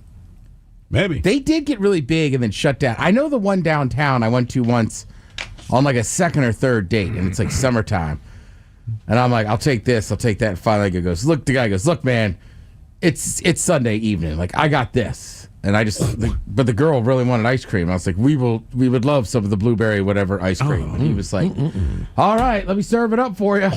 Maybe. They did get really big and then shut down. I know the one downtown I went to once on like a second or third date, and it's like summertime. And I'm like, I'll take this, I'll take that. And finally, the guy goes, look, man, it's Sunday evening. Like, I got this. And but the girl really wanted ice cream. I was like, we would love some of the blueberry whatever ice cream. And he was like, all right, let me serve it up for you.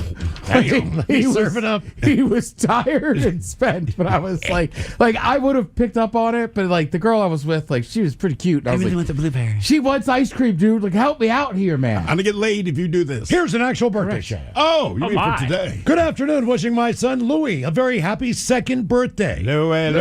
Serve it up. He was tired and spent, but I was like I would have picked up on it, but like the girl I was with, like she was pretty cute. And I was like, want the blueberry. she wants ice cream, dude. Like, help me out here, man. I'm going to get laid if you do this. Here's an actual birthday shout. Oh, you mean for today? Good afternoon. Wishing my son Louis a very happy second birthday. Louis.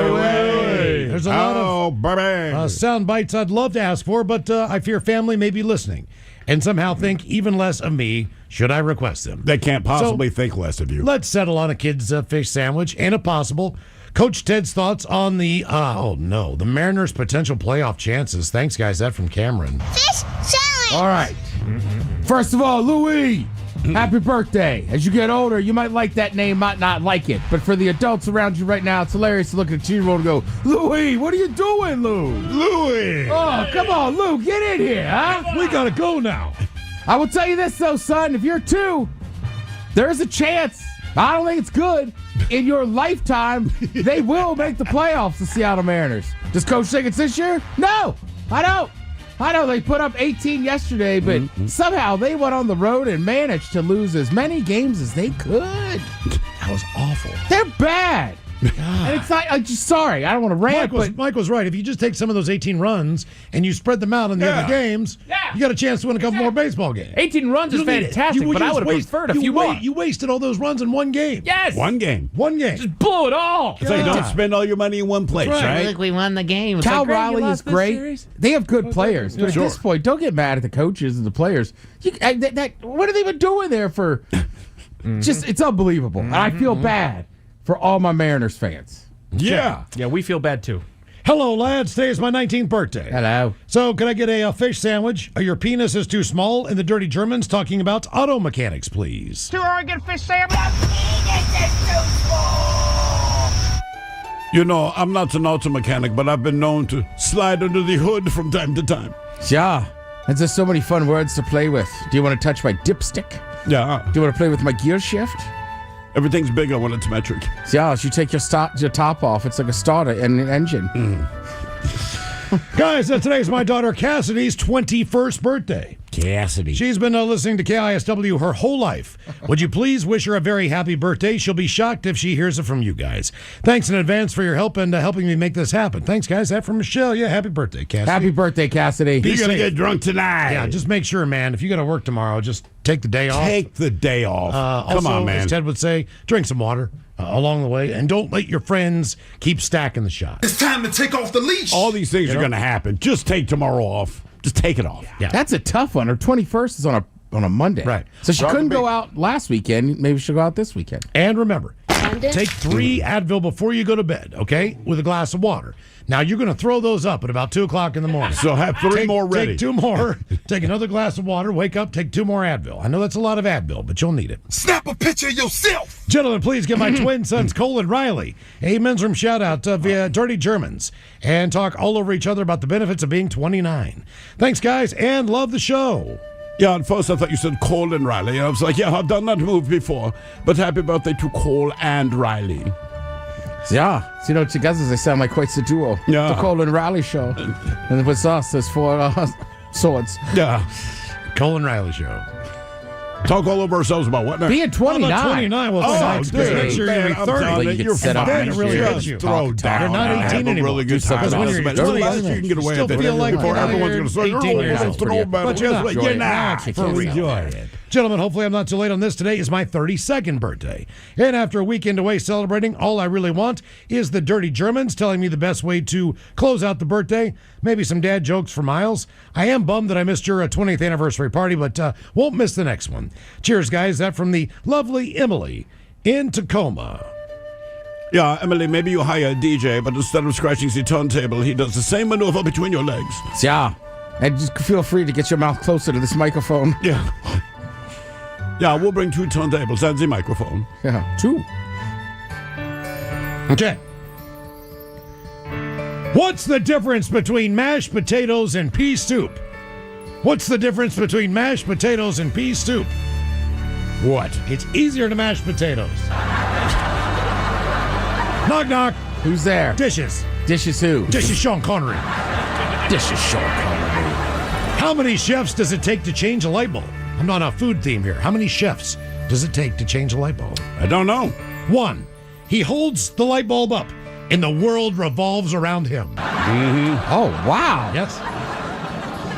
There's a lot of baby. sound bites I'd love to ask for, but I fear family may be listening and somehow think even less of me should I request them. They can't possibly think less of you. Let's settle on a kid's fish sandwich and, if possible, Coach Ted's thoughts on the Mariners' potential playoff chances. Thanks, guys. That from Cameron. Fish sandwich. All right. First of all, Louis, happy birthday. As you get older, you might like that name, might not like it. But for the adults around you right now, it's hilarious to look at a 2-year-old and go, Louis, what are you doing, Lou? Louis! Oh, come on, Lou, get in here, huh? We got to go now. I will tell you this, though, son. If you're 2, there's a chance. I don't think it's good. In your lifetime, they will make the playoffs, the Seattle Mariners. Does Coach think it's this year? No, I don't. I know they put up 18 yesterday, but somehow they went on the road and managed to lose as many games as they could. That was awful. They're bad. And it's not, I'm just sorry. I don't want to rant, Mike was right. If you just take some of those 18 runs and you spread them out in the other games, you got a chance to win a couple more baseball games. 18 runs is fantastic, but I would have preferred a few more. You wasted all those runs in one game. Yes. One game. Just blow it all. It's like, don't spend all your money in one place, right? Look, we won the game. It's Cal like, great, Raleigh is great. They have good players. But at this point, don't get mad at the coaches and the players. What have they been doing there for? Just, it's unbelievable. And I feel bad for all my Mariners fans. Yeah, we feel bad too. Hello, lads. Today is my 19th birthday. Hello. So, can I get a fish sandwich? Your penis is too small, and the dirty Germans talking about auto mechanics, please. I get a fish sandwich? Penis is too small. You know, I'm not an auto mechanic, but I've been known to slide under the hood from time to time. Yeah. And there's so many fun words to play with. Do you want to touch my dipstick? Yeah. Do you want to play with my gear shift? Everything's bigger when it's metric. Yeah, if you take your top off, it's like a starter and an engine. Guys, today's my daughter Cassidy's 21st birthday. Cassidy. She's been listening to KISW her whole life. Would you please wish her a very happy birthday? She'll be shocked if she hears it from you guys. Thanks in advance for your help and helping me make this happen. Thanks, guys. That from Michelle. Yeah, happy birthday, Cassidy. Happy birthday, Cassidy. You're going to get drunk tonight. Yeah, just make sure, man, if you got to work tomorrow, just take the day off. Take the day off. Come on, man. As Ted would say, drink some water along the way, and don't let your friends keep stacking the shots. It's time to take off the leash. All these things are going to happen. Just take tomorrow off. Just take it off. Yeah. That's a tough one. Her 21st is on a Monday. Right. So she couldn't go out last weekend. Maybe she'll go out this weekend. And remember, take 3 Advil before you go to bed, okay? With a glass of water. Now, you're going to throw those up at about 2 o'clock in the morning. So have 3 more ready. Take 2 more. Take another glass of water. Wake up. Take 2 more Advil. I know that's a lot of Advil, but you'll need it. Snap a picture of yourself. Gentlemen, please give my twin sons, Cole and Riley, a men's room shout-out via Dirty Germans and talk all over each other about the benefits of being 29. Thanks, guys, and love the show. Yeah, at first I thought you said Cole and Riley. I was like, yeah, I've done that move before. But happy birthday to Cole and Riley. Yeah. So, you know, together they sound like quite the duo. Yeah. The Cole and Riley show. And with us, there's 4 swords. Yeah. Cole and Riley show. Talk all over ourselves about what now? Being 29. Well, 29. Well, Oh, dude, dude, next year you're going to be 30. telling you you, can set up then next it really year. hits you. Throw down. You're not 18 have a anymore. really good time. Because when you're That's the 20, last you can get away still with it. feel like Before you're everyone's going to say, 18 years oh, old. it's an old man. But you're Guess not. what? You're not. For enjoy it. Gentlemen, hopefully I'm not too late on this. Today is my 32nd birthday. And after a weekend away celebrating, all I really want is the Dirty Germans telling me the best way to close out the birthday. Maybe some dad jokes for Miles. I am bummed that I missed your 20th anniversary party, but won't miss the next one. Cheers, guys. That from the lovely Emily in Tacoma. Yeah, Emily, maybe you hire a DJ, but instead of scratching the turntable, he does the same maneuver between your legs. Yeah. And just feel free to get your mouth closer to this microphone. Yeah. Yeah, we'll bring 2 turntables and the microphone. Yeah, 2. Okay. What's the difference between mashed potatoes and pea soup? What's the difference between mashed potatoes and pea soup? What? It's easier to mash potatoes. Knock, knock. Who's there? Dishes. Dishes who? Dishes Sean Connery. Dishes Sean Connery. How many chefs does it take to change a light bulb? I'm not on a food theme here. How many chefs does it take to change a light bulb? I don't know. 1. He holds the light bulb up, and the world revolves around him. Mm-hmm. Oh, wow. Yes.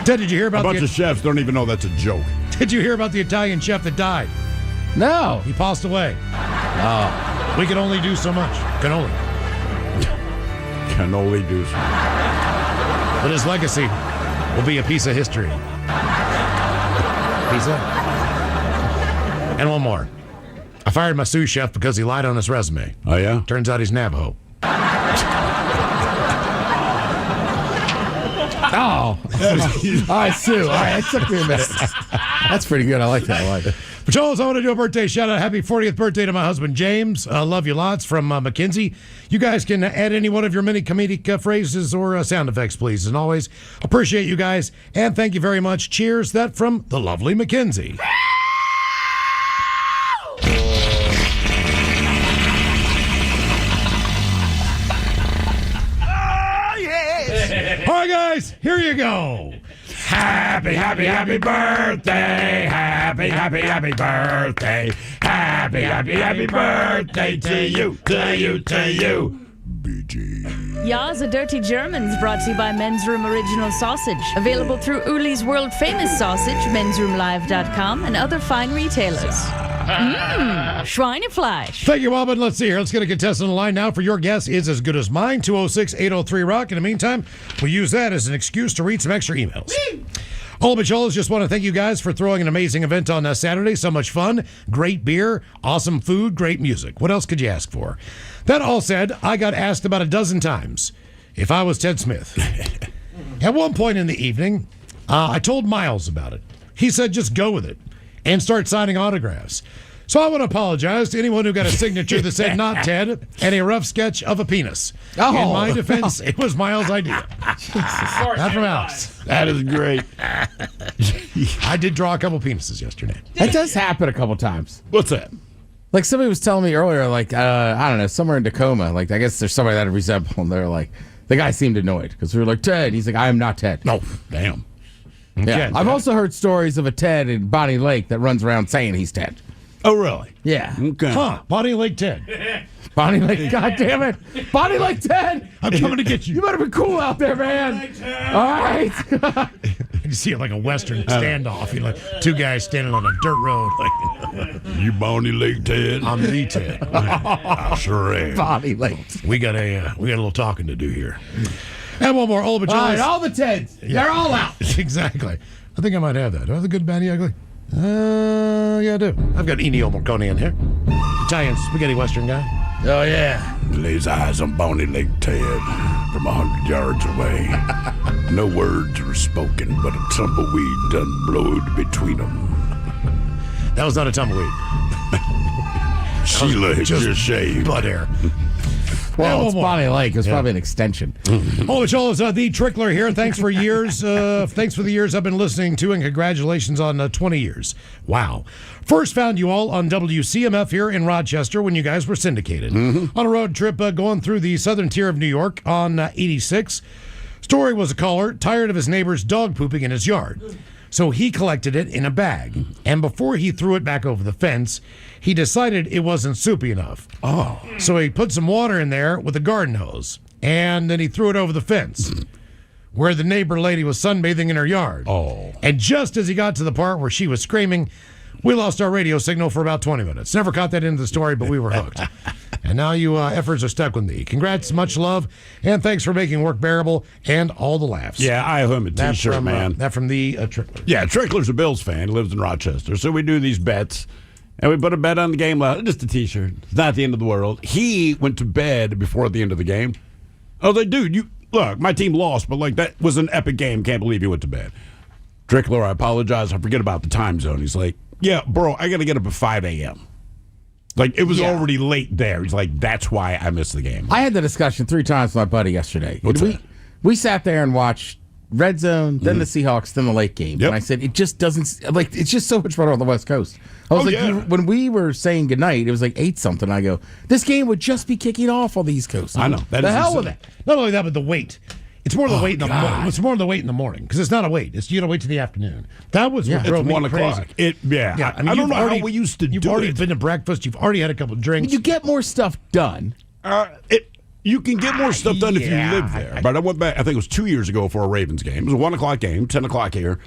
Ted, did you hear about a bunch of chefs don't even know that's a joke. Did you hear about the Italian chef that died? No. He passed away. Oh. We can only do so much. Can only do so. But his legacy will be a piece of history. Pizza. And one more. I fired my sous chef because he lied on his resume. Oh, yeah? Turns out he's Navajo. Oh. I Sue. All right, it took me a minute. That's pretty good. I like that. I like it. Pachols, I want to do a birthday shout out. Happy 40th birthday to my husband, James. Love you lots from Mackenzie. You guys can add any one of your many comedic phrases or sound effects, please. And always appreciate you guys. And thank you very much. Cheers. That from the lovely Mackenzie. All right, guys, here you go. Happy, happy, happy birthday. Happy, happy, happy birthday. Happy, happy, happy birthday to you, to you, to you. Ya's a Dirty Germans brought to you by Men's Room Original Sausage. Available through Uli's World Famous Sausage, mensroomlive.com, and other fine retailers. Schweinefleisch. Thank you, Wobbin. Let's see here. Let's get a contestant on the line now for your guess is as good as mine. 206-803-ROCK. In the meantime, we'll use that as an excuse to read some extra emails. All but y'all, just want to thank you guys for throwing an amazing event on Saturday. So much fun, great beer, awesome food, great music. What else could you ask for? That all said, I got asked about a dozen times if I was Ted Smith. At one point in the evening, I told Miles about it. He said, just go with it and start signing autographs. So I want to apologize to anyone who got a signature that said not Ted and a rough sketch of a penis. Oh, in my defense, it was Miles' idea. Not from Alex. That is great. I did draw a couple penises yesterday. That does happen a couple times. What's that? Like somebody was telling me earlier, like, I don't know, somewhere in Tacoma, like, I guess there's somebody that I resemble, and they're like, the guy seemed annoyed because we were like, Ted. He's like, I am not Ted. No, damn. Yeah. I've also heard stories of a Ted in Bonnie Lake that runs around saying he's Ted. Oh, really? Yeah. Okay. Huh, Bonnie Lake Ted. Bonnie Lake, God damn it. Bonnie Lake Ted. I'm coming to get you. You better be cool out there, man. All right. You see it like a Western standoff. You know, like two guys standing on a dirt road. Like, you Bonnie Lake Ted? I'm the Ted. I sure am. Bonnie Lake. We got a little talking to do here. And one more. All the All right, all the Teds. They're all out. Exactly. I think I might have that. Do I have the good, bad, the ugly? Yeah, I do. I've got Ennio Morricone in here. Italian spaghetti western guy. Oh, yeah. Lays eyes on bony leg Ted from 100 yards away. No words were spoken, but a tumbleweed done blowed between them. That was not a tumbleweed. Sheila had just shaved. Butt hair. Well, it's Bonnie Lake. It was probably an extension. Holy Joel, the Trickler here. Thanks for years. Thanks for the years I've been listening to, and congratulations on 20 years. Wow. First found you all on WCMF here in Rochester when you guys were syndicated. On a road trip going through the southern tier of New York on 86. Story was a caller tired of his neighbor's dog pooping in his yard. So he collected it in a bag. And before he threw it back over the fence, he decided it wasn't soupy enough. Oh. So he put some water in there with a garden hose. And then he threw it over the fence where the neighbor lady was sunbathing in her yard. Oh. And just as he got to the part where she was screaming, we lost our radio signal for about 20 minutes. Never caught that into the story, but we were hooked. And now you efforts are stuck with me. Congrats, much love, and thanks for making work bearable and all the laughs. Yeah, I owe him a T-shirt, man. That from the Trickler. Yeah, Trickler's a Bills fan. He lives in Rochester. So we do these bets, and we put a bet on the game. Just a T-shirt. It's not the end of the world. He went to bed before the end of the game. I was like, dude, look, my team lost, but like that was an epic game. Can't believe you went to bed. Trickler, I apologize. I forget about the time zone. He's like, yeah, bro, I got to get up at 5 a.m. Like, it was already late there. He's like, that's why I missed the game. I had the discussion 3 times with my buddy yesterday. We sat there and watched Red Zone, then the Seahawks, then the late game. Yep. And I said, it just doesn't, like, it's just so much better on the West Coast. I was when we were saying goodnight, it was like 8-something. I go, this game would just be kicking off on the East Coast. I know. The hell with it. Not only that, but the wait. It's more the wait in the morning. It's more the wait in the morning because it's not a wait. It's you got to wait till the afternoon. That was what drove it's me 1 o'clock. crazy. I don't know how we used to do it. You've already been to breakfast. You've already had a couple of drinks. You get more stuff done. You can get more stuff done if you live there. But I went back, I think it was 2 years ago for a Ravens game. It was a 1 o'clock game, 10 o'clock here.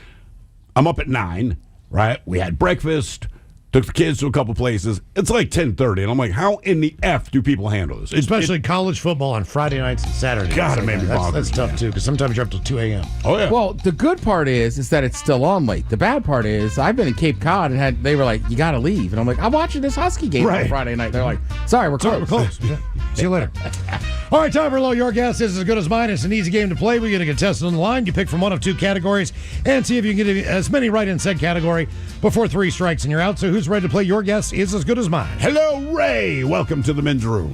I'm up at 9, right? We had breakfast. Took the kids to a couple places. It's like 10:30, and I'm like, how in the F do people handle this? Especially college football on Friday nights and Saturdays. God, it made me bonkers. That's tough, too, because sometimes you're up till 2 a.m. Oh, yeah. Well, the good part is that it's still on late. The bad part is I've been in Cape Cod and they were like, you got to leave. And I'm like, I'm watching this Husky game on Friday night. They're like, sorry, we're closed. Yeah. See you later. All right, time for Low. Your guess is as good as mine. It's an easy game to play. We get a contestant on the line. You pick from one of 2 categories and see if you can get as many right in said category before 3 strikes and you're out. So who's ready to play? Your guess is as good as mine. Hello, Ray. Welcome to the men's room.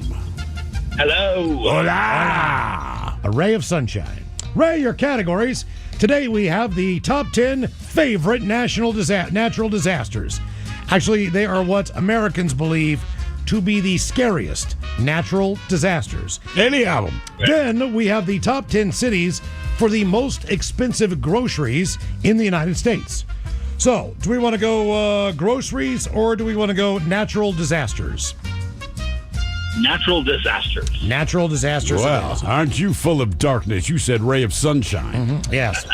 Hello. Hola. A ray of sunshine. Ray, your categories. Today we have the top 10 favorite natural disasters. Actually, they are what Americans believe to be the scariest natural disasters. Any of them. Then we have the top 10 cities for the most expensive groceries in the United States. So, do we want to go groceries or do we want to go natural disasters? Natural disasters. Natural disasters. Well, aren't you full of darkness? You said ray of sunshine. Yes.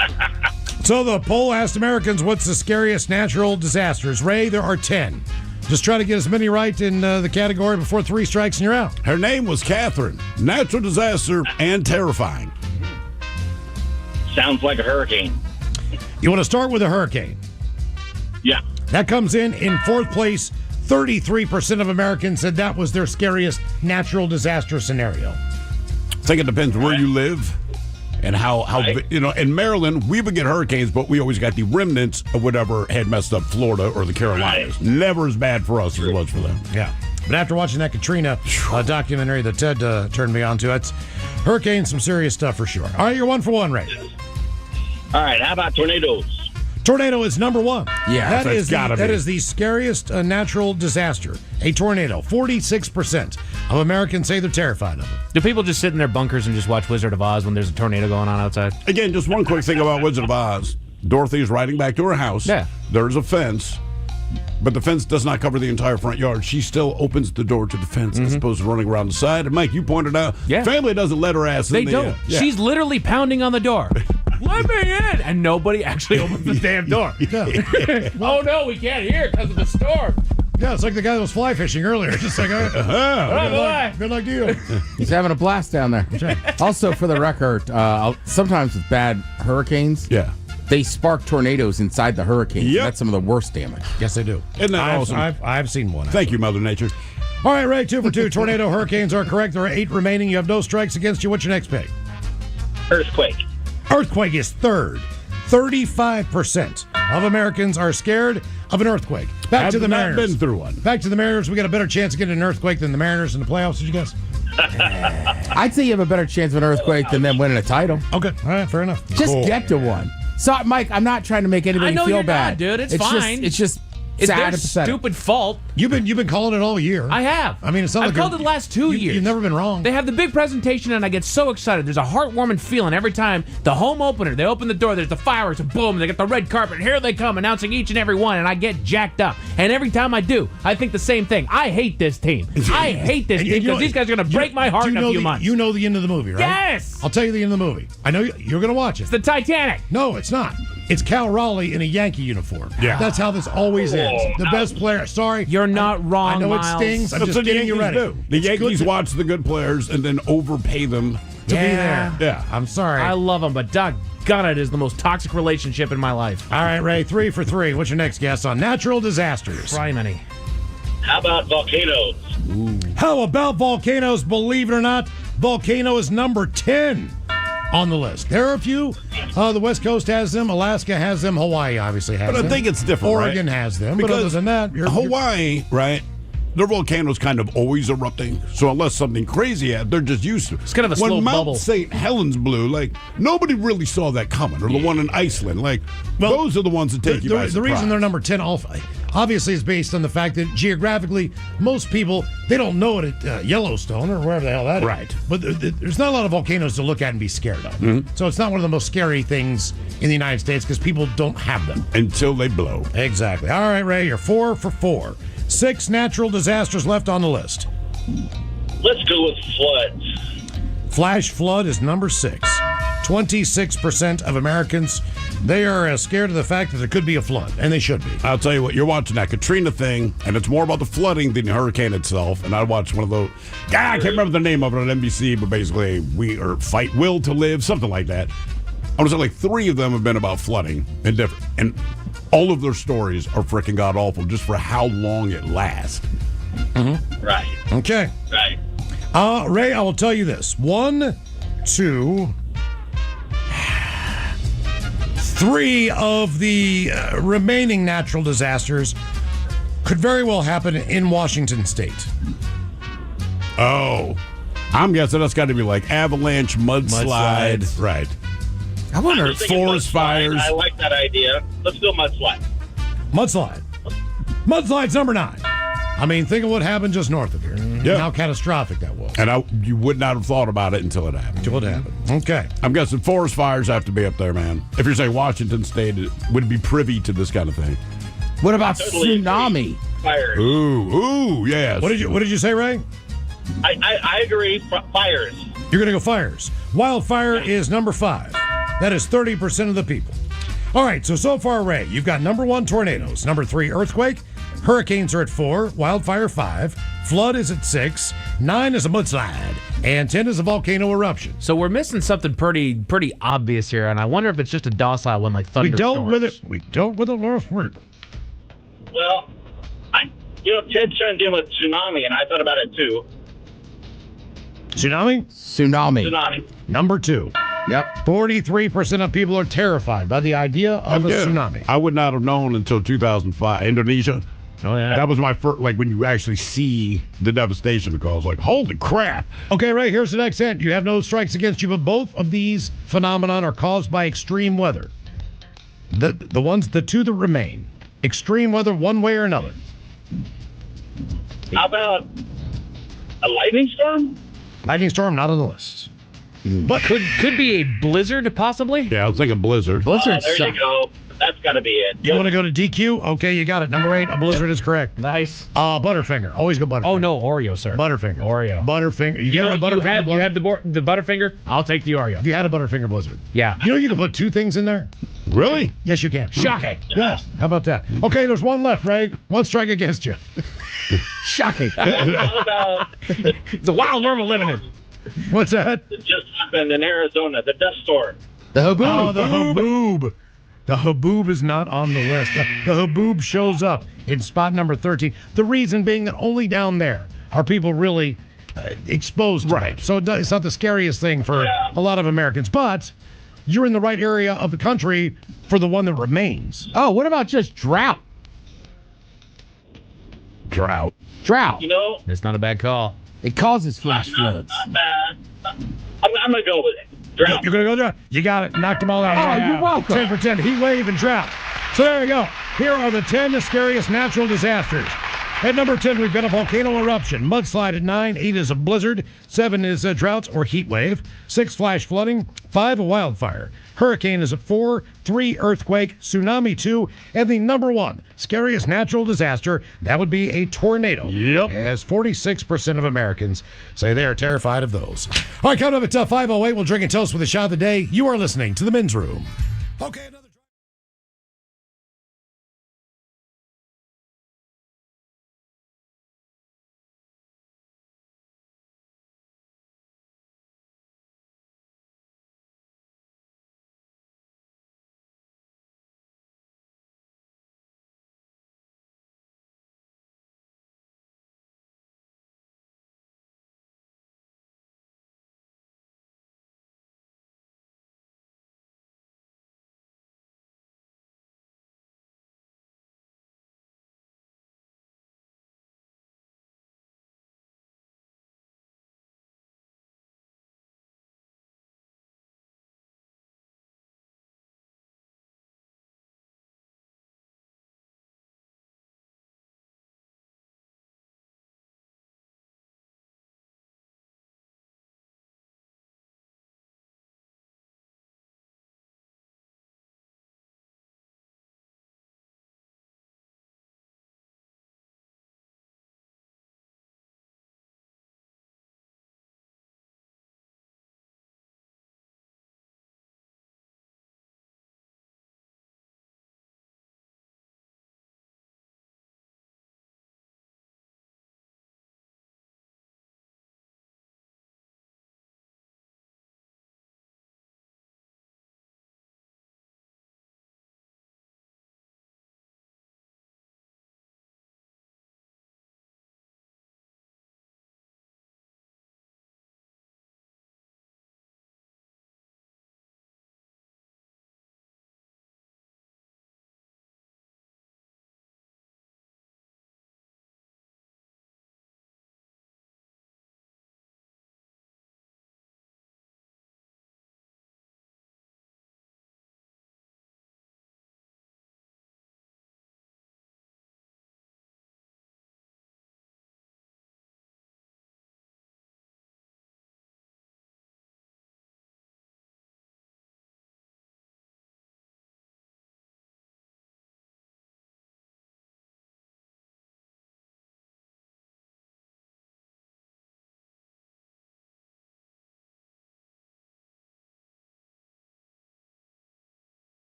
So the poll asked Americans, what's the scariest natural disasters? Ray, there are 10. Just try to get as many right in the category before 3 strikes and you're out. Her name was Catherine. Natural disaster and terrifying. Sounds like a hurricane. You want to start with a hurricane? Yeah. That comes in 4th place. 33% of Americans said that was their scariest natural disaster scenario. I think it depends where you live and how in Maryland, we would get hurricanes, but we always got the remnants of whatever had messed up Florida or the Carolinas. Right. Never as bad for us as it was for them. Yeah. But after watching that Katrina documentary that Ted turned me on to, it's hurricane, some serious stuff for sure. All right, you're 1 for 1, Ray. All right, how about tornadoes? Tornado is number 1. Yeah, that is the scariest natural disaster. A tornado. 46% of Americans say they're terrified of it. Do people just sit in their bunkers and just watch Wizard of Oz when there's a tornado going on outside? Again, just one quick thing about Wizard of Oz. Dorothy's riding back to her house. Yeah. There's a fence, but the fence does not cover the entire front yard. She still opens the door to the fence as opposed to running around the side. And Mike, you pointed out, family doesn't let her ass in. They don't. She's literally pounding on the door. Let me in! And nobody actually opens the damn door. Oh no, we can't hear because of the storm. Yeah, it's like the guy that was fly fishing earlier. Just like, good luck to you. He's having a blast down there. Also, for the record, sometimes with bad hurricanes, they spark tornadoes inside the hurricane. Yep. That's some of the worst damage. Yes, they do. Isn't that awesome? I've seen one. Thank you, Mother Nature. All right, Ray, 2 for 2. Tornado hurricanes are correct. There are 8 remaining. You have no strikes against you. What's your next pick? Earthquake. Earthquake is third. 35% of Americans are scared of an earthquake. Back to the Mariners. I've been through one. Back to the Mariners. We got a better chance of getting an earthquake than the Mariners in the playoffs, did you guess? I'd say you have a better chance of an earthquake than them winning a title. Okay, all right, fair enough. Just get to one. So, Mike, I'm not trying to make anybody I know feel you're bad, not, dude. It's Just, fine. it's just It's sad their and pathetic. stupid fault. You've been calling it all year. I have. I mean, it's not I've like called it the last 2 years. You've never been wrong. They have the big presentation, and I get so excited. There's a heartwarming feeling every time the home opener. They open the door. There's the fireworks, and boom, they get the red carpet. And here they come, announcing each and every one, and I get jacked up. And every time I do, I think the same thing. I hate this team. I hate this team because these guys are going to break my heart in a few months. You know the end of the movie, right? Yes. I'll tell you the end of the movie. I know you're going to watch it. It's the Titanic. No, it's not. It's Cal Raleigh in a Yankee uniform. Yeah. That's how this always ends. The best player. Sorry. You're not wrong, I know Miles. it stings. I'm That's just what the getting you Yankees ready. do. The Yankees watch the good players and then overpay them to be there. Yeah. I'm sorry. I love them, but doggone it is the most toxic relationship in my life. All right, Ray, 3 for 3. What's your next guess on natural disasters? Criminy. How about volcanoes? How about volcanoes? Believe it or not, volcano is number 10 on the list. There are a few. The West Coast has them. Alaska has them. Hawaii obviously has them. But I think it's different, Oregon right? has them. Because but other than that, Hawaii, right? Their volcanoes kind of always erupting. So unless something crazy happens, they're just used to it. It's kind of a when slow Mount bubble. St. Helens blew, like, nobody really saw that coming. Or the one in Iceland. Like, those are the ones that take you by surprise. The reason they're number 10 obviously is based on the fact that geographically, most people, they don't know it at Yellowstone or wherever the hell that is. Right. But there's not a lot of volcanoes to look at and be scared of. Mm-hmm. So it's not one of the most scary things in the United States because people don't have them. Until they blow. Exactly. All right, Ray, you're 4 for 4. 6 natural disasters left on the list. Let's go with floods. Flash flood is number 6. 26% of Americans, they are scared of the fact that there could be a flood, and they should be. I'll tell you what, you're watching that Katrina thing, and it's more about the flooding than the hurricane itself. And I watched one of those. I can't remember the name of it on NBC, but basically, fight will to live, something like that. I want to say like 3 of them have been about flooding and different, and all of their stories are freaking god awful just for how long it lasts. Mm-hmm. Right. Okay. Right. Ray, I will tell you this. 1, 2, 3 of the remaining natural disasters could very well happen in Washington State. Oh. I'm guessing that's got to be like avalanche, mudslide. Mudslides. Right. I wonder I'm thinking forest mudslide. fires. I like that idea. Let's go mudslide. Mudslide. Mudslide's number 9. I mean, think of what happened just north of here. Yeah. How catastrophic that was. And you would not have thought about it until it happened. Until it happened. Okay. I'm guessing forest fires have to be up there, man. If you're saying Washington State would be privy to this kind of thing. What about Totally tsunami? Fires. Ooh, yes. What did you say, Ray? I agree. Fires. You're going to go fires. Wildfire is number 5. That is 30% of the people. All right, so far, Ray, you've got number 1, tornadoes. Number 3, earthquake. Hurricanes are at 4. Wildfire, 5. Flood is at 6. 9 is a mudslide. And 10 is a volcano eruption. So we're missing something pretty obvious here, and I wonder if it's just a docile one like thunderstorms. We dealt with it last week. Well, Ted's trying to deal with tsunami, and I thought about it too. Tsunami? Tsunami. Number 2. Yep. 43% of people are terrified by the idea of a tsunami. I would not have known until 2005. Indonesia. Oh, yeah. That was my first, like, when you actually see the devastation, because, like, holy crap. Okay, Ray, here's the next hint. You have no strikes against you, but both of these phenomenon are caused by extreme weather. The 2 that remain. Extreme weather one way or another. How about a lightning storm? Lightning storm, not on the list. But could be a blizzard, possibly? Yeah, I was thinking blizzard. There you go. That's got to be it. You want to go to DQ? Okay, you got it. Number 8, a blizzard is correct. Nice. Butterfinger. Always go Butterfinger. Oh, no, Oreo, sir. Butterfinger. Oreo. Butterfinger. You have the Butterfinger? I'll take the Oreo. If you had a Butterfinger blizzard. Yeah. You know you can put 2 things in there? Really? Yes, you can. Shocking. Yes. How about that? Okay, there's one left, Ray. One strike against you. Shocking. How about It's a wild world we're living in. What's that? it just happened in Arizona, the Death Store? The haboob. Oh, the haboob. The haboob is not on the list. The haboob shows up in spot number 13. The reason being that only down there are people really exposed to it. So it's not the scariest thing for a lot of Americans. But you're in the right area of the country for the one that remains. Oh, what about just drought? Drought. Drought. You know, It's not a bad call. It causes flash floods. not bad. I'm going to go with it. Drought. You're going to go drought. You got it. Knocked them all out. Oh, you're welcome. 10 for 10. Heat wave and drought. So there you go. Here are the 10 scariest natural disasters. At number 10, we've got a volcano eruption. Mudslide at 9. 8 is a blizzard. 7 is droughts or heat wave. 6, flash flooding. 5, a wildfire. Hurricane is at 4. 3, earthquake. Tsunami 2. And the number 1 scariest natural disaster, that would be a tornado. Yep. As 46% of Americans say they are terrified of those. All right, coming up at 5:08, we'll drink and toast with a shot of the day. You are listening to The Men's Room. Okay, another...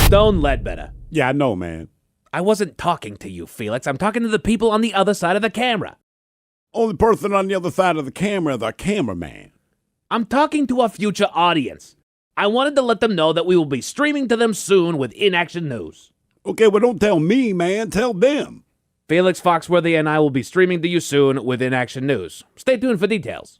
Stone Ledbetter. Yeah, I know, man. I wasn't talking to you, Felix. I'm talking to the people on the other side of the camera. Only person on the other side of the camera, the cameraman. I'm talking to a future audience. I wanted to let them know that we will be streaming to them soon with In-Action News. Okay, well, don't tell me, man. Tell them. Felix Foxworthy and I will be streaming to you soon with In-Action News. Stay tuned for details.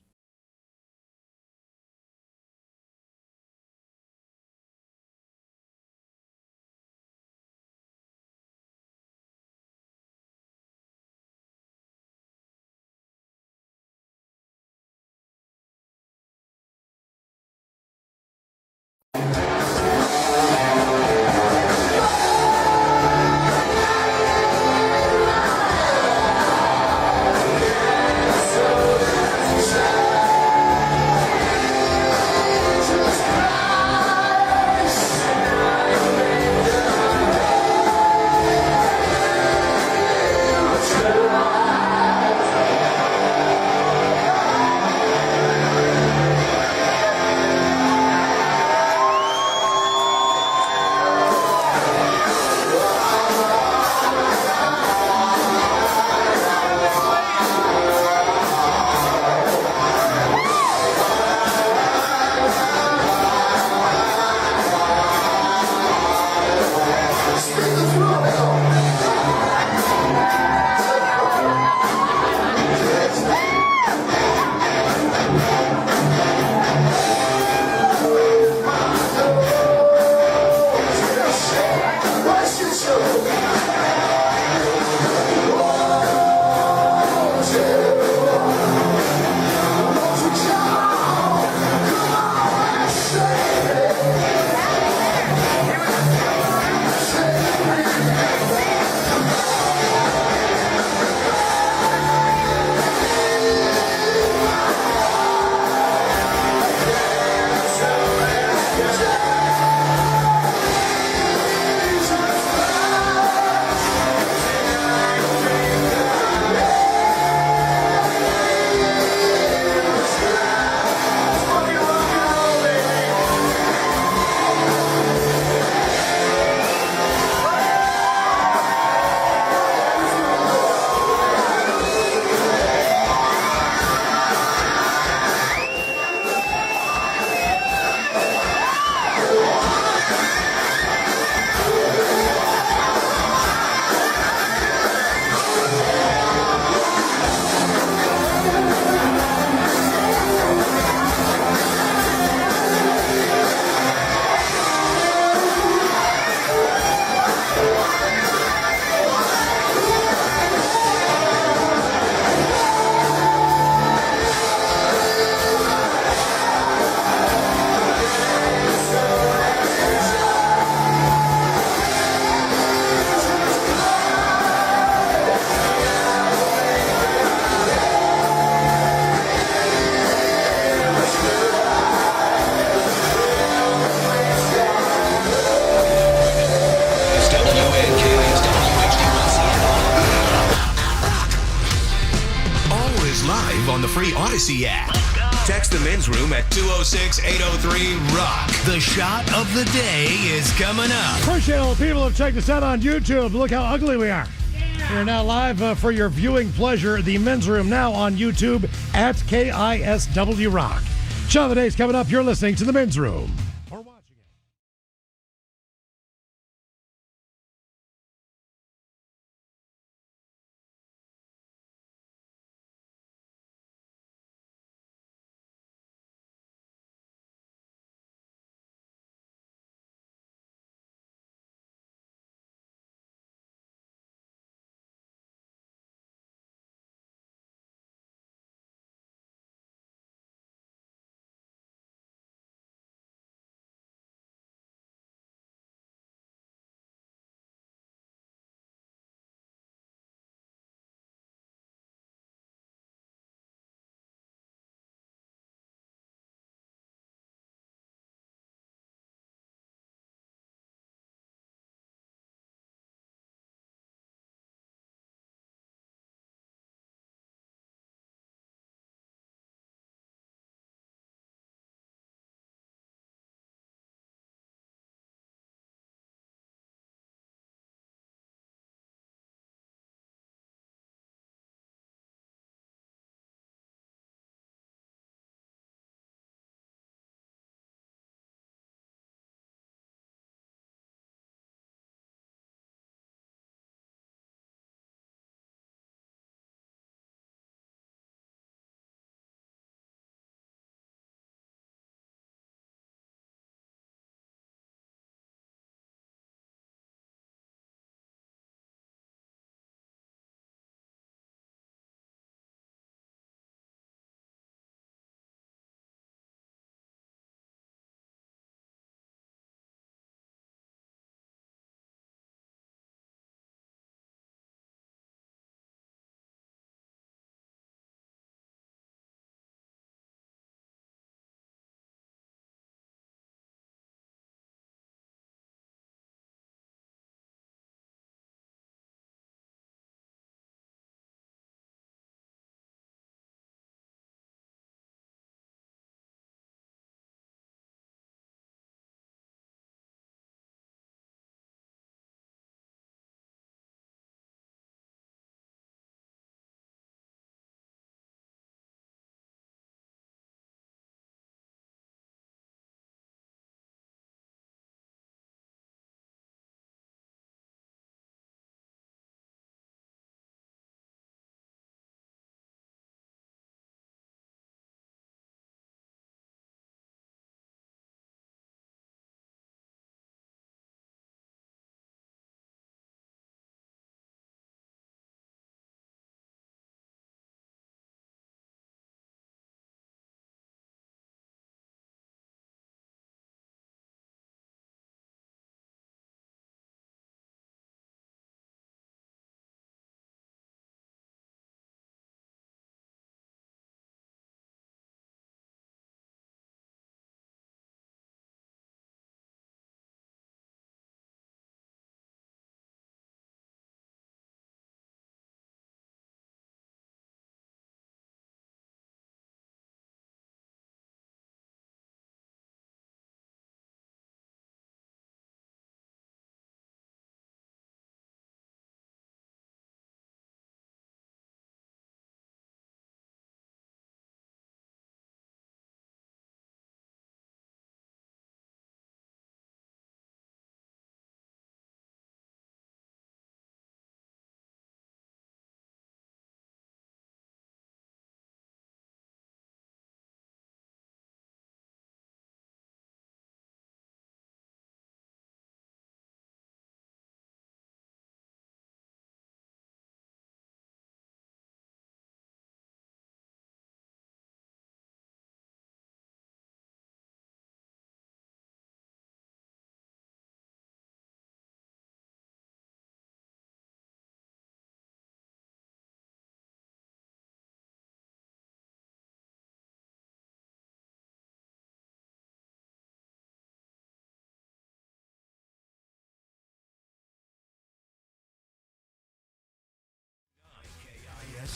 on the free Odyssey app. Text the men's room at 206-803-ROCK. The shot of the day is coming up. Appreciate all the people who have checked us out on YouTube. Look how ugly we are. We're now live for your viewing pleasure. The men's room now on YouTube at KISW Rock. Shot of the day is coming up. You're listening to the men's room.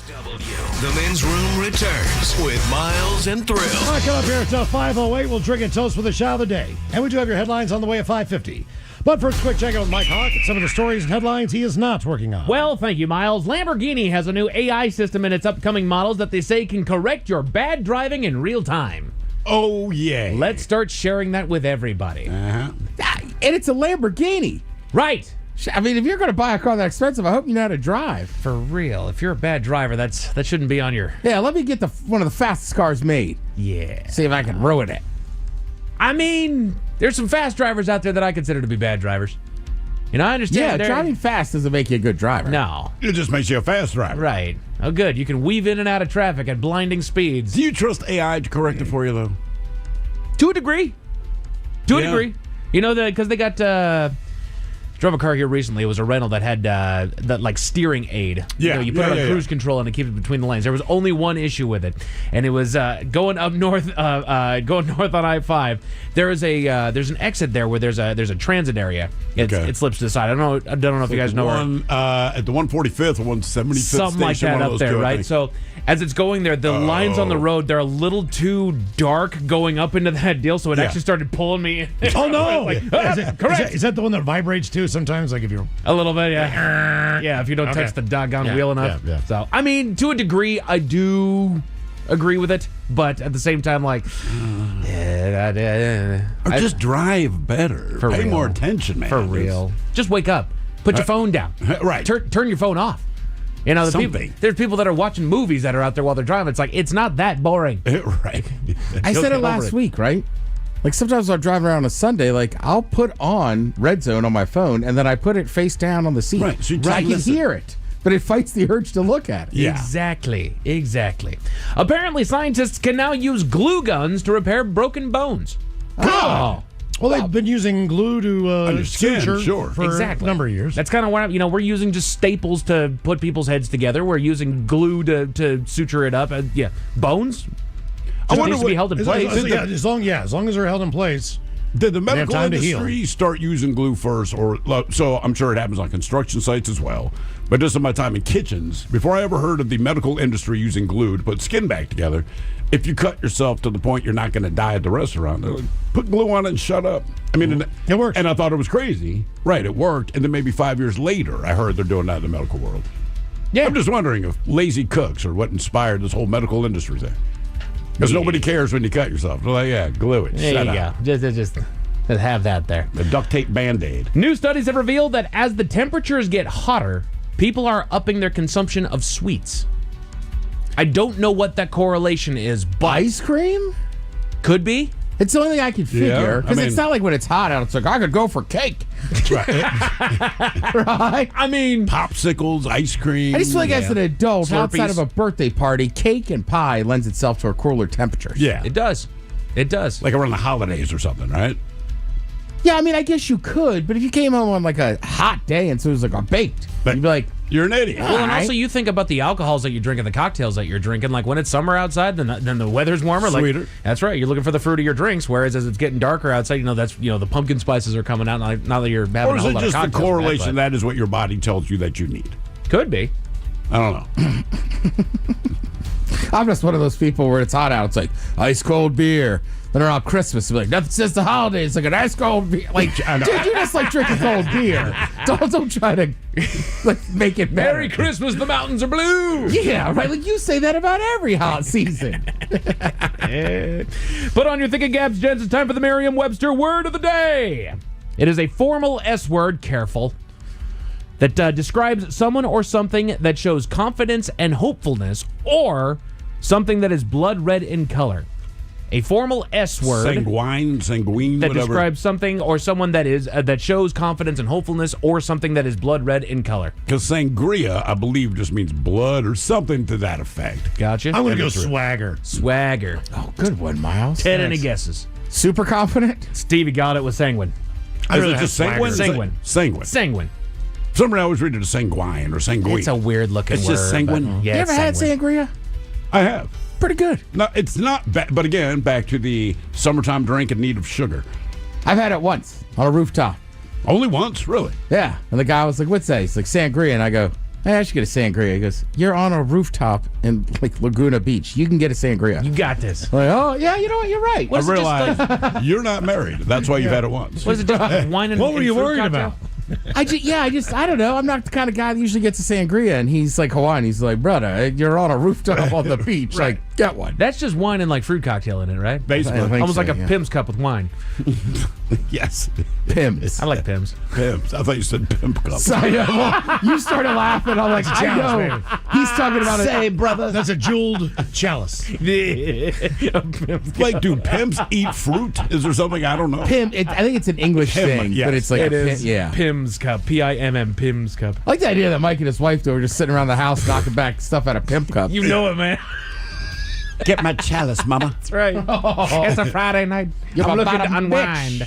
The men's room returns with Miles and Thrill. All right, come up here until 5:08. We'll drink and toast for the shot of the day. And we do have your headlines on the way at 5:50. But first, quick check out with Mike Hawk and some of the stories and headlines he is not working on. Well, thank you, Miles. Lamborghini has a new AI system in its upcoming models that they say can correct your bad driving in real time. Oh, yeah. Let's start sharing that with everybody. And it's a Lamborghini. Right. I mean, if you're going to buy a car that expensive, I hope you know how to drive. For real. If you're a bad driver, that shouldn't be on your... Yeah, let me get one of the fastest cars made. Yeah. See if I can ruin it. I mean, there's some fast drivers out there that I consider to be bad drivers. You know, I understand. Yeah, driving fast doesn't make you a good driver. No. It just makes you a fast driver. Right. Oh, good. You can weave in and out of traffic at blinding speeds. Do you trust AI to correct it for you, though? To a degree. To a degree. You know, because they got... drove a car here recently. It was a rental that had that like steering aid. Yeah, you put it on cruise control and it keeps it between the lanes. There was only one issue with it, and it was going up north, going north on I-5. There's an exit there where there's a transit area. It slips to the side. I don't know if you guys know at the 145th or 175th something like station, that up there, right? So as it's going there, the lines on the road, they're a little too dark going up into that deal, so it actually started pulling me in. Oh no! Correct. Is that the one that vibrates too? Sometimes, like if you're a little bit, yeah, if you don't touch the doggone wheel enough. Yeah. So, I mean, to a degree, I do agree with it, but at the same time, like, or just drive better. Pay more attention, man. For real. Just wake up. Put your phone down. Right. Turn your phone off. You know, there's people that are watching movies that are out there while they're driving. It's like, it's not that boring. Right. I said it last week, right? Like sometimes when I'm driving around on a Sunday, like I'll put on Red Zone on my phone and then I put it face down on the seat. Right. So I can hear it, but it fights the urge to look at it. Yeah. Exactly. Apparently, scientists can now use glue guns to repair broken bones. Oh. Well, they've been using glue to suture for a number of years. That's kind of what we're using just staples to put people's heads together. We're using glue to suture it up. Bones. I wonder needs to be held in place. As long as they're held in place. Did the medical time to industry start using glue first, or so? I'm sure it happens on construction sites as well. But just in my time in kitchens, before I ever heard of the medical industry using glue to put skin back together, if you cut yourself to the point you're not going to die at the restaurant, they're like, put glue on it and shut up. I mean, it works. And I thought it was crazy. Right, it worked. And then maybe 5 years later, I heard they're doing that in the medical world. Yeah, I'm just wondering if lazy cooks are what inspired this whole medical industry thing. Because nobody cares when you cut yourself. They're like, glue it. There you go. Just have that there. The duct tape Band-Aid. New studies have revealed that as the temperatures get hotter, people are upping their consumption of sweets. I don't know what that correlation is, but... Ice cream? Could be. It's the only thing I can figure. Because it's not like when it's hot out, it's like, I could go for cake. Right. Right? I mean... Popsicles, ice cream. I just feel like as an adult, outside of a birthday party, cake and pie lends itself to a cooler temperature. Yeah. It does. Like around the holidays or something, right? Yeah, I mean, I guess you could, but if you came home on like a hot day and so it was like a baked, you'd be like, you're an idiot. Well, and also you think about the alcohols that you drink and the cocktails that you're drinking. Like when it's summer outside, then the weather's warmer. Sweeter. Like, that's right. You're looking for the fruit of your drinks. Whereas as it's getting darker outside, the pumpkin spices are coming out. Now that you're having or a is whole it lot just of the cocktails. correlation? That is what your body tells you that you need. Could be. I don't know. I'm just one of those people where it's hot out. It's like ice cold beer. Then around Christmas, it's like nothing says the holidays. It's like an ice cold beer. Like, dude, you just like drinking cold beer. Don't try to like make it better. Merry Christmas, the mountains are blue. Yeah, right. Like you say that about every hot season. Put on your thinking caps, gents. It's time for the Merriam-Webster word of the day. It is a formal S word. Careful. That describes someone or something that shows confidence and hopefulness, or something that is blood red in color. A formal S word. Sanguine, that whatever. describes something or someone that is that shows confidence and hopefulness, or something that is blood red in color. Because sangria, I believe, just means blood or something to that effect. Gotcha. I'm going to go swagger. Swagger. Oh, good one, Miles. 10 any guesses. Super confident? Stevie got it with sanguine. Is it just sanguine? Sanguine. Sanguine. Somebody always read it as sanguine or sanguine. It's a weird looking word. It's just sanguine. Yeah, you ever had sangria? I have. Pretty good. No, it's not bad. But again, back to the summertime drink in need of sugar. I've had it once on a rooftop. Only once, really? Yeah. And the guy was like, what's that? He's like, sangria. And I go, Hey, I should get a sangria. He goes, you're on a rooftop in like Laguna Beach. You can get a sangria. You got this. Like, oh, yeah, you know what? You're right. I realize you're not married. That's why you've had it once. What is it? Just wine and What were you fruit worried cocktail? about? I don't know. I'm not the kind of guy that usually gets a sangria, and he's like Hawaiian. He's like, brother, you're on a rooftop on the beach. Right. Like, get one. That's just wine and like fruit cocktail in it, right? Basically. Almost so, like a yeah. Pim's cup with wine. Yes. Pims. I like Pim's. Pimps. I thought you said pimp cup. So, well, you started laughing. I'm like, That's a I chalice, know. baby. He's talking about Say, brother. That's a jeweled chalice. Like, do pimps eat fruit? Is there something I don't know? Pim. I think it's an English Pim, thing, yes. but it's like It a is. yeah. Pim's cup. P-I-M-M. Pim's cup. I like the idea that Mike and his wife were just sitting around the house knocking back stuff out of pimp cups. You know it, man. Get my chalice, mama. That's right. It's a Friday night. You're I'm my looking to bottom unwind.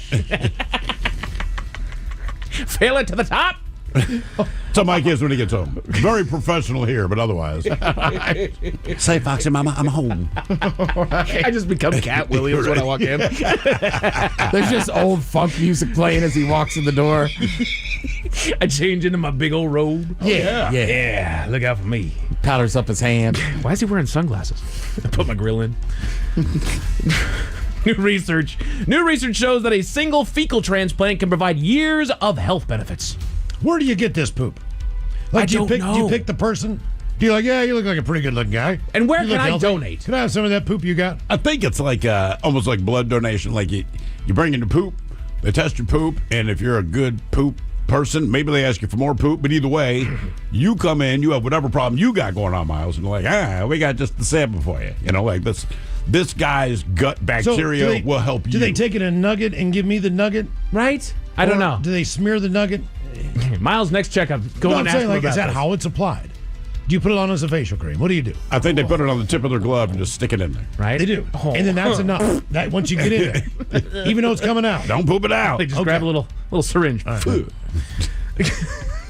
Fill it to the top. So Mike is when he gets home. Very professional here, but otherwise. Say, Foxy Mama, I'm home. I just become Cat Williams when I walk in. There's just old funk music playing as he walks in the door. I change into my big old robe. Yeah. Look out for me. Powders up his hand. Why is he wearing sunglasses? I put my grill in. New research shows that a single fecal transplant can provide years of health benefits. Where do you get this poop? Like, do you pick the person? Do you like, yeah, you look like a pretty good looking guy. And where You can look I healthy. donate? Can I have some of that poop you got? I think it's like almost like blood donation. Like you bring in the poop, they test your poop, and if you're a good poop person, maybe they ask you for more poop. But either way, you come in, you have whatever problem you got going on, Miles, and they're like, we got just the sample for you. You know, like this guy's gut bacteria will help you. Do they take it in a nugget and give me the nugget? Right? I don't know. Do they smear the nugget? Miles' next checkup. Go No, and I'm ask saying, him like, about is that this. how it's applied? Do you put it on as a facial cream? What do you do? I think they put it on the tip of their glove and just stick it in there. Right? They do. And then that's enough. That once you get in there, even though it's coming out. Don't poop it out. They just grab a little syringe.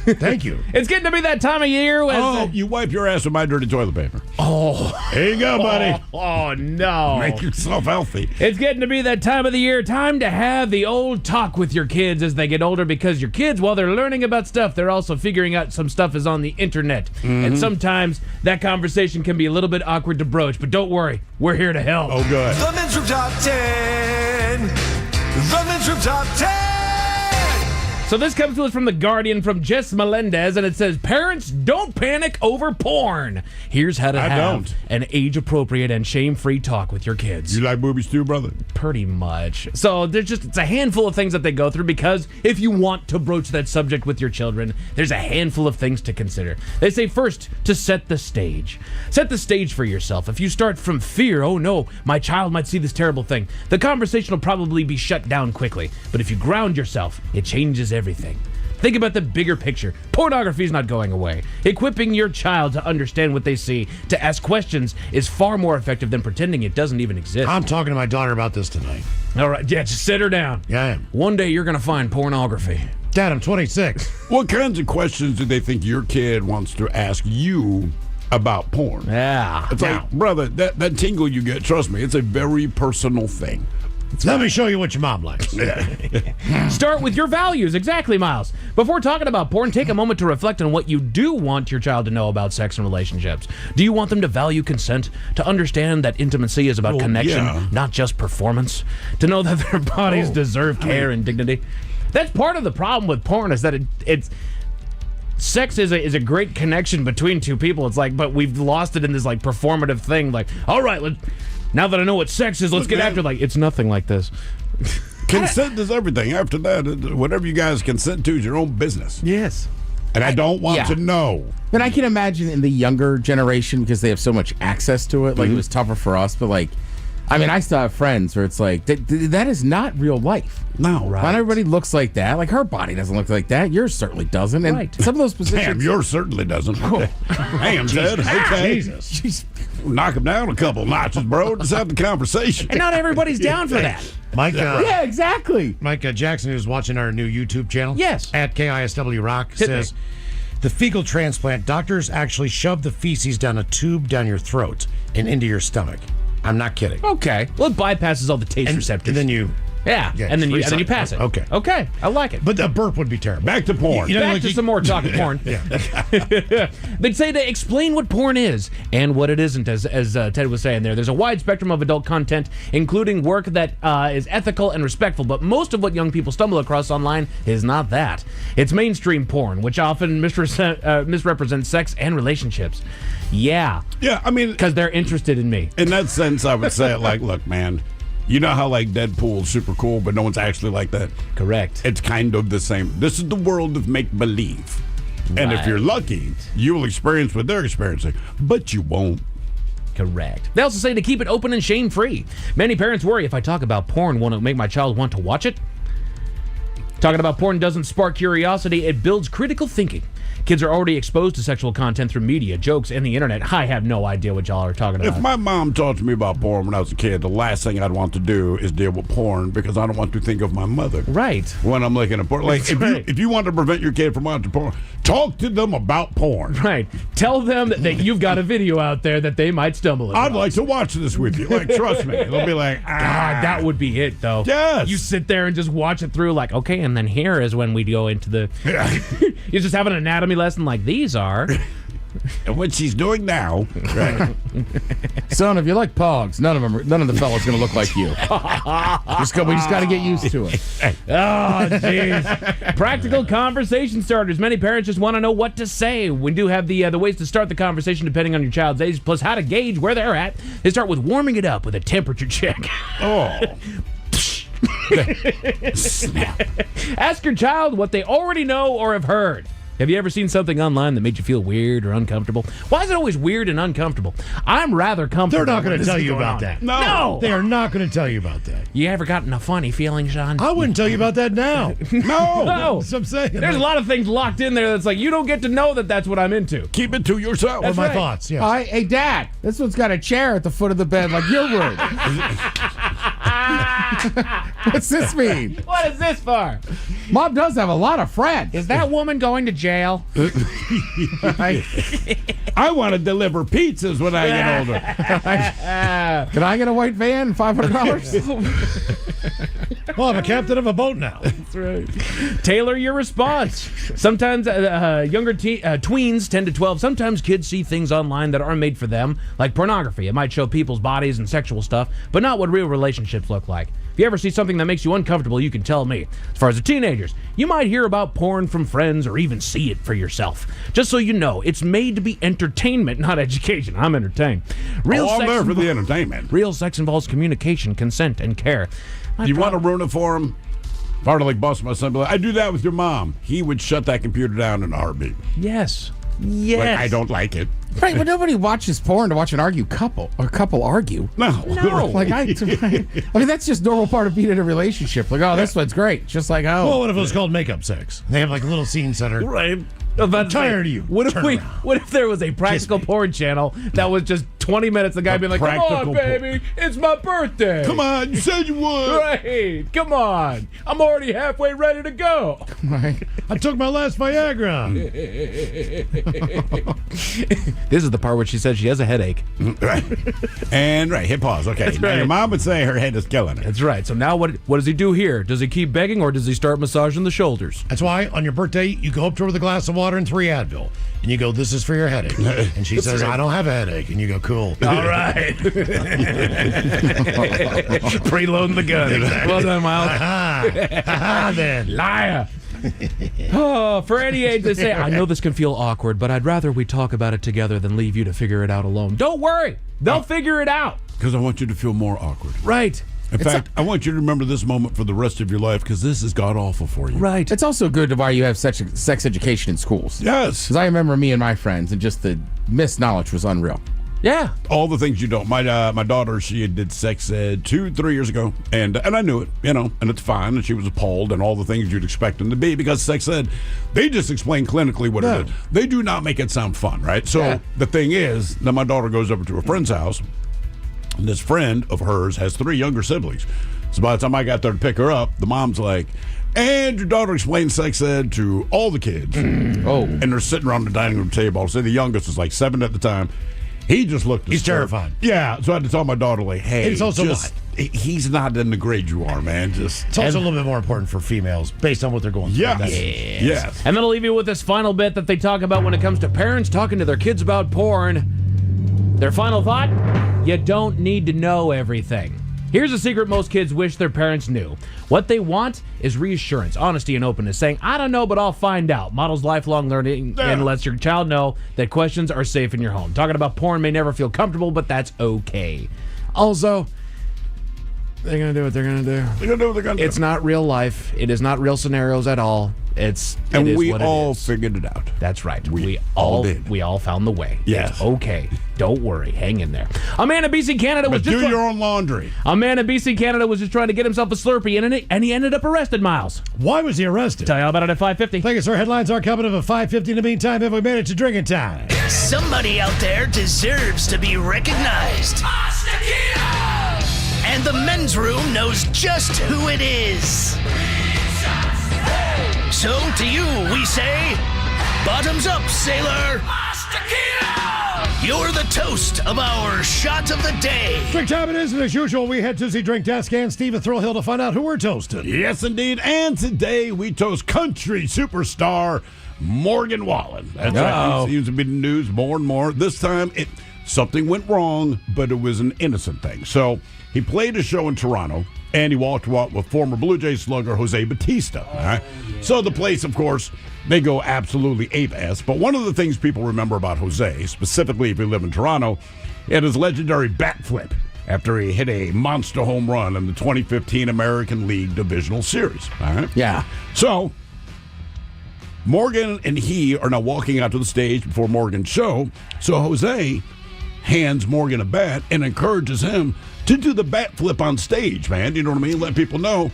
Thank you. It's getting to be that time of year. When You wipe your ass with my dirty toilet paper. Oh. Here you go, buddy. Oh, no. Make yourself healthy. It's getting to be that time of the year. Time to have the old talk with your kids as they get older, because your kids, while they're learning about stuff, they're also figuring out some stuff is on the internet. And sometimes that conversation can be a little bit awkward to broach, but don't worry. We're here to help. Oh, good. The Men's Room Top 10. The Men's Room Top 10. So this comes to us from The Guardian from Jess Melendez, and it says, parents, don't panic over porn. Here's how to have an age-appropriate and shame-free talk with your kids. You like boobies too, brother? Pretty much. So it's a handful of things that they go through, because if you want to broach that subject with your children, there's a handful of things to consider. They say first, to set the stage. Set the stage for yourself. If you start from fear, oh no, my child might see this terrible thing, the conversation will probably be shut down quickly. But if you ground yourself, it changes everything. Think about the bigger picture. Pornography is not going away. Equipping your child to understand what they see, to ask questions, is far more effective than pretending it doesn't even exist. I'm talking to my daughter about this tonight. All right, yeah, just sit her down. Yeah, I am. One day you're going to find pornography. Dad, I'm 26. What kinds of questions do they think your kid wants to ask you about porn? Yeah. It's like, brother, that tingle you get, trust me, it's a very personal thing. Let me show you what your mom likes. Start with your values. Exactly, Miles. Before talking about porn, take a moment to reflect on what you do want your child to know about sex and relationships. Do you want them to value consent? To understand that intimacy is about connection, not just performance? To know that their bodies deserve care and dignity? That's part of the problem with porn, is that it's sex is a great connection between two people. It's like, but we've lost it in this like performative thing. Like, all right, now that I know what sex is, let's get after. Like, it's nothing like this. Consent is everything. After that, whatever you guys consent to is your own business. Yes. And I don't want to know. But I can imagine in the younger generation, because they have so much access to it, like it was tougher for us. But like, I mean, I still have friends where it's like, that is not real life. No, right. Not everybody looks like that. Like, her body doesn't look like that. Yours certainly doesn't. And some of those positions. Damn, yours certainly doesn't. Damn, Ted. Okay. Jesus. Knock him down a couple notches, bro. Just have the conversation. And not everybody's down for that. Mike, yeah, exactly. Mike Jackson, who's watching our new YouTube channel, yes, at KISW Rock, says the fecal transplant, doctors actually shove the feces down a tube down your throat and into your stomach. I'm not kidding. Okay. Well, it bypasses all the taste receptors. And then you Yeah, and then you pass it. Okay. Okay, I like it. But the burp would be terrible. Back to porn. Back to some more talking porn. They'd say to explain what porn is and what it isn't, as Ted was saying there. There's a wide spectrum of adult content, including work that is ethical and respectful, but most of what young people stumble across online is not that. It's mainstream porn, which often misrepresents sex and relationships. Yeah. Yeah, I mean... Because they're interested in me. In that sense, I would say, like, look, man... You know how, like, Deadpool's super cool, but no one's actually like that? Correct. It's kind of the same. This is the world of make-believe. And if you're lucky, you'll experience what they're experiencing, but you won't. Correct. They also say to keep it open and shame-free. Many parents worry if I talk about porn, won't it make my child want to watch it? Talking about porn doesn't spark curiosity, it builds critical thinking. Kids are already exposed to sexual content through media, jokes, and the internet. I have no idea what y'all are talking about. If my mom talked to me about porn when I was a kid, the last thing I'd want to do is deal with porn because I don't want to think of my mother. Right. When I'm looking at porn. Like, if you want to prevent your kid from watching porn, talk to them about porn. Right. Tell them that you've got a video out there that they might stumble across. I'd like to watch this with you. Like, trust me. They'll be like, God, that would be it, though. Yes. You sit there and just watch it through like, okay, and then here is when we go into the... You just have an anatomy lesson like these are. And what she's doing now. Right. Son, if you like pogs, none of the fellas going to look like you. We just got to get used to it. Oh, jeez. Practical conversation starters. Many parents just want to know what to say. We do have the ways to start the conversation depending on your child's age, plus how to gauge where they're at. They start with warming it up with a temperature check. Oh. Snap. Ask your child what they already know or have heard. Have you ever seen something online that made you feel weird or uncomfortable? Why is it always weird and uncomfortable? I'm rather comfortable. They're not going to when tell this is you going about on. that. No. They are not going to tell you about that. You ever gotten a funny feeling, Sean? I wouldn't tell you about that now. No. That's what I'm saying. There's a lot of things locked in there that's like, you don't get to know that that's what I'm into. Keep it to yourself. That's my right. thoughts, yeah. Hey, Dad, this one's got a chair at the foot of the bed like your room. What's this mean? What is this for? Mom does have a lot of friends. Is that woman going to jail? I want to deliver pizzas when I get older. Can I get a white van? $500? Well, I'm a captain of a boat now. That's right. Tailor your response. Sometimes younger tweens, 10 to 12, sometimes kids see things online that aren't made for them, like pornography. It might show people's bodies and sexual stuff, but not what real relationships look like. If you ever see something that makes you uncomfortable, you can tell me. As far as the teenagers, you might hear about porn from friends or even see it for yourself. Just so you know, it's made to be entertainment, not education. I'm entertained. I'm there for the entertainment. Real sex involves communication, consent, and care. You want to ruin it for him? If I were to like bust my son, be like, I do that with your mom. He would shut that computer down in a heartbeat. Yes. Yes. Like, I don't like it. Right, but nobody watches porn to watch a couple argue. No. Like I mean, that's just normal part of being in a relationship. Like, oh, this one's great. Just like, oh. Well, what if it was called makeup sex? They have like a little scene center. Right. I'm tired of you. What if there was a practical porn channel that was just 20 minutes, the guy being like, come on, baby, it's my birthday. Come on, you said you would. Right, come on. I'm already halfway ready to go. Right. I took my last Viagra. This is the part where she says she has a headache. Right. And hit pause. Okay. That's Now right. your mom would say her head is killing her. That's right. So now what does he do here? Does he keep begging or does he start massaging the shoulders? That's why on your birthday, you go up to her with a glass of water and 3 Advil. And you go, this is for your headache. And she says, I don't have a headache. And you go, cool. All right. Preloading the gun. Exactly. Well done, Miles. Then. Liar. Oh, for any age, they say, I know this can feel awkward, but I'd rather we talk about it together than leave you to figure it out alone. Don't worry. They'll figure it out. Because I want you to feel more awkward. Right. In fact, I want you to remember this moment for the rest of your life because this is god-awful for you. Right. It's also good to why you have such sex education in schools. Yes. Because I remember me and my friends, and just the missed knowledge was unreal. Yeah. All the things you don't. My daughter, she did sex ed 2-3 years ago, and I knew it, and it's fine, and she was appalled, and all the things you'd expect them to be, because sex ed, they just explain clinically what it is. They do not make it sound fun, right? So the thing is, then my daughter goes over to a friend's house, and this friend of hers has 3 younger siblings. So by the time I got there to pick her up, the mom's like, and your daughter explained sex ed to all the kids. And they're sitting around the dining room table. So the youngest was like 7 at the time. He just looked. He's terrified. Yeah, so I had to tell my daughter, like, hey, It's also just he's not in the grade you are, man. Just It's also a little bit more important for females based on what they're going through. Yes. And then I'll leave you with this final bit that they talk about when it comes to parents talking to their kids about porn. Their final thought: you don't need to know everything. Here's a secret most kids wish their parents knew. What they want is reassurance, honesty, and openness, saying, I don't know, but I'll find out. Models lifelong learning and lets your child know that questions are safe in your home. Talking about porn may never feel comfortable, but that's okay. Also, they're going to do what they're going to do. They're going to do what they're going to do. It's not real life. It is not real scenarios at all. And we all figured it out. That's right. We all did. We all found the way. Yes. It's okay. Don't worry. Hang in there. A man in BC, Canada was do your own laundry. A man in BC, Canada was just trying to get himself a Slurpee, and he ended up arrested, Miles. Why was he arrested? Tell you all about it at 5:50. Thank you, sir. Headlines are coming up at 5:50. In the meantime, have we made it to drinking time? Somebody out there deserves to be recognized. And the men's room knows just who it is. So to you, we say, bottoms up, sailor. You're the toast of our shot of the day. Drink time it is, and as usual, we head to the drink desk and Steve at Thrill Hill to find out who we're toasting. Yes, indeed. And today we toast country superstar Morgan Wallen. That's right. He seems to be in the news more and more. This time, something went wrong, but it was an innocent thing. So he played a show in Toronto, and he walked with former Blue Jays slugger Jose Bautista. All right? So the place, of course, they go absolutely ape-ass. But one of the things people remember about Jose, specifically if you live in Toronto, he had his legendary bat flip after he hit a monster home run in the 2015 American League Divisional Series. All right? Yeah. So Morgan and he are now walking out to the stage before Morgan's show. So Jose hands Morgan a bat and encourages him to do the bat flip on stage, man. You know what I mean? Let people know.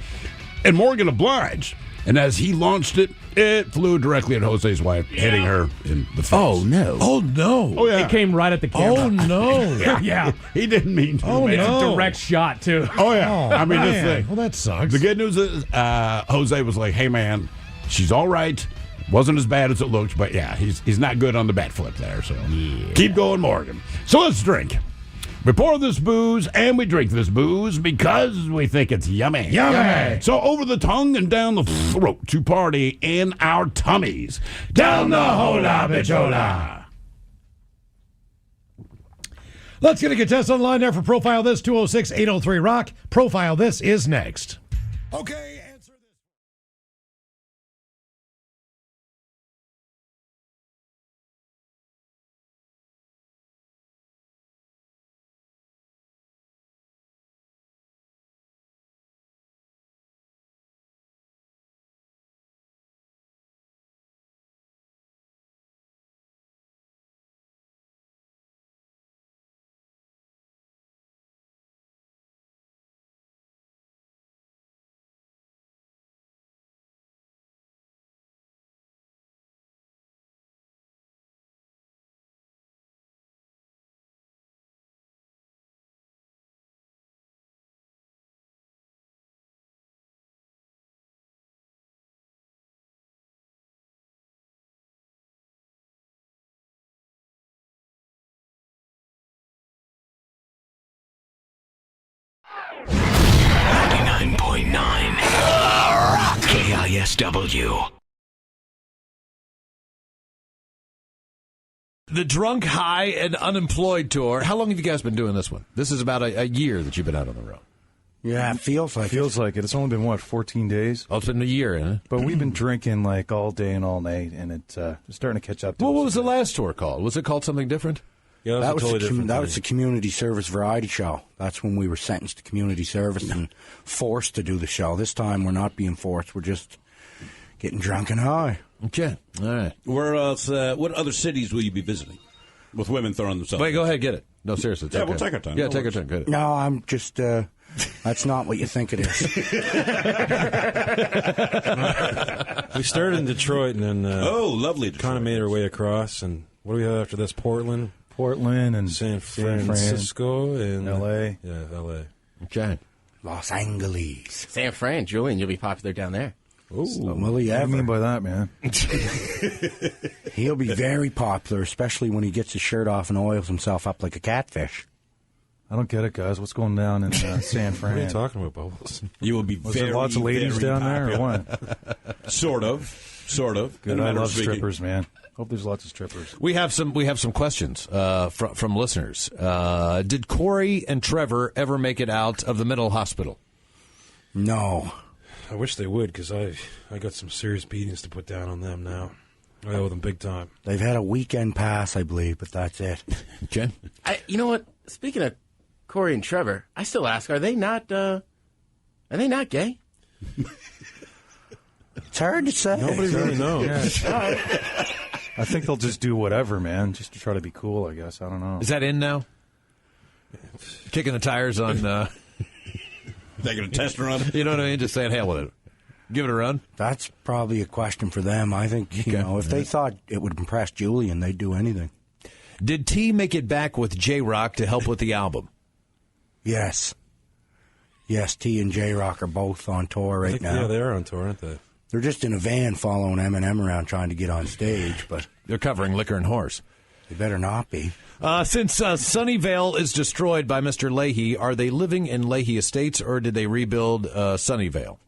And Morgan obliged. And as he launched it, it flew directly at Jose's wife, hitting her in the face. Oh, no. Oh, no. Oh, yeah. It came right at the camera. Oh, no. Yeah. He didn't mean to. Oh, man. It's no. a direct shot, too. Oh, yeah. I mean, this man. thing. Well, that sucks. The good news is Jose was like, hey, man, she's all right. Wasn't as bad as it looked, but yeah, he's not good on the bat flip there. So keep going, Morgan. So let's drink. We pour this booze and we drink this booze because we think it's yummy. Yummy. So over the tongue and down the throat to party in our tummies. Down the hola bichola. Let's get a contestant on the line there for Profile This, 206-803-ROCK. Profile This is next. Okay. KISW. The Drunk, High, and Unemployed Tour. How long have you guys been doing this one? This is about a year that you've been out on the road. Yeah, it feels like it. It's only been, 14 days? Oh, it's been a year, isn't it? But we've been drinking, all day and all night, and it's starting to catch up to Well, us. what was the last tour called? Was it called something different? Yeah, That was the community service variety show. That's when we were sentenced to community service and forced to do the show. This time we're not being forced. We're just getting drunk and high. Okay. All right. Where else? What other cities will you be visiting with women throwing themselves? Wait, go ahead, get it. No, seriously. It's Yeah, okay. we'll take our time. Yeah, No take our worries. time. Get it. No, I'm just, that's not what you think it is. We started in Detroit and then lovely kind of made our way across. And what do we have after this? Portland and San Fran. Francisco and L.A. Yeah, L.A. Okay. Los Angeles. San Fran, Julian, you'll be popular down there. Ooh, will he what ever? do you mean by that, man? He'll be very popular, especially when he gets his shirt off and oils himself up like a catfish. I don't get it, guys. What's going down in San Fran? What are you talking about, Bubbles? You will be Was there lots of ladies down there or what? Sort of. Good. I love strippers, man. Hope there's lots of strippers. We have some questions from listeners. Did Corey and Trevor ever make it out of the mental hospital? No. I wish they would, because I got some serious beatings to put down on them now. I owe them big time. They've had a weekend pass, I believe, but that's it. Jen? You know what? Speaking of Corey and Trevor, I still ask, are they not gay? It's hard to say. Nobody really knows. Yeah. I think they'll just do whatever, man, just to try to be cool, I guess. I don't know. Is that in now? Kicking the tires on... Taking a test run? You know what I mean? Just saying, hell with it. Give it a run? That's probably a question for them. I think, if they thought it would impress Julian, they'd do anything. Did T make it back with J-Rock to help with the album? Yes. Yes, T and J-Rock are both on tour right now. Yeah, they are on tour, aren't they? They're just in a van following Eminem around trying to get on stage, but... They're covering Liquor and Horse. They better not be. Since Sunnyvale is destroyed by Mr. Leahy, are they living in Leahy Estates, or did they rebuild Sunnyvale?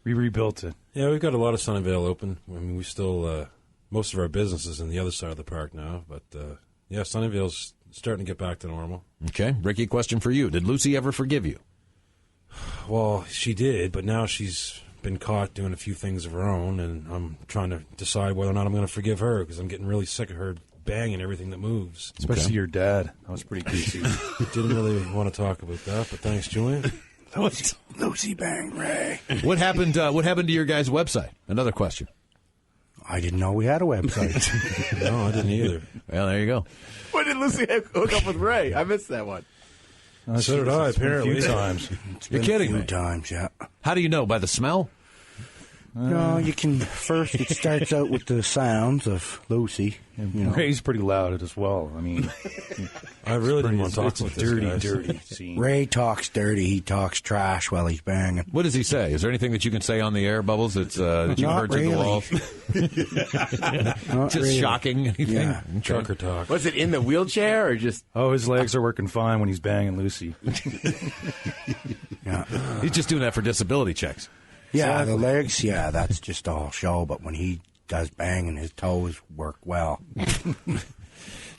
We rebuilt it. Yeah, we've got a lot of Sunnyvale open. I mean, we still... most of our business is in the other side of the park now, but yeah, Sunnyvale's starting to get back to normal. Okay. Ricky, question for you. Did Lucy ever forgive you? Well, she did, but now she's been caught doing a few things of her own, and I'm trying to decide whether or not I'm going to forgive her, because I'm getting really sick of her banging everything that moves. Especially your dad. That was pretty crazy. Didn't really want to talk about that, but thanks, Julian. Lucy bang Ray. What happened to your guys' website? Another question. I didn't know we had a website. No, I didn't either. Well, there you go. When did Lucy hook up with Ray? I missed that one. So did I, apparently. A few times. You're kidding me. A few times, yeah. How do you know? By the smell? No, you can... First, it starts out with the sounds of Lucy. Ray's pretty loud as well. I mean... I really didn't want to talk about this, dirty scene. Ray talks dirty. He talks trash while he's banging. What does he say? Is there anything that you can say on the air, Bubbles, that you Not heard to really. the walls? Not Just really. shocking? Anything? Yeah. Trucker talk. Was it in the wheelchair or just... Oh, his legs are working fine when he's banging Lucy. Yeah. He's just doing that for disability checks. Yeah, the legs, that's just all show. But when he does banging, his toes work well.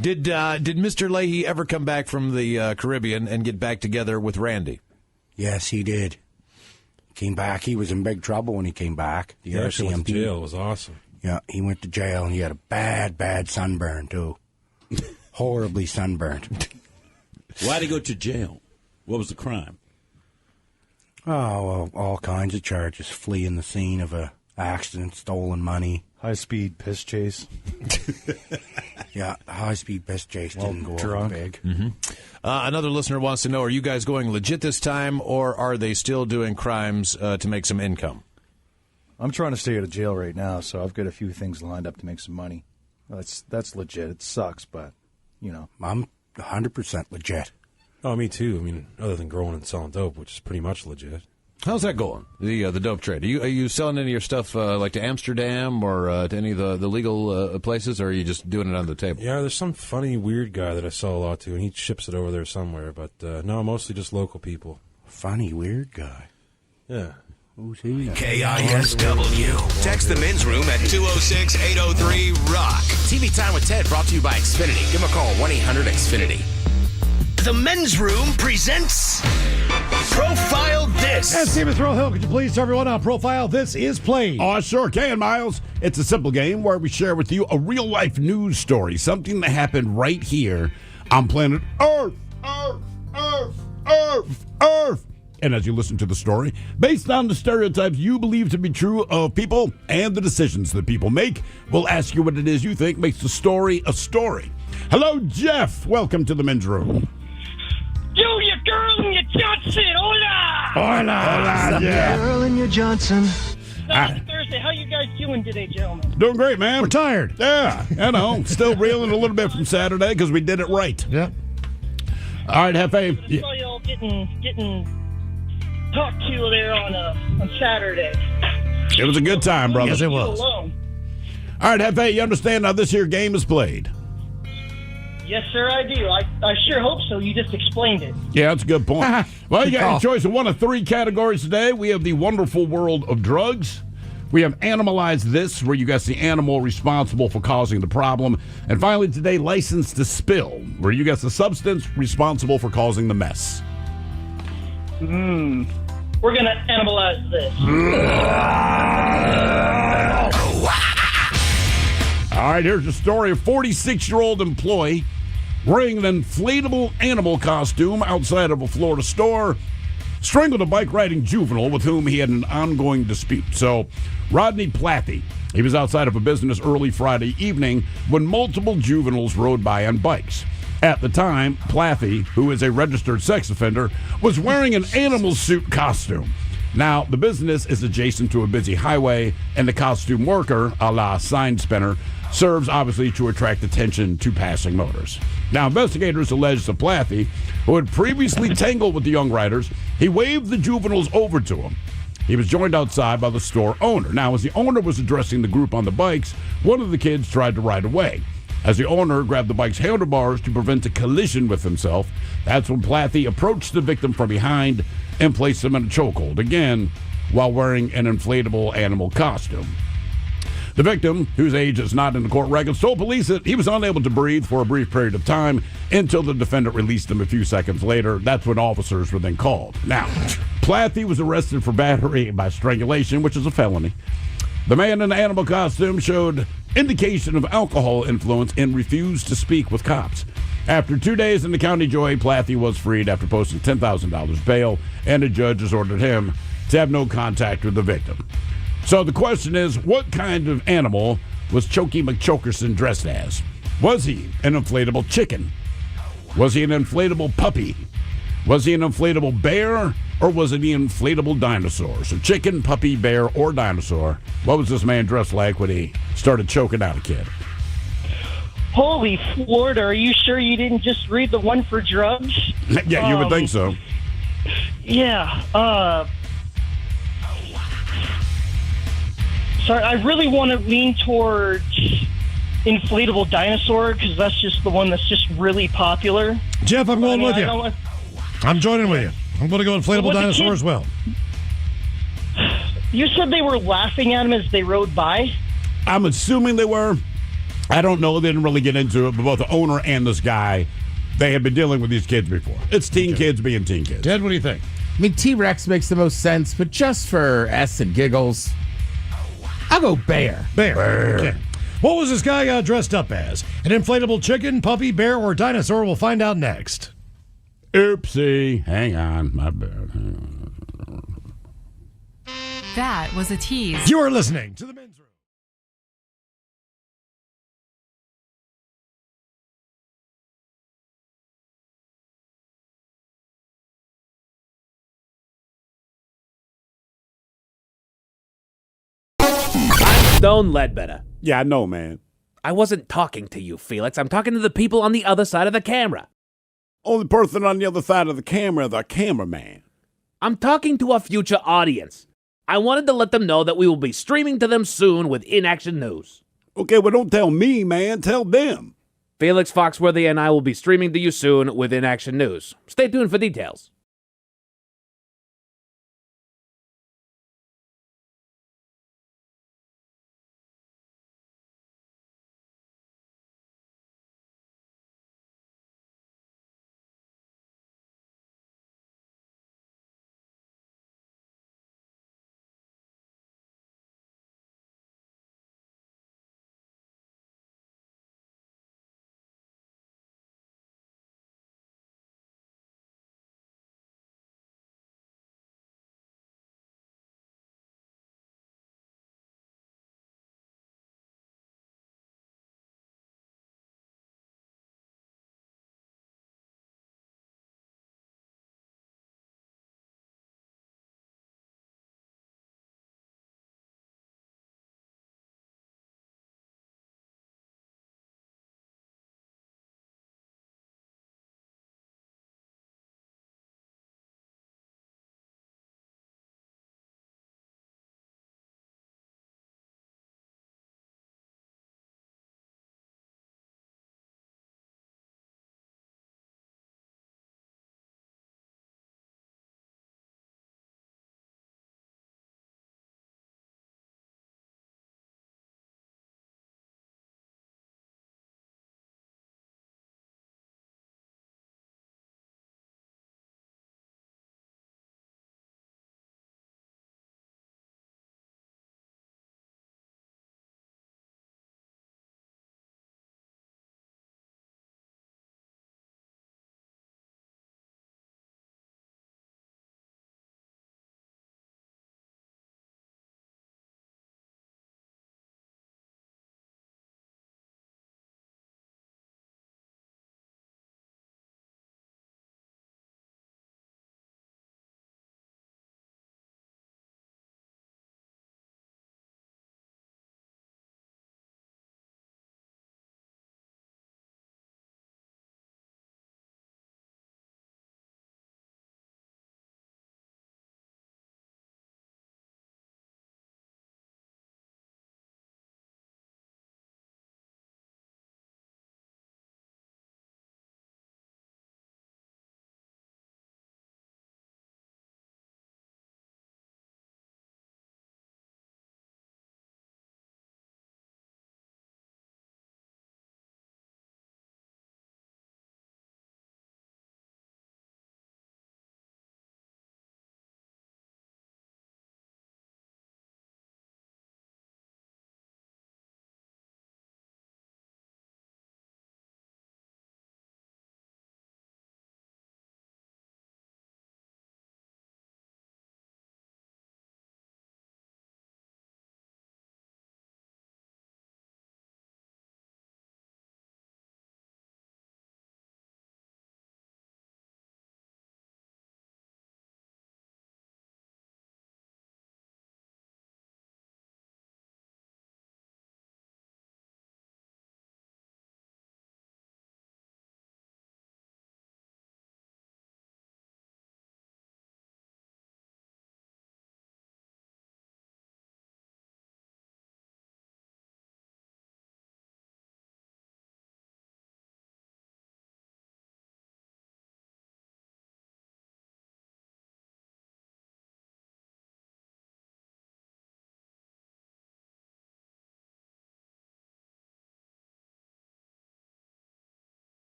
Did Mr. Leahy ever come back from the Caribbean and get back together with Randy? Yes, he did. Came back. He was in big trouble when he came back. The He actually went to RCMP. jail. It was awesome. Yeah, he went to jail, and he had a bad sunburn, too. Horribly sunburned. Why'd he go to jail? What was the crime? Oh, well, all kinds of charges. Fleeing the scene of a accident, stolen money. High-speed piss chase. Yeah, high-speed piss chase didn't go over drunk. big. Mm-hmm. Another listener wants to know, are you guys going legit this time, or are they still doing crimes to make some income? I'm trying to stay out of jail right now, so I've got a few things lined up to make some money. That's legit. It sucks, but, I'm 100% legit. Oh, me too. I mean, other than growing and selling dope, which is pretty much legit. How's that going, the dope trade? Are you selling any of your stuff like to Amsterdam or to any of the legal places, or are you just doing it on the table? Yeah, there's some funny, weird guy that I sell a lot to, and he ships it over there somewhere. But no, mostly just local people. Funny, weird guy. Yeah. Who's he? KISW. Text the men's room at 206-803-ROCK. TV Time with Ted brought to you by Xfinity. Give him a call, 1-800-XFINITY. The men's room presents Profile This. And Steven Throwhill, could you please tell everyone on Profile This is played? Oh, I sure can, Miles. It's a simple game where we share with you a real-life news story, something that happened right here on planet Earth. Earth. And as you listen to the story, based on the stereotypes you believe to be true of people and the decisions that people make, we'll ask you what it is you think makes the story a story. Hello, Jeff. Welcome to the men's room. You girl and your Johnson, hola! Hola, yeah. Girl and your Johnson. Thursday, how you guys doing today, gentlemen? Doing great, man. We're tired. Yeah, I know. Still reeling a little bit from Saturday because we did it right. Yeah. All right, Hefe. I saw y'all getting talked to there on Saturday. It was a good time, brother. Yes, it was. Alone. All right, Hefe, you understand how this here game is played? Yes, sir, I do. I sure hope so. You just explained it. Yeah, that's a good point. Well, you Good got call. your choice of one of three categories today. We have the wonderful world of drugs. We have Animalize This, where you guess the animal responsible for causing the problem. And finally today, License to Spill, where you guess the substance responsible for causing the mess. We're going to animalize this. All right, here's the story of a 46-year-old employee wearing an inflatable animal costume outside of a Florida store, strangled a bike-riding juvenile with whom he had an ongoing dispute. So, Rodney Plathy, he was outside of a business early Friday evening when multiple juveniles rode by on bikes. At the time, Plathy, who is a registered sex offender, was wearing an animal suit costume. Now, the business is adjacent to a busy highway, and the costume worker, a la sign spinner, serves obviously to attract attention to passing motors. Now, investigators allege that Plathy, who had previously tangled with the young riders, he waved the juveniles over to him. He was joined outside by the store owner. Now, as the owner was addressing the group on the bikes, one of the kids tried to ride away. As the owner grabbed the bike's handlebars to prevent a collision with himself, that's when Plathy approached the victim from behind and placed him in a chokehold, again, while wearing an inflatable animal costume. The victim, whose age is not in the court records, told police that he was unable to breathe for a brief period of time until the defendant released him a few seconds later. That's when officers were then called. Now, Plathy was arrested for battery by strangulation, which is a felony. The man in the animal costume showed indication of alcohol influence and refused to speak with cops. After 2 days in the county jail, Plathy was freed after posting $10,000 bail, and a judge has ordered him to have no contact with the victim. So the question is, what kind of animal was Chokey McChokerson dressed as? Was he an inflatable chicken? Was he an inflatable puppy? Was he an inflatable bear? Or was it the inflatable dinosaur? So chicken, puppy, bear, or dinosaur. What was this man dressed like when he started choking out a kid? Holy Florida, are you sure you didn't just read the one for drugs? Yeah, you would think so. Yeah, sorry, I really want to lean towards inflatable dinosaur because that's just the one that's just really popular. Jeff, I'm going with you. I'm joining with you. I'm going to go inflatable dinosaur as well. You said they were laughing at him as they rode by? I'm assuming they were. I don't know. They didn't really get into it, but both the owner and this guy, they had been dealing with these kids before. It's teen kids being teen kids. Ted, what do you think? I mean, T-Rex makes the most sense, but just for S and giggles, I'll go bear. Bear. Okay. What was this guy dressed up as? An inflatable chicken, puppy, bear, or dinosaur? We'll find out next. Oopsie. Hang on. My bad. Hang on. That was a tease. You are listening to the Men's Room. Stone Ledbetter. Yeah, I know, man. I wasn't talking to you, Felix. I'm talking to the people on the other side of the camera. Only person on the other side of the cameraman. I'm talking to a future audience. I wanted to let them know that we will be streaming to them soon with In-Action News. Okay, well, don't tell me, man. Tell them. Felix Foxworthy and I will be streaming to you soon with In-Action News. Stay tuned for details.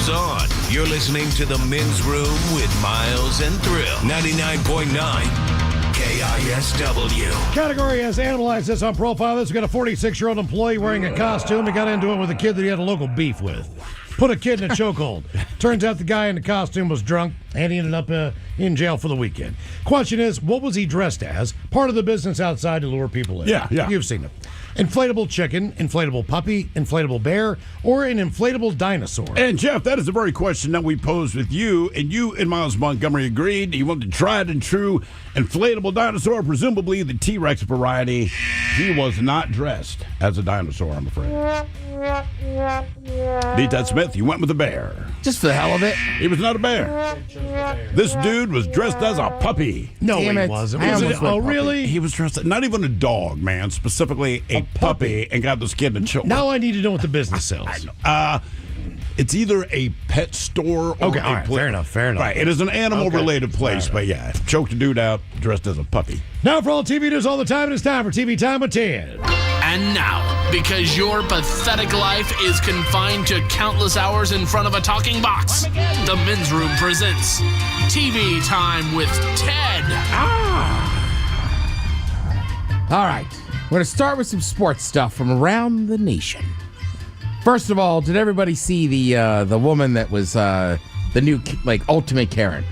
is on. You're listening to The Men's Room with Miles and Thrill. 99.9 KISW. Category has analyzed this on Profile. This. We got a 46-year-old employee wearing a costume. He got into it with a kid that he had a local beef with. Put a kid in a chokehold. Turns out the guy in the costume was drunk, and he ended up in jail for the weekend. Question is, what was he dressed as? Part of the business outside to lure people in. Yeah. You've seen it. Inflatable chicken, inflatable puppy, inflatable bear, or an inflatable dinosaur. And, Jeff, that is the very question that we posed with you, and you and Miles Montgomery agreed you wanted to try it and true inflatable dinosaur, presumably the T-Rex variety. He was not dressed as a dinosaur, I'm afraid. Beat that, Smith. You went with a bear. Just for the hell of it. He was not a bear. This dude was dressed as a puppy. No, he wasn't. Oh, really? He was dressed, not even a dog, man, specifically a puppy, and got this kid in choke. Now I need to know what the business sells. It's either a pet store or okay, all right, fair enough. Right, it is an animal-related place, right. But yeah, choked a dude out dressed as a puppy. Now for all TV news all the time, it's time for TV Time with Ted. And now, because your pathetic life is confined to countless hours in front of a talking box, the Men's Room presents TV Time with Ted. All right, we're going to start with some sports stuff from around the nation. First of all, did everybody see the woman that was the new ultimate Karen?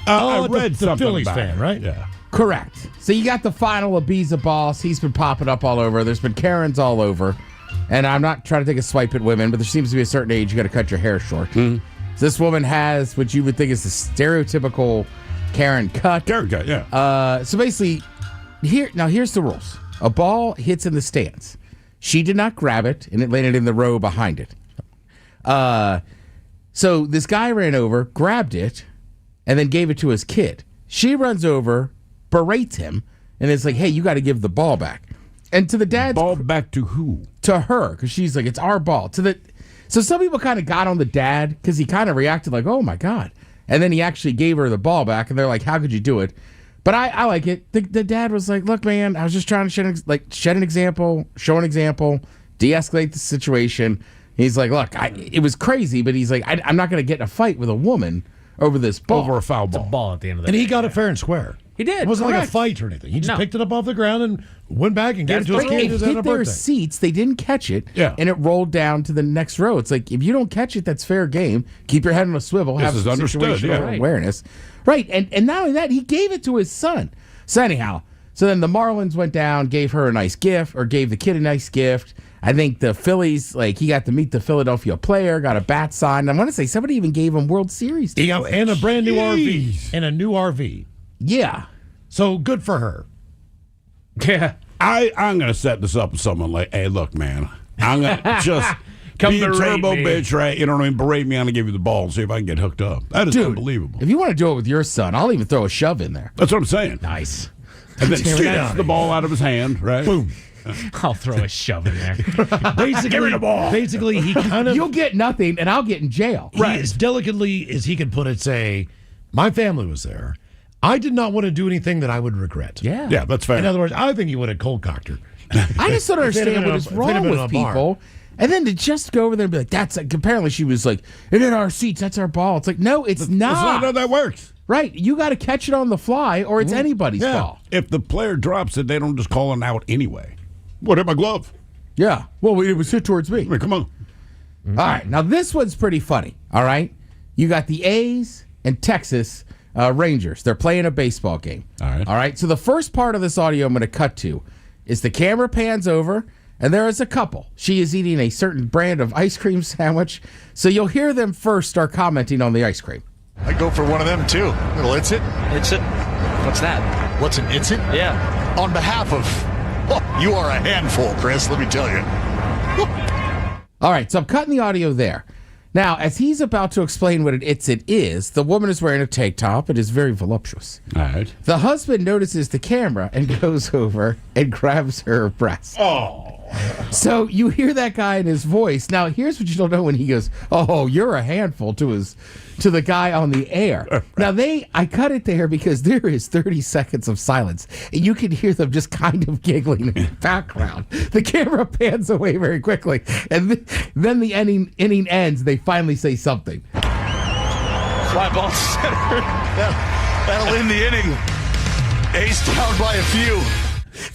I read the something Phillies about fan, it. right? Yeah. Correct. So you got the final Ibiza boss. He's been popping up all over. There's been Karens all over. And I'm not trying to take a swipe at women, but there seems to be a certain age you got to cut your hair short. Mm-hmm. So this woman has what you would think is the stereotypical Karen cut. Karen cut, yeah. So basically, here's the rules. A ball hits in the stands. She did not grab it, and it landed in the row behind it. So this guy ran over, grabbed it, and then gave it to his kid. She runs over, berates him, and is like, hey, you got to give the ball back. And to the dad's... Ball back to who? To her, because she's like, it's our ball. So some people kind of got on the dad, because he kind of reacted like, oh, my God. And then he actually gave her the ball back, and they're like, how could you do it? But I like it. The dad was like, look, man, I was just trying to show an example, de-escalate the situation. He's like, look, it was crazy, but he's like, I'm not going to get in a fight with a woman over this ball. Over a foul ball. It's a ball at the end of the And day. he got it fair and square. He did. It wasn't correct. like a fight or anything. He just picked it up off the ground and went back and gave it to his kid. It hit their seats. They didn't catch it. Yeah. And it rolled down to the next row. It's like, if you don't catch it, that's fair game. Keep your head on a swivel. This have is some understood, situational yeah. awareness. Right. And not only that, he gave it to his son. So anyhow, then the Marlins went down, gave her a nice gift, or gave the kid a nice gift. I think the Phillies, he got to meet the Philadelphia player, got a bat signed. I want to say somebody even gave him World Series. And a brand new RV. And a new RV. Yeah. So good for her. Yeah. I'm going to set this up with someone like, hey, look, man, I'm going to just Come be a berate turbo me. bitch, right? You know what I mean? Berate me, I'm going to give you the ball and see if I can get hooked up. That is unbelievable. If you want to do it with your son, I'll even throw a shove in there. That's what I'm saying. Nice. And then snatch the ball out of his hand, right? Boom. I'll throw a shove in there. Basically, Give me the ball. Basically, he kind of... You'll get nothing, and I'll get in jail. He, as delicately as he could put it, say, my family was there. I did not want to do anything that I would regret. Yeah. Yeah, that's fair. In other words, I think he would have cold cocked her. I just don't If they'd have understand been what in is a- if they'd have wrong been in with a bar. people. And then to just go over there and be like, apparently she was like, and in our seats, that's our ball. It's like, no, it's That's not. not how that works. Right. You got to catch it on the fly, or it's anybody's Yeah. ball. If the player drops it, they don't just call it out anyway. What, hit my glove? Yeah. Well, it was hit towards me. I mean, come on. All right. Now, this one's pretty funny. All right. You got the A's and Texas Rangers. They're playing a baseball game. All right. All right. So the first part of this audio I'm going to cut to is the camera pans over, and there is a couple. She is eating a certain brand of ice cream sandwich. So you'll hear them first start commenting on the ice cream. I go for one of them too. Little It's It. It's it. What's that? What's an It's It? Yeah. On behalf of, you are a handful, Chris, let me tell you. All right, so I'm cutting the audio there. Now, as he's about to explain what an It's It is, the woman is wearing a tank top. It is very voluptuous. All right. The husband notices the camera and goes over and grabs her breast. Oh. So you hear that guy in his voice. Now, here's what you don't know when he goes, "Oh, you're a handful," to the guy on the air. Now, I cut it there because there is 30 seconds of silence. And you can hear them just kind of giggling in the background. The camera pans away very quickly. And then the inning ends. They finally say something. Fly ball center. That'll end the inning. Ace down by a few.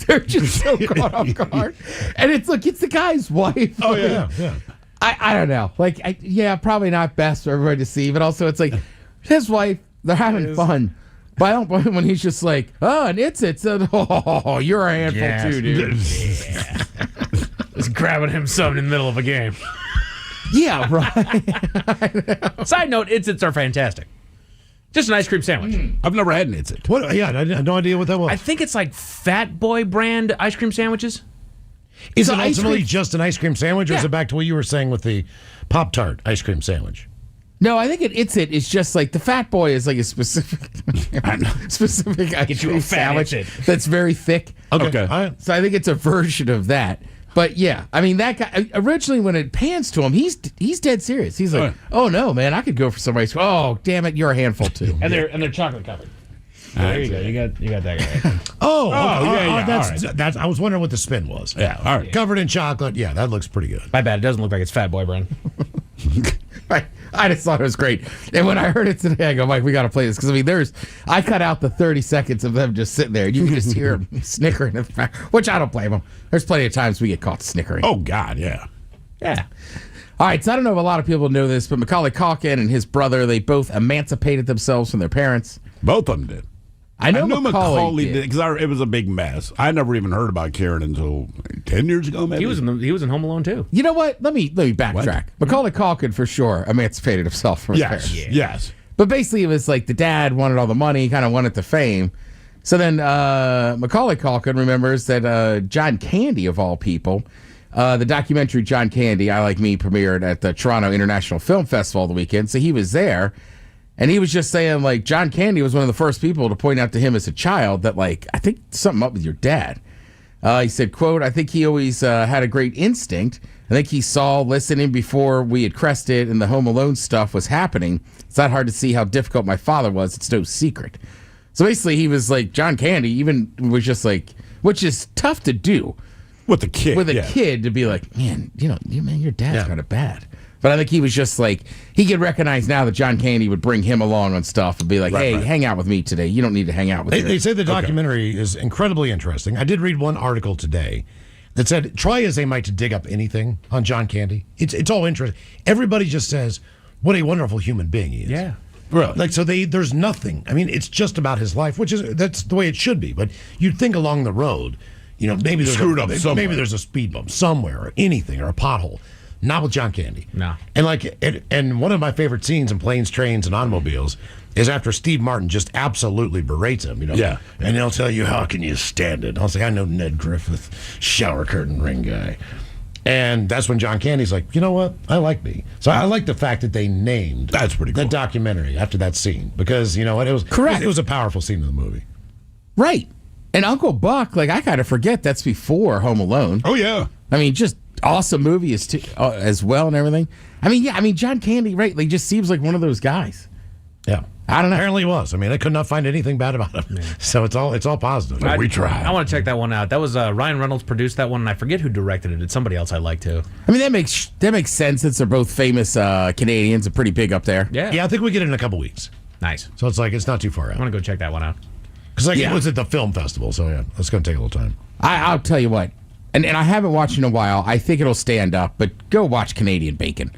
They're just so caught off guard. And it's the guy's wife. Oh, yeah. I don't know. Probably not best for everybody to see, but also it's like his wife, they're having fun. But I don't blame him when he's just like, oh, and it's oh, you're a handful too, dude. Yeah. Just grabbing him something in the middle of a game. Yeah, right. Side note, It's are fantastic. Just an ice cream sandwich. I've never had an It's-It. What? Yeah, I had no idea what that was. I think it's like Fat Boy brand ice cream sandwiches. Is it ultimately just an ice cream sandwich, or is Yeah. it back to what you were saying with the Pop-Tart ice cream sandwich? No, I think it's just like the Fat Boy is like a specific ice cream sandwich that's very thick. Okay. All right. So I think it's a version of that. But yeah, I mean that guy originally when it pans to him, he's dead serious. He's like, "Oh no, man, I could go for some ice cream. Oh, damn it, you're a handful too." And they're chocolate covered. There you go. You got that guy. Right. Oh, yeah. That's. I was wondering what the spin was. Yeah, all right. Covered in chocolate. Yeah, that looks pretty good. My bad. It doesn't look like it's Fat Boy brand. I just thought it was great. And when I heard it today, I go, Mike, we got to play this. Because, I mean, I cut out the 30 seconds of them just sitting there. You can just hear them snickering in the back, which I don't blame them. There's plenty of times we get caught snickering. Oh, God, yeah. Yeah. All right, so I don't know if a lot of people know this, but Macaulay Culkin and his brother, they both emancipated themselves from their parents. Both of them did. I know Macaulay did. Because it was a big mess. I never even heard about Karen until 10 years ago, maybe. He was in Home Alone too. You know what? Let me backtrack. What? Macaulay Culkin for sure emancipated himself from his parents. Yes. But basically, it was like the dad wanted all the money, kind of wanted the fame. So then Macaulay Culkin remembers that John Candy, of all people, the documentary John Candy, I Like Me, premiered at the Toronto International Film Festival the weekend. So he was there. And he was just saying, like, John Candy was one of the first people to point out to him as a child that, like, I think something up with your dad. He said, quote, I think he always had a great instinct. I think he saw, listening before we had crested and the Home Alone stuff was happening. It's not hard to see how difficult my father was. It's no secret. So basically, he was like, John Candy even was just like, which is tough to do. With a kid. With a kid to be like, man, your dad's kind of bad. But I think he was just like, he could recognize now that John Candy would bring him along on stuff and be like, hey, hang out with me today. You don't need to hang out with me. They say the documentary is incredibly interesting. I did read one article today that said, try as they might to dig up anything on John Candy. It's all interesting. Everybody just says, what a wonderful human being he is. Yeah. Really? Like, so there's nothing. I mean, it's just about his life, that's the way it should be. But you'd think along the road, maybe there's maybe there's a speed bump somewhere or anything or a pothole. Not with John Candy. No. And one of my favorite scenes in Planes, Trains, and Automobiles is after Steve Martin just absolutely berates him, Yeah. And they'll tell you, how can you stand it? I'll say, I know Ned Griffith, shower curtain ring guy. And that's when John Candy's like, you know what? I like me. So I like the fact that they named That's pretty cool. the documentary after that scene. Because, you know what? It was correct. It was a powerful scene in the movie. Right. And Uncle Buck, like, I kind of forget that's before Home Alone. Oh, yeah. I mean, just awesome movie as well and everything. I mean, John Candy, right? Like, just seems like one of those guys. Yeah. I don't know. Apparently he was. I mean, I could not find anything bad about him. Yeah. So it's all positive. We tried. I want to check that one out. That was Ryan Reynolds produced that one, and I forget who directed it. It's somebody else I like too. I mean, that makes sense since they're both famous Canadians and pretty big up there. Yeah, I think we get it in a couple weeks. Nice. So it's like, it's not too far out. I want to go check that one out. Because it was at the film festival, so yeah, it's going to take a little time. I'll tell you what, and I haven't watched in a while. I think it'll stand up, but go watch Canadian Bacon.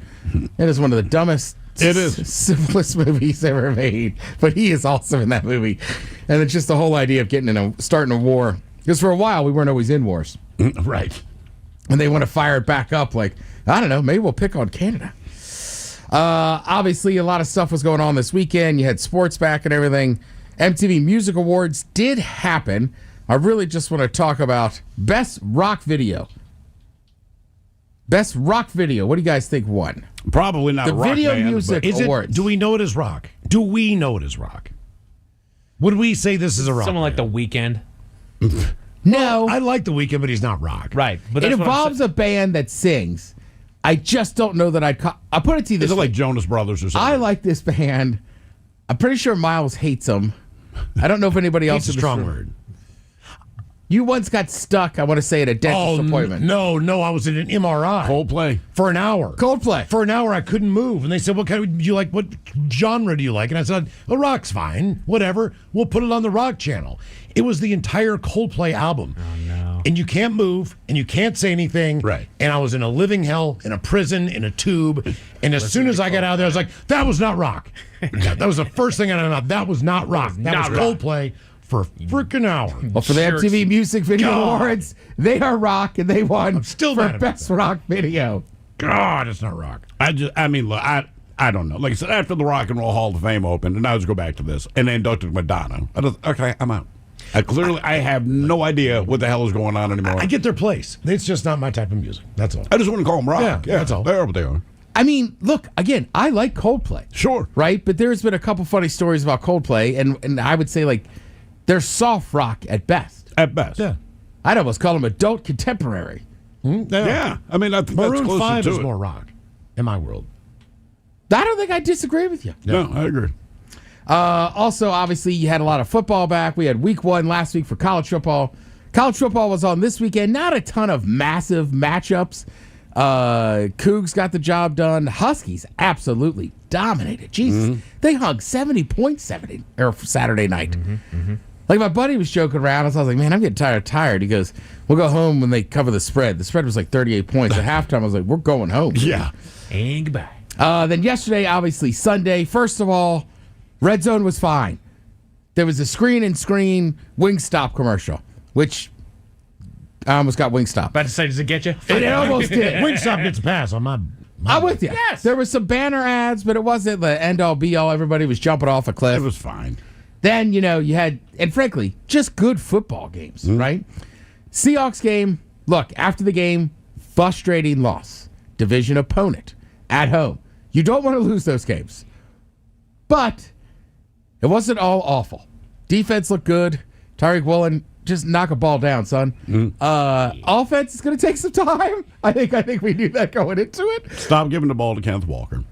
It is one of the dumbest, simplest movies ever made, but he is awesome in that movie. And it's just the whole idea of starting a war. Because for a while, we weren't always in wars. Right. And they want to fire it back up like, I don't know, maybe we'll pick on Canada. Obviously, a lot of stuff was going on this weekend. You had sports back and everything. MTV Music Awards did happen. I really just want to talk about Best Rock Video. Best Rock Video. What do you guys think won? Probably not the rock Video band, Music Awards. Do we know it as rock? Do we know it as rock? Would we say this is a rock? Someone like The Weeknd. No. I like The Weeknd, but he's not rock. Right. But It that's what I'm involves a band that sings. I just don't know that I'll put it to you this Is it way. like Jonas Brothers or something? I like this band. I'm pretty sure Miles hates them. I don't know if anybody else Hate's a in this strong room- word. You once got stuck, I want to say, at a dentist appointment. No, I was in an MRI. Coldplay. For an hour. Coldplay. For an hour, I couldn't move. And they said, what kind of, do you like, what genre do you like? And I said, well, rock's fine. Whatever. We'll put it on the rock channel. It was the entire Coldplay album. Oh, no. And you can't move, and you can't say anything. Right. And I was in a living hell, in a prison, in a tube. And as soon as I got out of there, I was like, that was not rock. That was the first thing I know. That was not rock. That was Coldplay for a freaking hour. Well, for the MTV Music Video Awards, they are rock, and they won still for mad about Best Rock Video. God, it's not rock. I mean, look, I don't know. Like I said, after the Rock and Roll Hall of Fame opened, and I was go back to this, and they inducted Madonna. Okay, I'm out. I have no idea what the hell is going on anymore. I get their place. It's just not my type of music. That's all. I just want to call them rock. Yeah, that's all. They are what they are. I mean, look, again, I like Coldplay. Sure. Right? But there's been a couple funny stories about Coldplay, and I would say, like, they're soft rock at best. At best. Yeah. I'd almost call them adult contemporary. Yeah. I mean, I think that's Maroon closer 5 to is it. more rock in my world. I don't think I disagree with you. No, I agree. Also, obviously, you had a lot of football back. We had week 1 last week for college football. College football was on this weekend. Not a ton of massive matchups. Cougs got the job done. Huskies absolutely dominated. Jesus. They hung 70 points Saturday night. Like, my buddy was joking around. I was like, man, I'm getting tired. He goes, we'll go home when they cover the spread. The spread was like 38 points. At halftime, I was like, we're going home. Yeah. And goodbye. Then yesterday, obviously, Sunday. First of all, Red Zone was fine. There was a screen Wingstop commercial, which I almost got Wingstop. About to say, does it get you? It almost did. Wingstop gets a pass on my I'm with you. Yes. There was some banner ads, but it wasn't the end-all, be-all. Everybody was jumping off a cliff. It was fine. Then, you had, and frankly, just good football games, right? Seahawks game, look, after the game, frustrating loss. Division opponent at home. You don't want to lose those games. But it wasn't all awful. Defense looked good. Tyreek Woolen, just knock a ball down, son. Offense is going to take some time. I think we knew that going into it. Stop giving the ball to Kenneth Walker.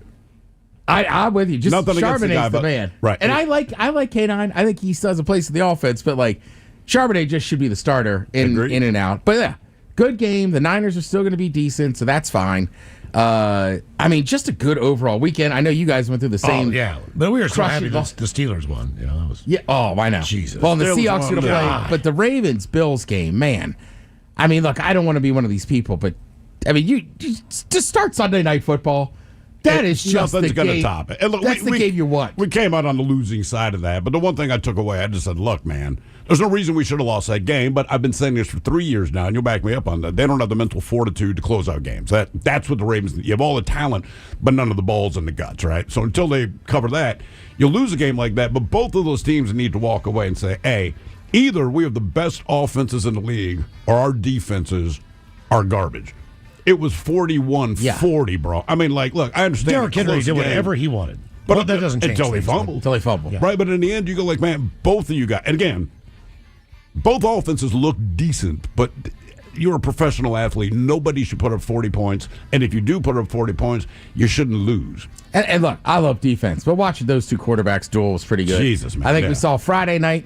I'm with you. Just Nothing against the guy, Charbonnet's but- the man. right. And I like K9. I think he still has a place in the offense, but like Charbonnet just should be the starter in and out. But yeah, good game. The Niners are still going to be decent, so that's fine. I mean, just a good overall weekend. I know you guys went through the same. Oh, yeah. But we were so crushing happy loss. the Steelers won. You know, that was Yeah. Oh, I know. Jesus. Well, and the Steelers Seahawks won. going to play, God. but the Ravens-Bills game, man. I mean, look, I don't want to be one of these people, but I mean, you just start Sunday Night Football. That is just nothing's the going to game. top it. And look, That's the game you want. We came out on the losing side of that, but the one thing I took away, I just said, look, man, there's no reason we should have lost that game, but I've been saying this for 3 years now, and you'll back me up on that. They don't have the mental fortitude to close out games. That's what the Ravens, you have all the talent, but none of the balls in the guts, right? So until they cover that, you'll lose a game like that, but both of those teams need to walk away and say, hey, either we have the best offenses in the league or our defenses are garbage. It was 41-40, bro. I mean, like, look, I understand. Derrick Henry did whatever he wanted. But that doesn't change until he things. fumbled. Until he fumbled. Yeah. Right, but in the end, you go like, man, both of you got, and again, both offenses look decent, but you're a professional athlete. Nobody should put up 40 points, and if you do put up 40 points, you shouldn't lose. And look, I love defense, but watching those two quarterbacks duel was pretty good. Jesus, man, I think yeah. we saw Friday night.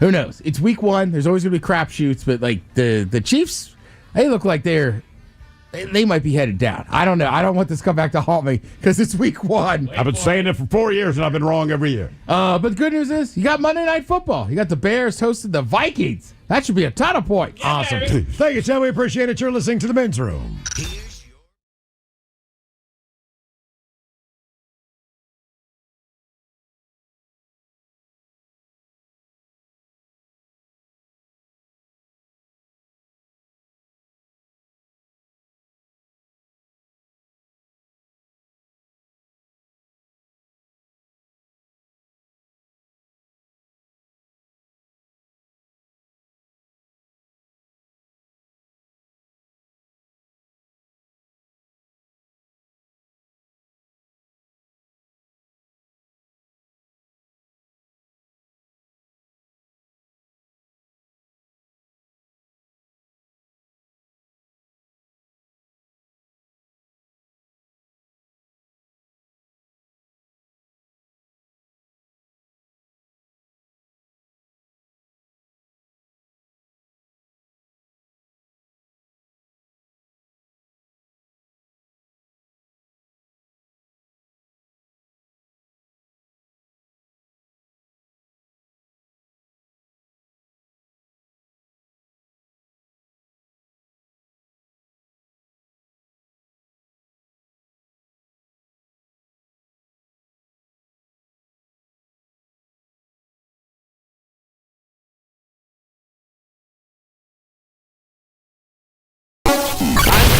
Who knows? It's week 1. There's always going to be crapshoots, but like the Chiefs, they look like they might be headed down. I don't know. I don't want this to come back to haunt me because it's week 1. I've been saying it for 4 years, and I've been wrong every year. But the good news is you got Monday Night Football. You got the Bears hosting the Vikings. That should be a ton of points. Awesome. Thank you, Tim. We appreciate it. You're listening to The Men's Room.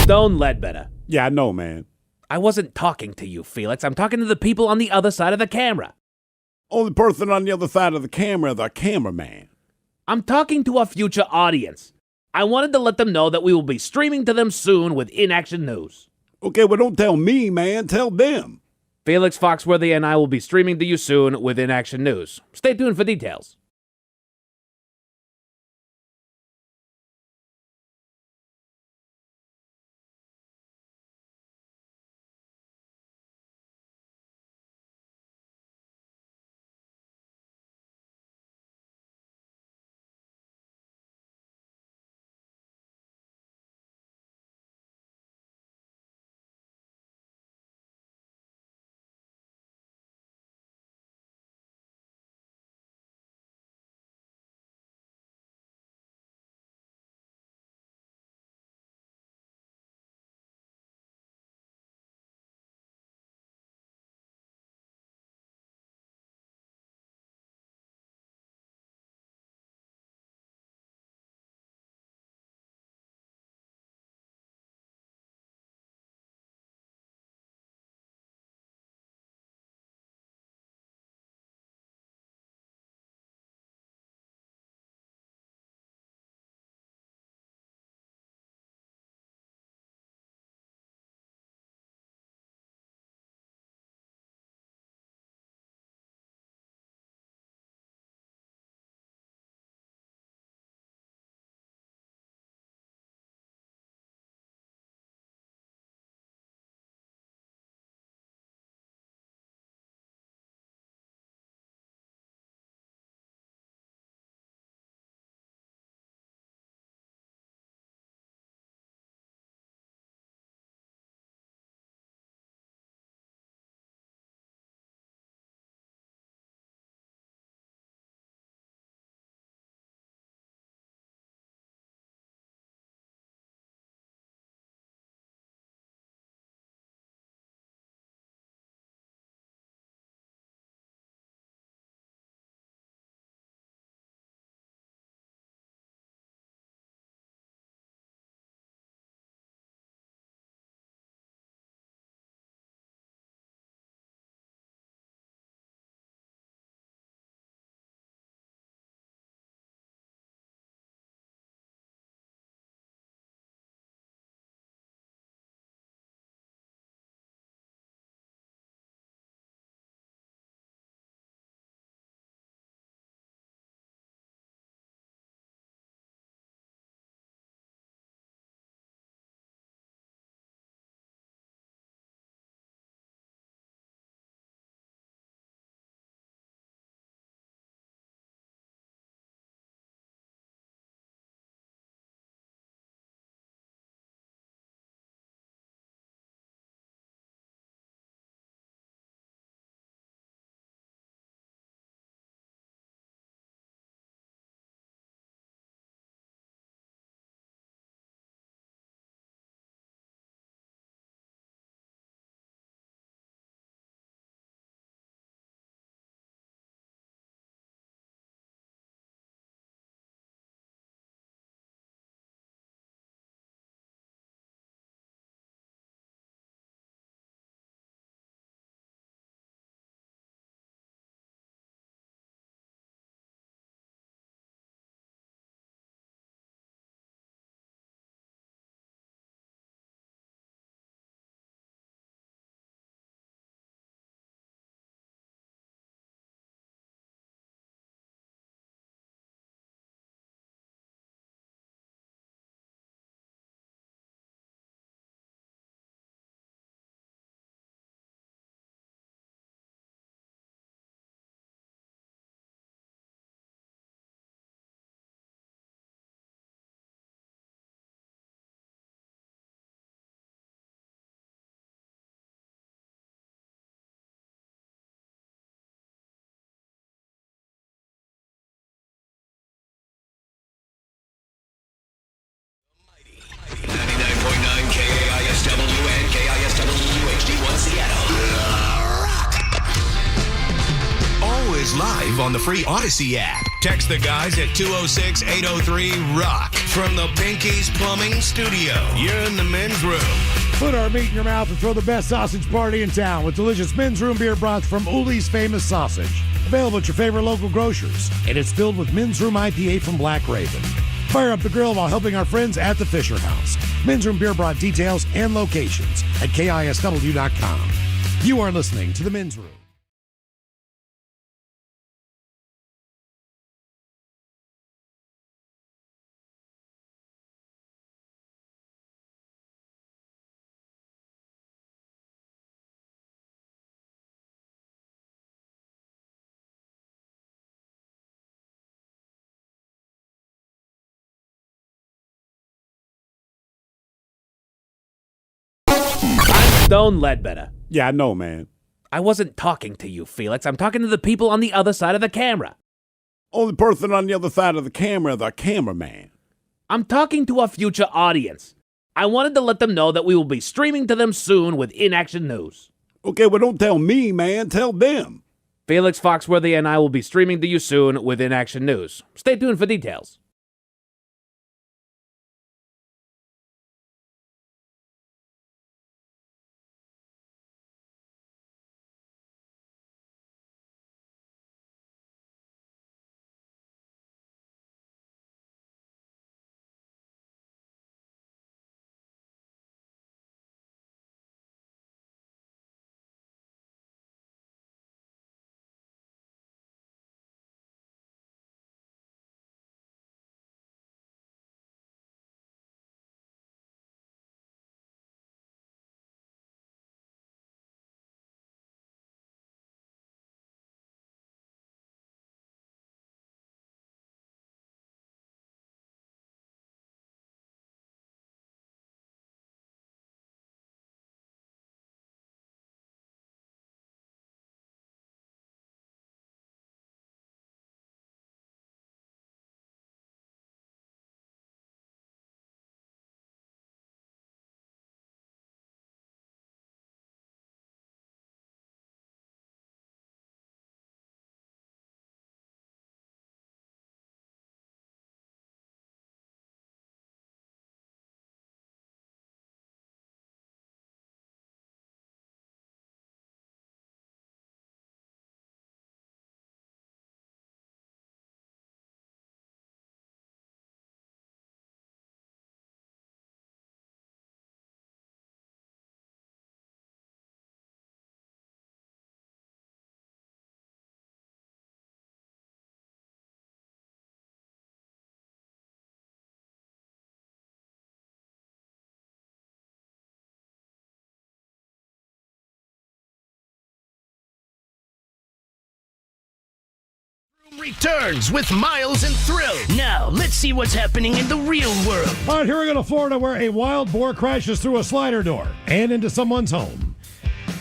Stone Ledbetter. Yeah, I know, man. I wasn't talking to you, Felix. I'm talking to the people on the other side of the camera. Only person on the other side of the cameraman. I'm talking to a future audience. I wanted to let them know that we will be streaming to them soon with In-Action News. Okay, well, don't tell me, man. Tell them. Felix Foxworthy and I will be streaming to you soon with In-Action News. Stay tuned for details. live on the free Odyssey app. Text the guys at 206-803-ROCK from the Pinkies Plumbing Studio. You're in the men's room. Put our meat in your mouth and throw the best sausage party in town with delicious men's room beer brats from Uli's Famous Sausage. Available at your favorite local grocers. And it's filled with men's room IPA from Black Raven. Fire up the grill while helping our friends at the Fisher House. Men's room beer brat details and locations at KISW.com. You are listening to the Men's Room. Stone Ledbetter. Yeah, I know, man. I wasn't talking to you, Felix. I'm talking to the people on the other side of the camera. Only person on the other side of the cameraman. I'm talking to a future audience. I wanted to let them know that we will be streaming to them soon with In-Action News. Okay, well, don't tell me, man. Tell them. Felix Foxworthy and I will be streaming to you soon with In-Action News. Stay tuned for details. Returns with Miles and Thrill. Now, let's see what's happening in the real world. All right, here we go to Florida, where a wild boar crashes through a slider door and into someone's home.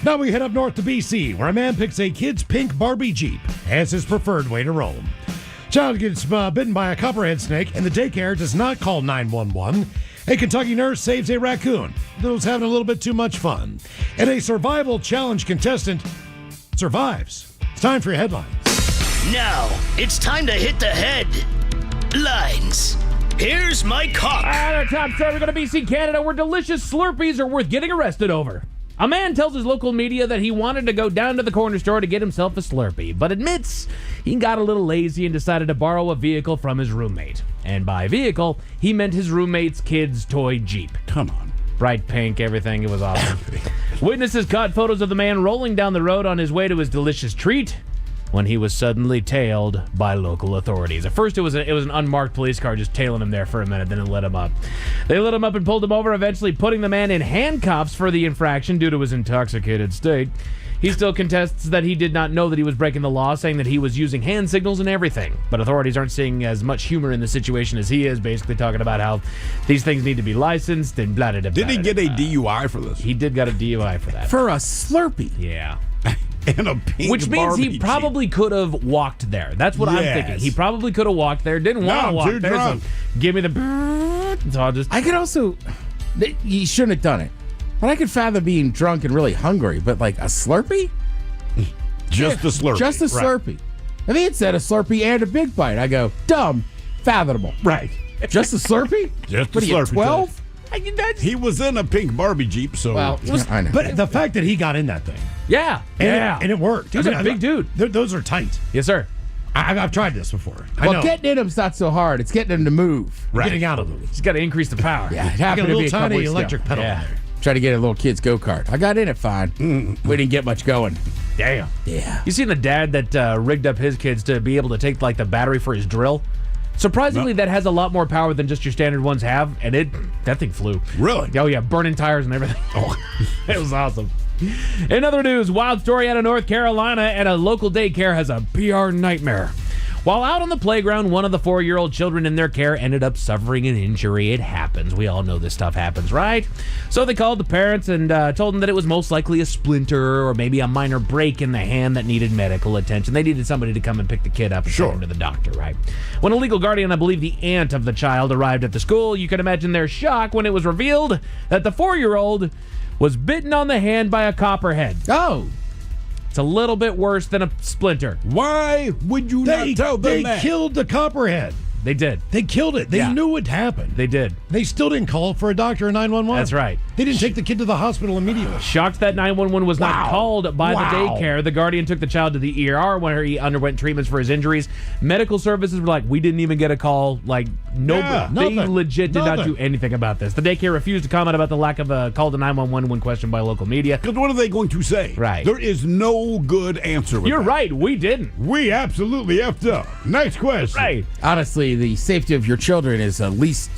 Now we head up north to BC, where a man picks a kid's pink Barbie Jeep as his preferred way to roam. Child gets bitten by a copperhead snake, and the daycare does not call 911. A Kentucky nurse saves a raccoon that was having a little bit too much fun. And a survival challenge contestant survives. It's time for your headlines. Now, it's time to hit the headlines. Here's my cock. Our top story, we're going to BC, Canada, where delicious Slurpees are worth getting arrested over. A man tells his local media that he wanted to go down to the corner store to get himself a Slurpee, but admits he got a little lazy and decided to borrow a vehicle from his roommate. And by vehicle, he meant his roommate's kid's toy Jeep. Come on. Bright pink, everything. It was awesome. Witnesses caught photos of the man rolling down the road on his way to his delicious treat when he was suddenly tailed by local authorities. At first, it was an unmarked police car just tailing him there for a minute, then it let him up. They let him up and pulled him over, eventually putting the man in handcuffs for the infraction due to his intoxicated state. He still contests that he did not know that he was breaking the law, saying that he was using hand signals and everything. But authorities aren't seeing as much humor in the situation as he is, basically talking about how these things need to be licensed and blah, blah, blah. Did he get a DUI for this? He did get a DUI for that. For a Slurpee? Yeah. And a pink Which means Barbie he probably could have walked there. That's what I'm thinking. He probably could have walked there. Didn't want to walk there. Drunk. So give me the... So I'll just... I could also... He shouldn't have done it. But I could fathom being drunk and really hungry. But like a Slurpee? Just a Slurpee. Just a Slurpee. If he had said a Slurpee and a Big Bite, I go, dumb, fathomable. Right. Just a Slurpee? Just what a are you, Slurpee. 12? He was in a pink Barbie Jeep, so. Well, I know. But the fact that he got in that thing. Yeah. And it worked. He's a big dude. Those are tight. Yes, sir. I've tried this before. I Well, know. getting in him's not so hard. It's getting him to move. Getting out of them. He's got to increase the power. Yeah, it You happened got a to be little a couple tiny weeks ago. electric pedal Yeah. in there. Try to get a little kid's go-kart. I got in it fine. We didn't get much going. Damn. Yeah. You seen the dad that rigged up his kids to be able to take like the battery for his drill? Surprisingly, that has a lot more power than just your standard ones have, and that thing flew. Really? Oh yeah, burning tires and everything. Oh, it was awesome. In other news, wild story out of North Carolina, and a local daycare has a PR nightmare. While out on the playground, one of the 4-year-old children in their care ended up suffering an injury. It happens. We all know this stuff happens, right? So they called the parents and told them that it was most likely a splinter or maybe a minor break in the hand that needed medical attention. They needed somebody to come and pick the kid up and take him to the doctor, right? When a legal guardian, I believe the aunt of the child, arrived at the school, you can imagine their shock when it was revealed that the 4-year-old was bitten on the hand by a copperhead. Oh. It's a little bit worse than a splinter. Why would you not tell them They that? killed the copperhead. They did. They killed it. They Yeah. knew it happened. They did. They still didn't call for a doctor or 911. That's right. They didn't take the kid to the hospital immediately. Shocked that 911 was not called by the daycare. The guardian took the child to the ER where he underwent treatments for his injuries. Medical services were like, we didn't even get a call. Like, no, Yeah, they nothing. legit did not Nothing. do anything about this. The daycare refused to comment about the lack of a call to 911 when questioned by local media. Because what are they going to say? Right. There is no good answer with You're that. right. We didn't. We absolutely effed up. Next question. Right. Honestly, the safety of your children is least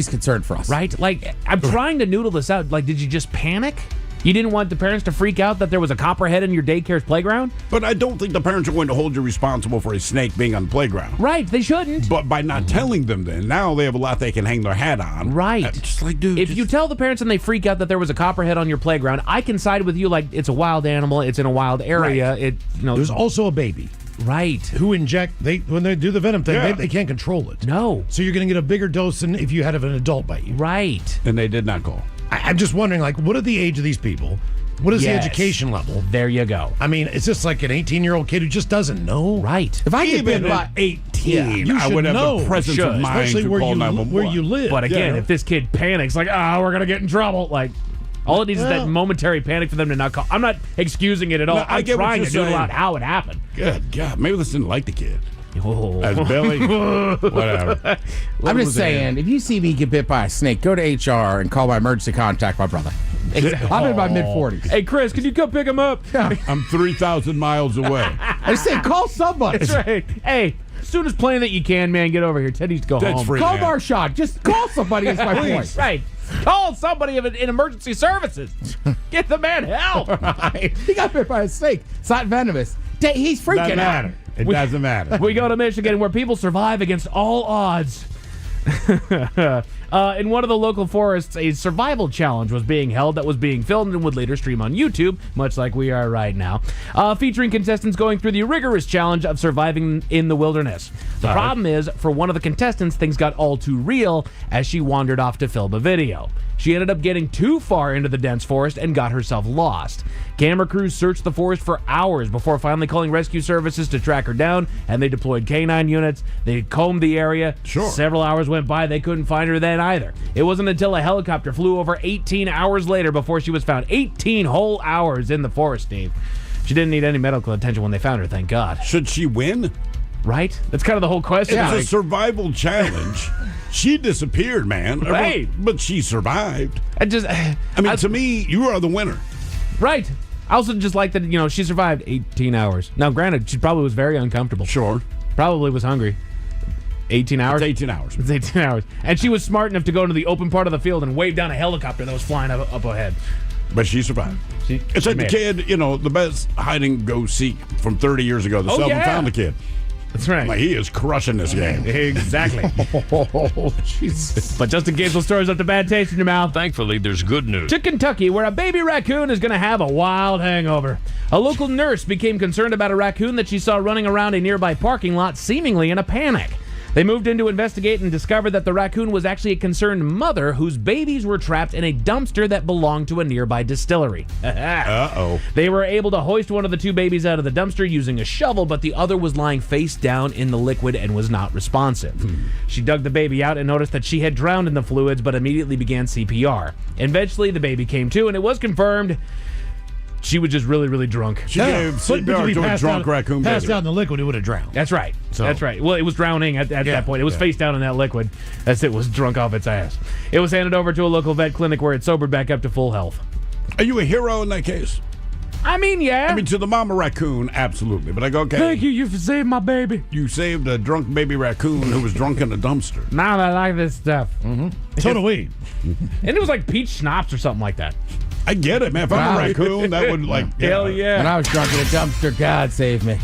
concern for us. Right? Like, I'm trying to noodle this out. Like, did you just panic? You didn't want the parents to freak out that there was a copperhead in your daycare's playground? But I don't think the parents are going to hold you responsible for a snake being on the playground. Right, they shouldn't. But by not telling them then, now they have a lot they can hang their hat on. Right. Just like, dude. If you tell the parents and they freak out that there was a copperhead on your playground, I can side with you. Like, it's a wild animal. It's in a wild area. Right. It, There's also a baby. Right. Who inject, when they do the venom thing, they can't control it. No. So you're going to get a bigger dose than if you had an adult bite you. Right. And they did not call. I'm just wondering, like, what are the age of these people? What is the education level? There you go. I mean, it's just like an 18-year-old kid who just doesn't know. Right. If I get Even bit by at 18, you I would should have know. the presence of mind especially to where call you 911. where you live. But again, Yeah. if this kid panics, like, we're going to get in trouble, like, all it needs is that Well- momentary panic for them to not call. I'm not excusing it at all. No, I I'm get what trying you're to doodle saying. out how it happened. Good God. Maybe this didn't like the kid. Oh. As Billy. Whatever. I'm just saying, if you see me get bit by a snake, go to HR and call my emergency contact my brother. Exactly. I'm in my mid-40s. Hey, Chris, can you come pick him up? I'm 3,000 miles away. I said, call somebody. That's right. Hey, as soon as plane that you can, man, get over here. Ted needs to go Ted's home. free. Call Yeah. Marshad. Just call somebody is my point. Right. Call somebody in emergency services. Get the man help. He got bit by a snake. It's not venomous. He's freaking Doesn't out. matter. It doesn't matter. We go to Michigan where people survive against all odds. In one of the local forests, a survival challenge was being held that was being filmed and would later stream on YouTube, much like we are right now, featuring contestants going through the rigorous challenge of surviving in the wilderness. The problem is, for one of the contestants, things got all too real as she wandered off to film a video. She ended up getting too far into the dense forest and got herself lost. Camera crews searched the forest for hours before finally calling rescue services to track her down, and they deployed K-9 units. They combed the area. Sure. Several hours went by. They couldn't find her then either. It wasn't until a helicopter flew over 18 hours later before she was found. 18 whole hours in the forest, Steve. She didn't need any medical attention when they found her, thank God. Should she win? Right? That's kind of the whole question. It's Like, a survival challenge. She disappeared, man. Right. But she survived. I just, I mean, to me, you are the winner. right. I also just like that, she survived 18 hours. Now, granted, she probably was very uncomfortable. Sure. Probably was hungry. 18 hours? It's 18 hours. It's 18 hours. And she was smart enough to go into the open part of the field and wave down a helicopter that was flying up ahead. But she survived. It's like the kid, the best hide-and-go-seek from 30 years ago. The Oh, Selma yeah. found the kid. That's right. Like, he is crushing this game. Exactly. Oh, Jesus. But just in case those stories left a bad taste in your mouth. Thankfully, there's good news. To Kentucky, where a baby raccoon is going to have a wild hangover. A local nurse became concerned about a raccoon that she saw running around a nearby parking lot, seemingly in a panic. They moved in to investigate and discovered that the raccoon was actually a concerned mother whose babies were trapped in a dumpster that belonged to a nearby distillery. Uh-oh. They were able to hoist one of the two babies out of the dumpster using a shovel, but the other was lying face down in the liquid and was not responsive. She dug the baby out and noticed that she had drowned in the fluids, but immediately began CPR. Eventually, the baby came to, and it was confirmed she was just really, really drunk. She gave CPR to a drunk raccoon baby. Passed out in the liquid, it would have drowned. That's right. That's right. Well, it was drowning at that point. It was face down in that liquid as it was drunk off its ass. It was handed over to a local vet clinic where it sobered back up to full health. Are you a hero in that case? I mean, yeah. I mean, to the mama raccoon, absolutely. But I go, okay. Thank you. You saved my baby. You saved a drunk baby raccoon who was drunk in a dumpster. Now I like this stuff. So do we. And it was like peach schnapps or something like that. I get it, man. If I'm a raccoon, that would Hell yeah. When I was drunk in a dumpster, God save me.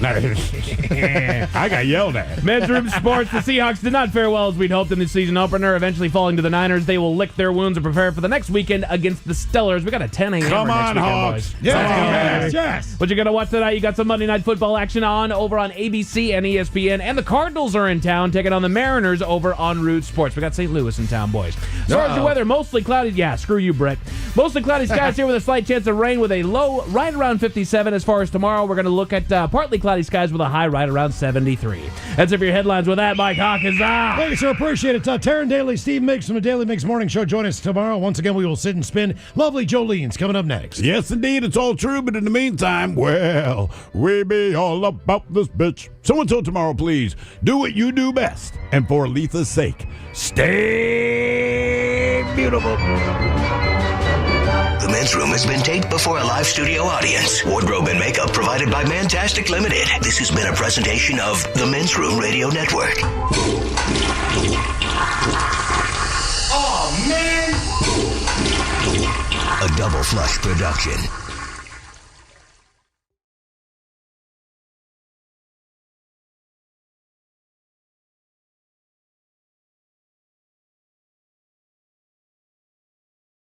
I got yelled at. Men's Room Sports, the Seahawks did not fare well as we'd hoped in the season opener, eventually falling to the Niners. They will lick their wounds and prepare for the next weekend against the Steelers. We got a 10 a.m. Come next on, weekend, Hawks. boys. Yes. What you going to watch tonight? You got some Monday Night Football action on over on ABC and ESPN, and the Cardinals are in town taking on the Mariners over on Root Sports. We got St. Louis in town, boys. As far as the weather, mostly cloudy. Yeah, screw you, Brett. Mostly cloudy skies here with a slight chance of rain with a low right around 57. As far as tomorrow, we're going to look at partly cloudy skies with a high right around 73. That's it for your headlines. With that, Mike Hawkins. Thank you, sir. Appreciate it. Taryn Daly, Steve Miggs from the Daily Mix Morning Show. Join us tomorrow. Once again, we will sit and spin. Lovely Jolene's coming up next. Yes, indeed. It's all true. But in the meantime, well, we be all about this bitch. So until tomorrow, please do what you do best. And for Letha's sake, stay beautiful. The Men's Room has been taped before a live studio audience. Wardrobe and makeup provided by Mantastic Limited. This has been a presentation of the Men's Room Radio Network. Oh, man! A Double Flush production.